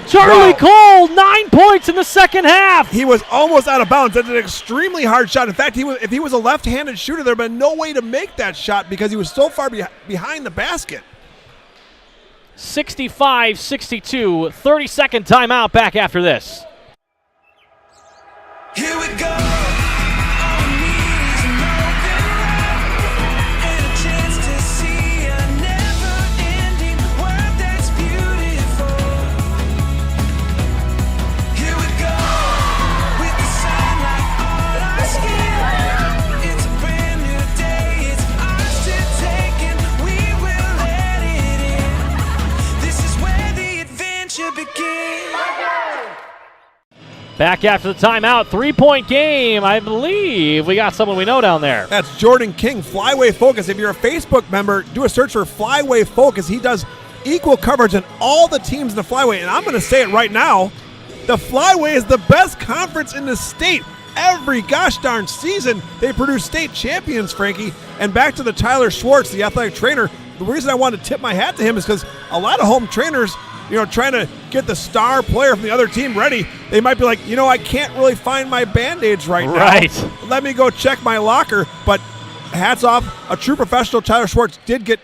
Charlie Cole, 9 points in the second half. He was almost out of bounds. That's an extremely hard shot. In fact, if he was a left-handed shooter, there would have been no way to make that shot because he was so far behind the basket. 65-62, 30-second timeout. Back after this. Here we go. Back after the timeout, 3-point game. I believe we got someone we know down there. That's Jordan King, Flyway Focus. If you're a Facebook member, do a search for Flyway Focus. He does equal coverage on all the teams in the Flyway. And I'm going to say it right now, the Flyway is the best conference in the state. Every gosh darn season, they produce state champions, Frankie. And back to the Tyler Schwartz, the athletic trainer. The reason I wanted to tip my hat to him is because a lot of home trainers, trying to get the star player from the other team ready, they might be like, I can't really find my Band-Aids right now. Right. Let me go check my locker. But hats off, a true professional. Tyler Schwartz did get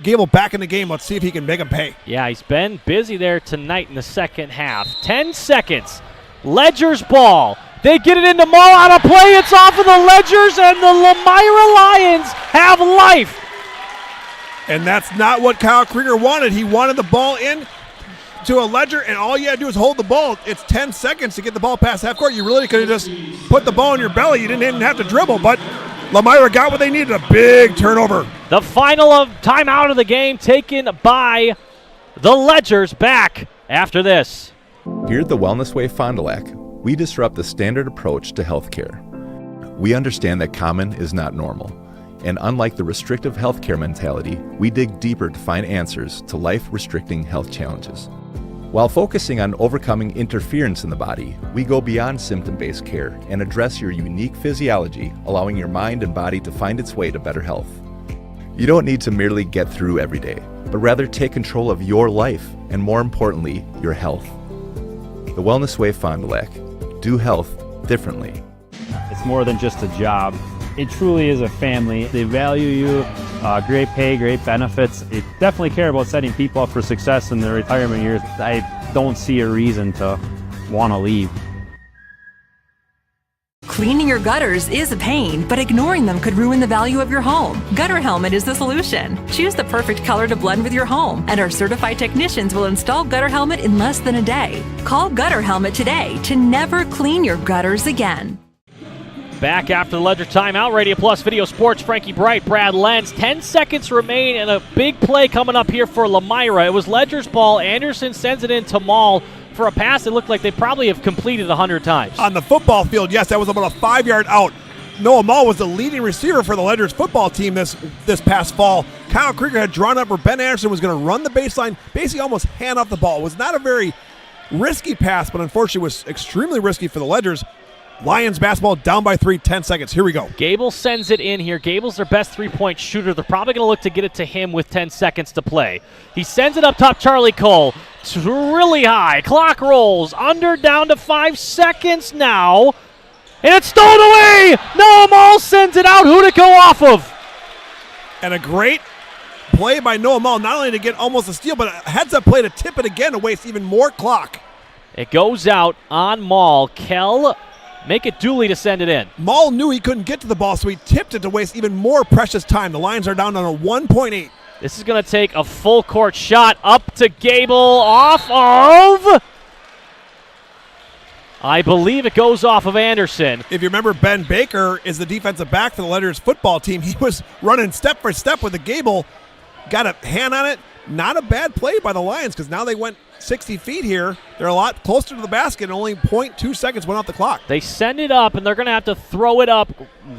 Gable back in the game. Let's see if he can make him pay. Yeah, he's been busy there tonight in the second half. 10 seconds. Ledgers ball. They get it into Mo on a play. It's off of the Ledgers, and the Lomira Lions have life. And that's not what Kyle Krieger wanted. He wanted the ball in to a Ledger, and all you had to do is hold the ball. It's 10 seconds to get the ball past half court. You really could have just put the ball in your belly. You didn't even have to dribble, but Lomira got what they needed, a big turnover. The final timeout of the game taken by the Ledgers. Back after this. Here at the Wellness Way Fond du Lac, we disrupt the standard approach to healthcare. We understand that common is not normal. And unlike the restrictive healthcare mentality, we dig deeper to find answers to life-restricting health challenges. While focusing on overcoming interference in the body, we go beyond symptom-based care and address your unique physiology, allowing your mind and body to find its way to better health. You don't need to merely get through every day, but rather take control of your life and, more importantly, your health. The Wellness Way Fond du Lac. Do health differently. It's more than just a job. It truly is a family. They value you, great pay, great benefits. They definitely care about setting people up for success in their retirement years. I don't see a reason to want to leave. Cleaning your gutters is a pain, but ignoring them could ruin the value of your home. Gutter Helmet is the solution. Choose the perfect color to blend with your home, and our certified technicians will install Gutter Helmet in less than a day. Call Gutter Helmet today to never clean your gutters again. Back after the Ledger timeout, Radio Plus Video Sports, Frankie Bright, Brad Lenz. 10 seconds remain, and a big play coming up here for Lomira. It was Ledger's ball. Anderson sends it in to Mall for a pass that looked like they probably have completed 100 times. On the football field, yes, that was about a 5-yard out. Noah Mall was the leading receiver for the Ledger's football team this past fall. Kyle Krieger had drawn up where Ben Anderson was going to run the baseline, basically almost hand off the ball. It was not a very risky pass, but unfortunately was extremely risky for the Ledgers. Lions basketball down by 3, 10 seconds. Here we go. Gable sends it in here. Gable's their best three-point shooter. They're probably going to look to get it to him with 10 seconds to play. He sends it up top, Charlie Cole. It's really high. Clock rolls. Under, down to 5 seconds now. And it's stolen away! Noah Mall sends it out. Who'd it go off of? And a great play by Noah Mall, not only to get almost a steal, but a heads-up play to tip it again to waste even more clock. It goes out on Mall. Kell make it Dooley to send it in. Mall knew he couldn't get to the ball, so he tipped it to waste even more precious time. The Lions are down on a 1.8. This is going to take a full court shot up to Gable off of, I believe it goes off of Anderson. If you remember, Ben Baker is the defensive back for the Ledgers football team. He was running step for step with the Gable. Got a hand on it. Not a bad play by the Lions because now they went 60 feet here. They're a lot closer to the basket, and only 0.2 seconds went off the clock. They send it up, and they're going to have to throw it up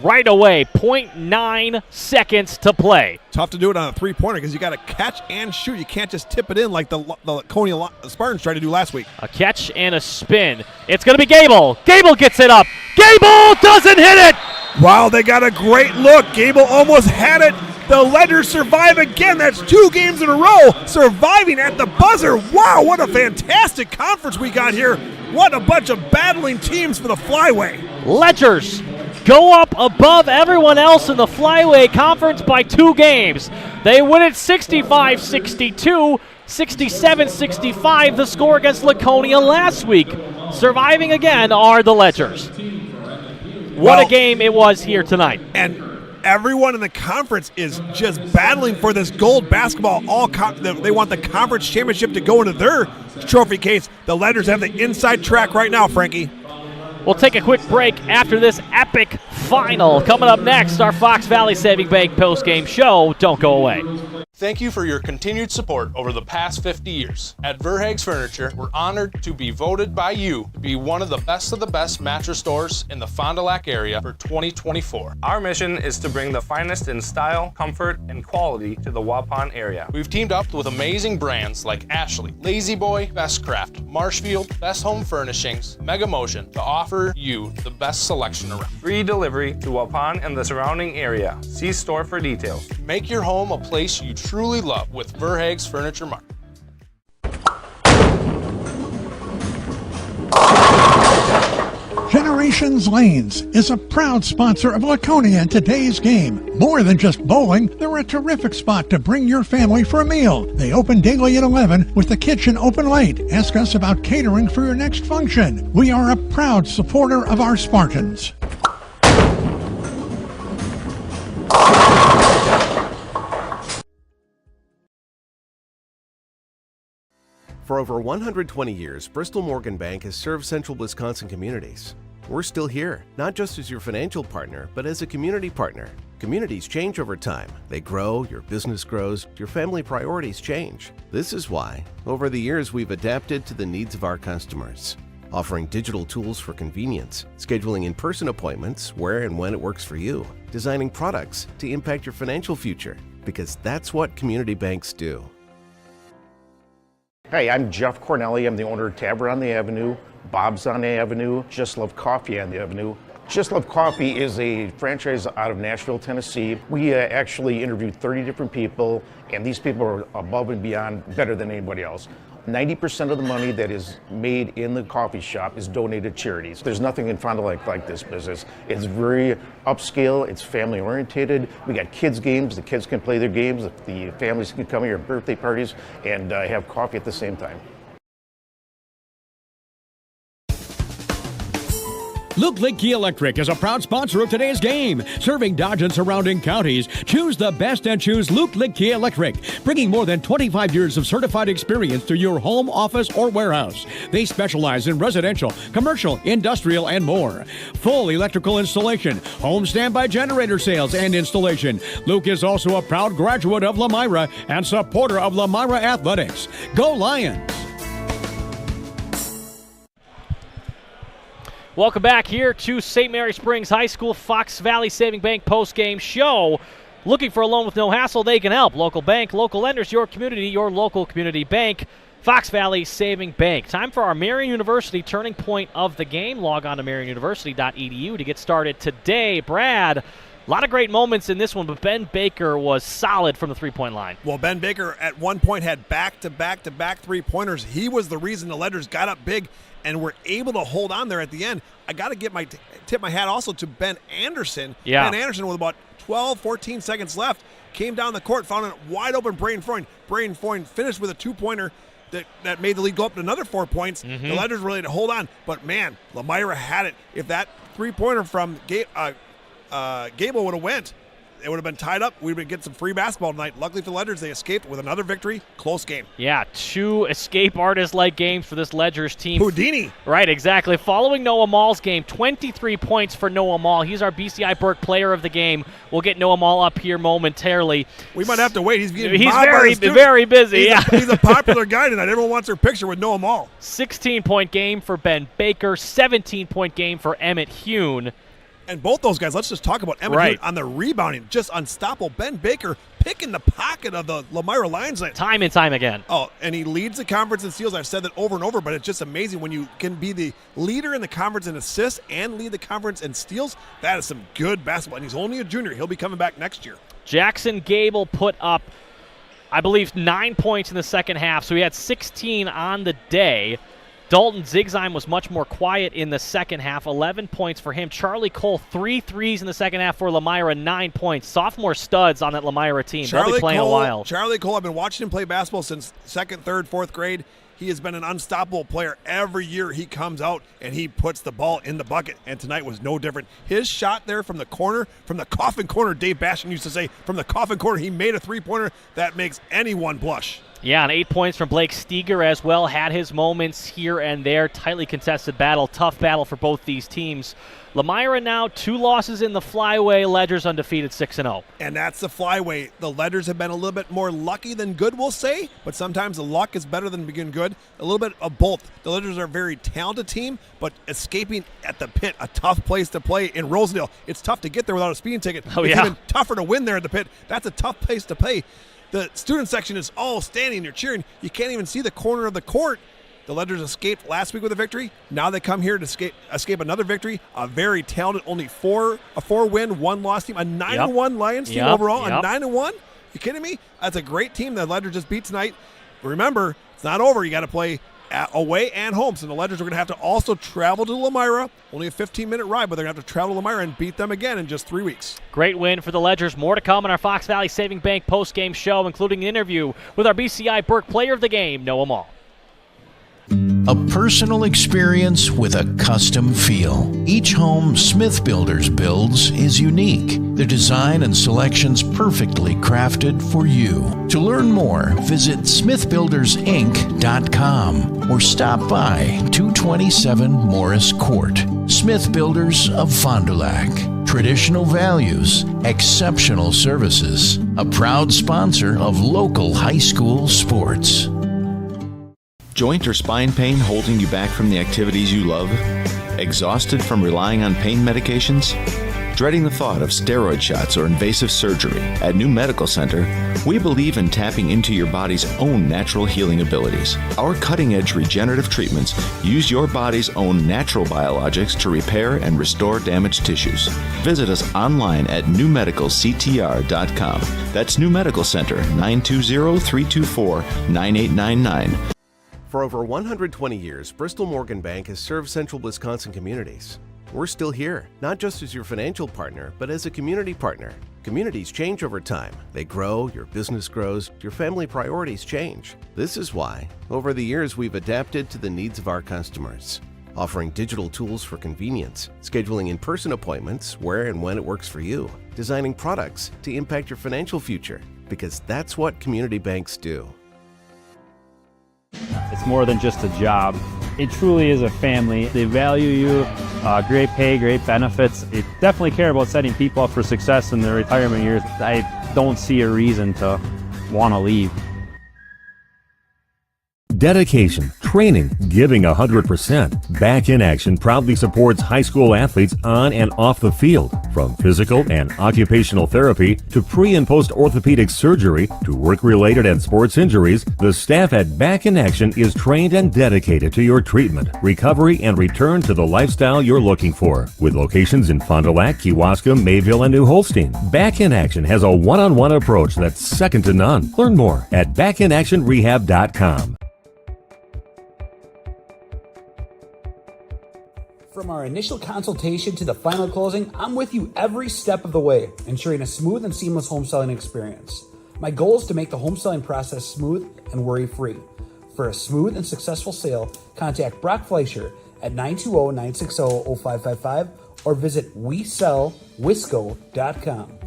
right away. 0.9 seconds to play. Tough to do it on a three-pointer because you got to catch and shoot. You can't just tip it in like the Coney Spartans tried to do last week. A catch and a spin. It's going to be Gable. Gable gets it up. Gable doesn't hit it. Wow, they got a great look. Gable almost had it. The Ledgers survive again. That's 2 games in a row, surviving at the buzzer. Wow, what a fantastic conference we got here. What a bunch of battling teams for the Flyway. Ledgers go up above everyone else in the Flyway Conference by 2 games. They win it 65-62, 67-65, the score against Laconia last week. Surviving again are the Ledgers. What a game it was here tonight. And everyone in the conference is just battling for this gold basketball. They want the conference championship to go into their trophy case. The Ledgers have the inside track right now, Frankie. We'll take a quick break after this epic final. Coming up next, our Fox Valley Saving Bank postgame show. Don't go away. Thank you for your continued support over the past 50 years. At Verhaeg's Furniture, we're honored to be voted by you to be one of the best mattress stores in the Fond du Lac area for 2024. Our mission is to bring the finest in style, comfort, and quality to the Waupun area. We've teamed up with amazing brands like Ashley, Lazy Boy, Bestcraft, Marshfield, Best Home Furnishings, Mega Motion to offer you the best selection around. Free delivery to Waupun and the surrounding area. See store for details. Make your home a place you truly love with Verhaeg's Furniture Market. Generations Lanes is a proud sponsor of Laconia in today's game. More than just bowling, they're a terrific spot to bring your family for a meal. They open daily at 11 with the kitchen open late. Ask us about catering for your next function. We are a proud supporter of our Spartans. For over 120 years, Bristol Morgan Bank has served central Wisconsin communities. We're still here, not just as your financial partner, but as a community partner. Communities change over time. They grow, your business grows, your family priorities change. This is why, over the years, we've adapted to the needs of our customers, offering digital tools for convenience, scheduling in-person appointments where and when it works for you, designing products to impact your financial future, because that's what community banks do. Hey, I'm Jeff Cornelli. I'm the owner of Tavern on the Avenue, Bob's on the Avenue, Just Love Coffee on the Avenue. Just Love Coffee is a franchise out of Nashville, Tennessee. We actually interviewed 30 different people, and these people are above and beyond better than anybody else. 90% of the money that is made in the coffee shop is donated to charities. There's nothing in Fond du Lac like this business. It's very upscale, it's family oriented. We got kids games, the kids can play their games, the families can come here at birthday parties and have coffee at the same time. Luke Lake Key Electric is a proud sponsor of today's game. Serving Dodge and surrounding counties, choose the best and choose Luke Lake Key Electric, bringing more than 25 years of certified experience to your home, office, or warehouse. They specialize in residential, commercial, industrial, and more. Full electrical installation, home standby generator sales and installation. Luke is also a proud graduate of Lomira and supporter of Lomira Athletics. Go Lions! Welcome back here to St. Mary Springs High School Fox Valley Saving Bank post-game show. Looking for a loan with no hassle? They can help. Local bank, local lenders, your community, your local community bank. Fox Valley Saving Bank. Time for our Marian University turning point of the game. Log on to marianuniversity.edu to get started today. Brad, a lot of great moments in this one, but Ben Baker was solid from the three-point line. Well, Ben Baker at one point had back-to-back three-pointers. He was the reason the Ledgers got up big and were able to hold on there at the end. I got to tip my hat also to Ben Anderson. Yeah. Ben Anderson with about 12, 14 seconds left came down the court, found a wide open Braden Freund. Braden Freund finished with a two-pointer that made the lead go up to another 4 points. Mm-hmm. The Ledgers were ready to hold on, but man, Lomira had it. If that three-pointer from Gable would have went, it would have been tied up. We would get some free basketball tonight. Luckily for the Ledgers, they escaped with another victory. Close game. Yeah, two escape artist-like games for this Ledgers team. Houdini. Right, exactly. Following Noah Mall's game, 23 points for Noah Mall. He's our BCI Burke player of the game. We'll get Noah Mall up here momentarily. We might have to wait. He's very busy. He's a popular guy tonight. Everyone wants their picture with Noah Mall. 16-point game for Ben Baker, 17-point game for Emmett Hune. And both those guys, let's just talk about Emmett Hune on the rebounding. Just unstoppable. Ben Baker picking the pocket of the Lomira Lions. Time and time again. Oh, and he leads the conference in steals. I've said that over and over, but it's just amazing when you can be the leader in the conference in assists and lead the conference in steals. That is some good basketball. And he's only a junior. He'll be coming back next year. Jackson Gable put up, I believe, 9 points in the second half, so he had 16 on the day. Dalton Zigzheim was much more quiet in the second half, 11 points for him. Charlie Cole, 3 threes in the second half for Lomira, 9 points. Sophomore studs on that Lomira team. They'll be playing a while. Charlie Cole, I've been watching him play basketball since 2nd, 3rd, 4th grade. He has been an unstoppable player. Every year he comes out and he puts the ball in the bucket, and tonight was no different. His shot there from the corner, from the coffin corner, Dave Bastion used to say, from the coffin corner, he made a three-pointer that makes anyone blush. Yeah, and 8 points from Blake Steger as well. Had his moments here and there. Tightly contested battle. Tough battle for both these teams. Lomira now 2 losses in the flyway. Ledgers undefeated 6-0. And that's the flyway. The Ledgers have been a little bit more lucky than good, we'll say. But sometimes the luck is better than being good. A little bit of both. The Ledgers are a very talented team, but escaping at the pit, a tough place to play in Rosedale. It's tough to get there without a speeding ticket. Oh, it's yeah. even tougher to win there at the pit. That's a tough place to play. The student section is all standing, you're cheering. You can't even see the corner of the court. The Ledgers escaped last week with a victory. Now they come here to escape another victory. A very talented, only a 4-win, 1-loss team. A 9-1 Lions team overall. A 9-1? You kidding me? That's a great team that Ledgers just beat tonight. Remember, it's not over. You got to play away and home. So the Ledgers are going to have to also travel to Lomira. Only a 15-minute ride, but they're going to have to travel to Lomira and beat them again in just 3 weeks. Great win for the Ledgers. More to come on our Fox Valley Saving Bank post-game show, including an interview with our BCI Burke player of the game, Noah Mall. A personal experience with a custom feel. Each home Smith Builders builds is unique. Their design and selections perfectly crafted for you. To learn more, visit smithbuildersinc.com or stop by 227 Morris Court. Smith Builders of Fond du Lac. Traditional values, exceptional services. A proud sponsor of local high school sports. Joint or spine pain holding you back from the activities you love? Exhausted from relying on pain medications? Dreading the thought of steroid shots or invasive surgery, at New Medical Center, we believe in tapping into your body's own natural healing abilities. Our cutting-edge regenerative treatments use your body's own natural biologics to repair and restore damaged tissues. Visit us online at newmedicalctr.com. That's New Medical Center, 920-324-9899. For over 120 years, Bristol Morgan Bank has served central Wisconsin communities. We're still here, not just as your financial partner, but as a community partner. Communities change over time. They grow, your business grows, your family priorities change. This is why, over the years, we've adapted to the needs of our customers, offering digital tools for convenience, scheduling in-person appointments where and when it works for you, designing products to impact your financial future, because that's what community banks do. It's more than just a job. It truly is a family. They value you, great pay, great benefits. They definitely care about setting people up for success in their retirement years. I don't see a reason to want to leave. Dedication, training, giving 100%. Back in Action proudly supports high school athletes on and off the field. From physical and occupational therapy to pre- and post-orthopedic surgery to work-related and sports injuries, the staff at Back in Action is trained and dedicated to your treatment, recovery, and return to the lifestyle you're looking for. With locations in Fond du Lac, Kewaskum, Mayville, and New Holstein, Back in Action has a one-on-one approach that's second to none. Learn more at backinactionrehab.com. From our initial consultation to the final closing, I'm with you every step of the way, ensuring a smooth and seamless home selling experience. My goal is to make the home selling process smooth and worry-free. For a smooth and successful sale, contact Brock Fleischer at 920-960-0555 or visit WeSellWisco.com.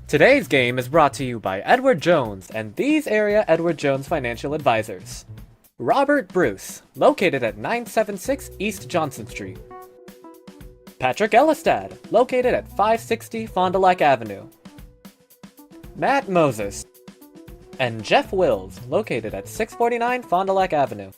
Today's game is brought to you by Edward Jones and these area Edward Jones financial advisors. Robert Bruce, located at 976 East Johnson Street. Patrick Ellistad, located at 560 Fond du Lac Avenue. Matt Moses. And Jeff Wills, located at 649 Fond du Lac Avenue.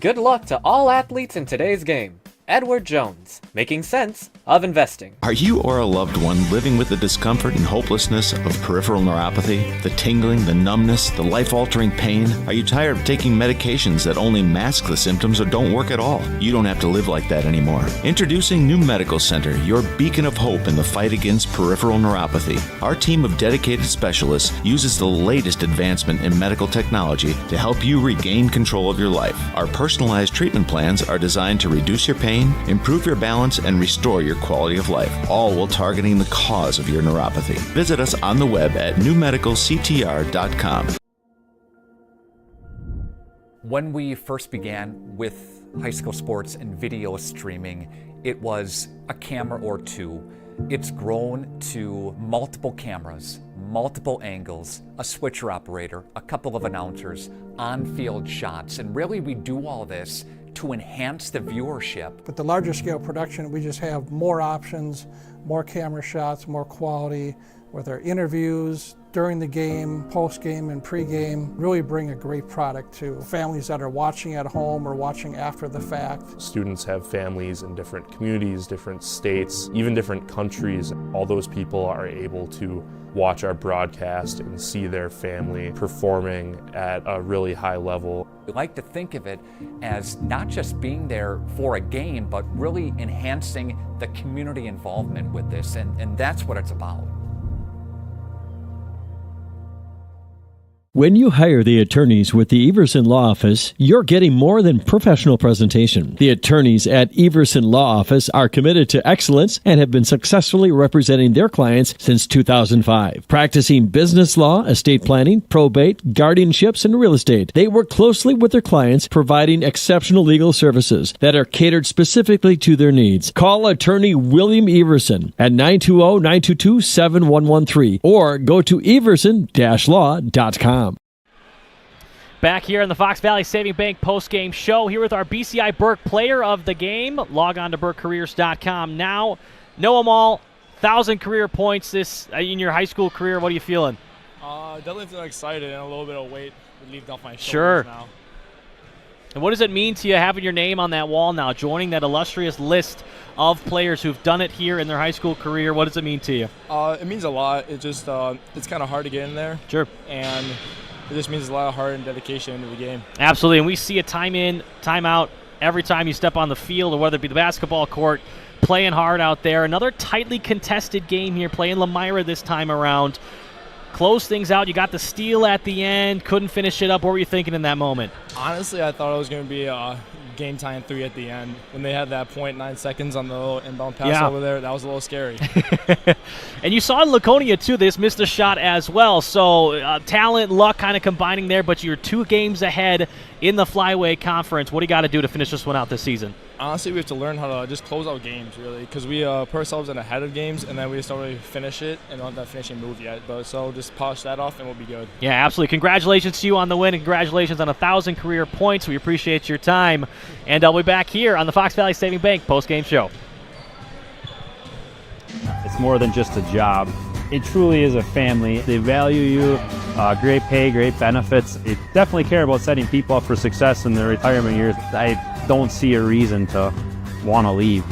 Good luck to all athletes in today's game. Edward Jones, making sense of investing. Are you or a loved one living with the discomfort and hopelessness of peripheral neuropathy? The tingling, the numbness, the life-altering pain? Are you tired of taking medications that only mask the symptoms or don't work at all? You don't have to live like that anymore. Introducing New Medical Center, your beacon of hope in the fight against peripheral neuropathy. Our team of dedicated specialists uses the latest advancement in medical technology to help you regain control of your life. Our personalized treatment plans are designed to reduce your pain, improve your balance, and restore your quality of life, all while targeting the cause of your neuropathy. Visit us on the web at newmedicalctr.com. When we first began with high school sports and video streaming, it was a camera or two. It's grown to multiple cameras, multiple angles, a switcher operator, a couple of announcers, on-field shots, and really we do all this to enhance the viewership. With the larger scale production, we just have more options, more camera shots, more quality, with our interviews during the game, post-game, and pre-game, really bring a great product to families that are watching at home or watching after the fact. Students have families in different communities, different states, even different countries. All those people are able to watch our broadcast and see their family performing at a really high level. We like to think of it as not just being there for a game, but really enhancing the community involvement with this, and that's what it's about. When you hire the attorneys with the Everson Law Office, you're getting more than professional presentation. The attorneys at Everson Law Office are committed to excellence and have been successfully representing their clients since 2005. Practicing business law, estate planning, probate, guardianships, and real estate, they work closely with their clients, providing exceptional legal services that are catered specifically to their needs. Call attorney William Everson at 920-922-7113 or go to everson-law.com. Back here in the Fox Valley Saving Bank post-game show, here with our BCI Burke player of the game. Log on to burkecareers.com now. Know them all. 1,000 career points this in your high school career. What are you feeling? Definitely feel excited and a little bit of weight relieved off my shoulders Sure. now. And what does it mean to you having your name on that wall now, joining that illustrious list of players who've done it here in their high school career? What does it mean to you? It means a lot. It just it's kind of hard to get in there. Sure. And it just means a lot of heart and dedication into the game. Absolutely, and we see a time in, time out every time you step on the field, or whether it be the basketball court, playing hard out there. Another tightly contested game here, playing Lomira this time around. Close things out. You got the steal at the end, couldn't finish it up. What were you thinking in that moment? Honestly, I thought it was going to be a game tying 3 at the end. When they had that 0.9 seconds on the little inbound pass over there, that was a little scary. And you saw in Laconia, too, they just missed a shot as well. So talent, luck kind of combining there, but you're 2 games ahead in the Flyway Conference. What do you got to do to finish this one out this season? Honestly, we have to learn how to just close out games, really, because we put ourselves in ahead of games, and then we just don't really finish it and don't have that finishing move yet. But so just polish that off, and we'll be good. Yeah, absolutely. Congratulations to you on the win, and congratulations on 1,000 career points. We appreciate your time, and we'll be back here on the Fox Valley Saving Bank postgame show. It's more than just a job. It truly is a family. They value you, great pay, great benefits. They definitely care about setting people up for success in their retirement years. I don't see a reason to want to leave.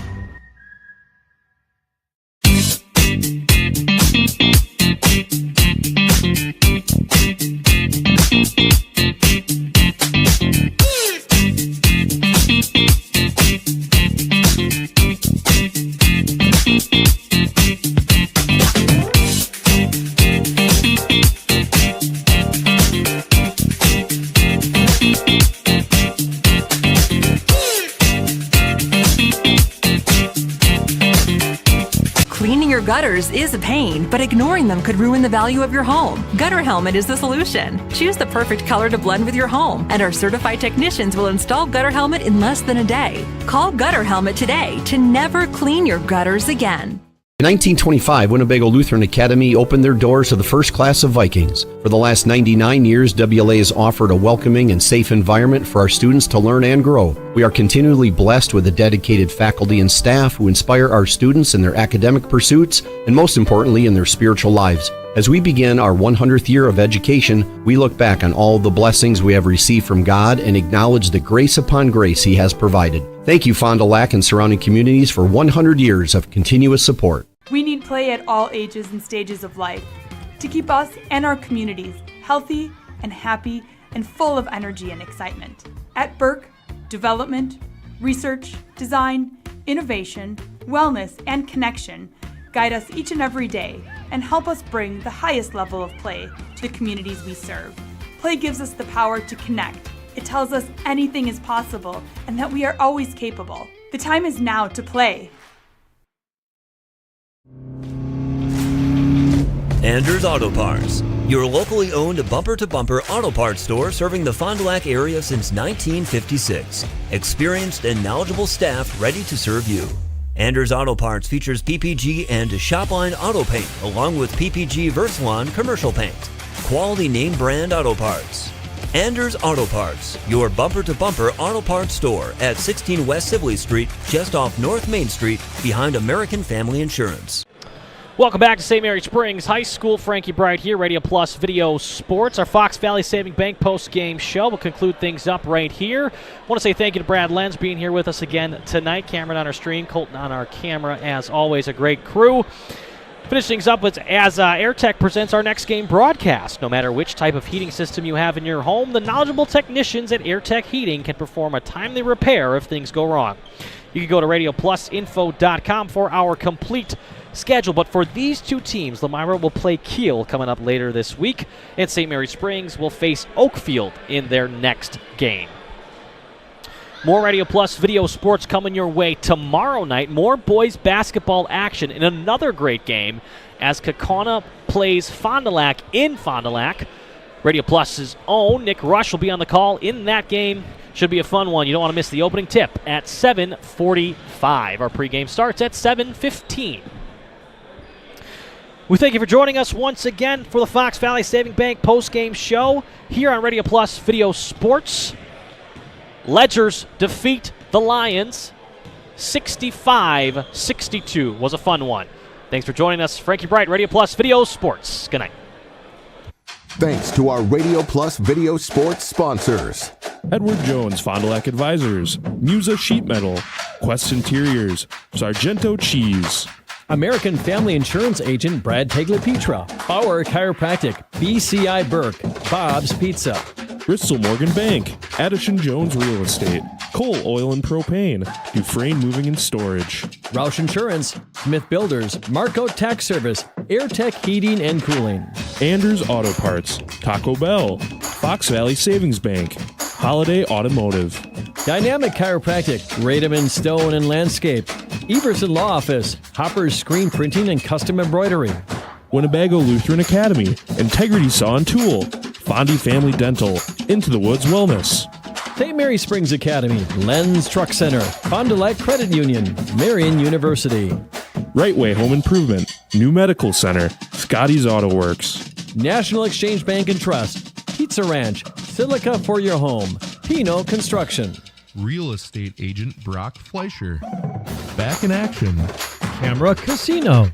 Gutters is a pain, but ignoring them could ruin the value of your home. Gutter Helmet is the solution. Choose the perfect color to blend with your home, and our certified technicians will install Gutter Helmet in less than a day. Call Gutter Helmet today to never clean your gutters again. In 1925, Winnebago Lutheran Academy opened their doors to the first class of Vikings. For the last 99 years, WLA has offered a welcoming and safe environment for our students to learn and grow. We are continually blessed with a dedicated faculty and staff who inspire our students in their academic pursuits and, most importantly, in their spiritual lives. As we begin our 100th year of education, we look back on all the blessings we have received from God and acknowledge the grace upon grace He has provided. Thank you, Fond du Lac and surrounding communities, for 100 years of continuous support. We need play at all ages and stages of life to keep us and our communities healthy and happy and full of energy and excitement. At Burke, development, research, design, innovation, wellness, and connection guide us each and every day and help us bring the highest level of play to the communities we serve. Play gives us the power to connect. It tells us anything is possible and that we are always capable. The time is now to play. Anders Auto Parts, your locally owned bumper-to-bumper auto parts store serving the Fond du Lac area since 1956. Experienced and knowledgeable staff ready to serve you. Anders Auto Parts features PPG and Shopline auto paint, along with PPG Versalon commercial paint. Quality name brand auto parts. Anders Auto Parts, your bumper-to-bumper auto parts store at 16 West Sibley Street, just off North Main Street, behind American Family Insurance. Welcome back to St. Mary Springs High School. Frankie Bright here, Radio Plus Video Sports. Our Fox Valley Saving Bank post-game show will conclude things up right here. I want to say thank you to Brad Lenz being here with us again tonight. Cameron on our stream, Colton on our camera. As always, a great crew. Finish things up as AirTech presents our next game broadcast. No matter which type of heating system you have in your home, the knowledgeable technicians at AirTech Heating can perform a timely repair if things go wrong. You can go to RadioPlusInfo.com for our complete schedule. But for these two teams, Lomira will play Kiel coming up later this week, and St. Mary Springs will face Oakfield in their next game. More Radio Plus Video Sports coming your way tomorrow night. More boys basketball action in another great game as Kaukauna plays Fond du Lac in Fond du Lac. Radio Plus's own Nick Rush will be on the call in that game. Should be a fun one. You don't want to miss the opening tip at 7:45. Our pregame starts at 7:15. We thank you for joining us once again for the Fox Valley Saving Bank postgame show here on Radio Plus Video Sports. Ledgers defeat the Lions 65-62. Was a fun one. Thanks for joining us. Frankie Bright, Radio Plus Video Sports. Good night. Thanks to our Radio Plus Video Sports sponsors. Edward Jones Fond du Lac Advisors, Musa Sheet Metal, Quest Interiors, Sargento Cheese. American Family Insurance Agent Brad Tagliapietra. Bauer Chiropractic. BCI Burke. Bob's Pizza. Bristol Morgan Bank, Addison Jones Real Estate, Coal Oil and Propane, Dufresne Moving and Storage, Roush Insurance, Smith Builders, Marco Tax Service, AirTech Heating and Cooling, Anders Auto Parts, Taco Bell, Fox Valley Savings Bank, Holiday Automotive, Dynamic Chiropractic, Rademan Stone and Landscape, Everson Law Office, Hopper's Screen Printing and Custom Embroidery, Winnebago Lutheran Academy, Integrity Saw and Tool, Fondy Family Dental, Into the Woods Wellness, St. Mary Springs Academy, Lens Truck Center, Fond du Lac Credit Union, Marion University, Right Way Home Improvement, New Medical Center, Scotty's Auto Works, National Exchange Bank and Trust, Pizza Ranch, Silica for your home, Pino Construction, Real estate agent Brock Fleischer. Back in action. Camera Casino,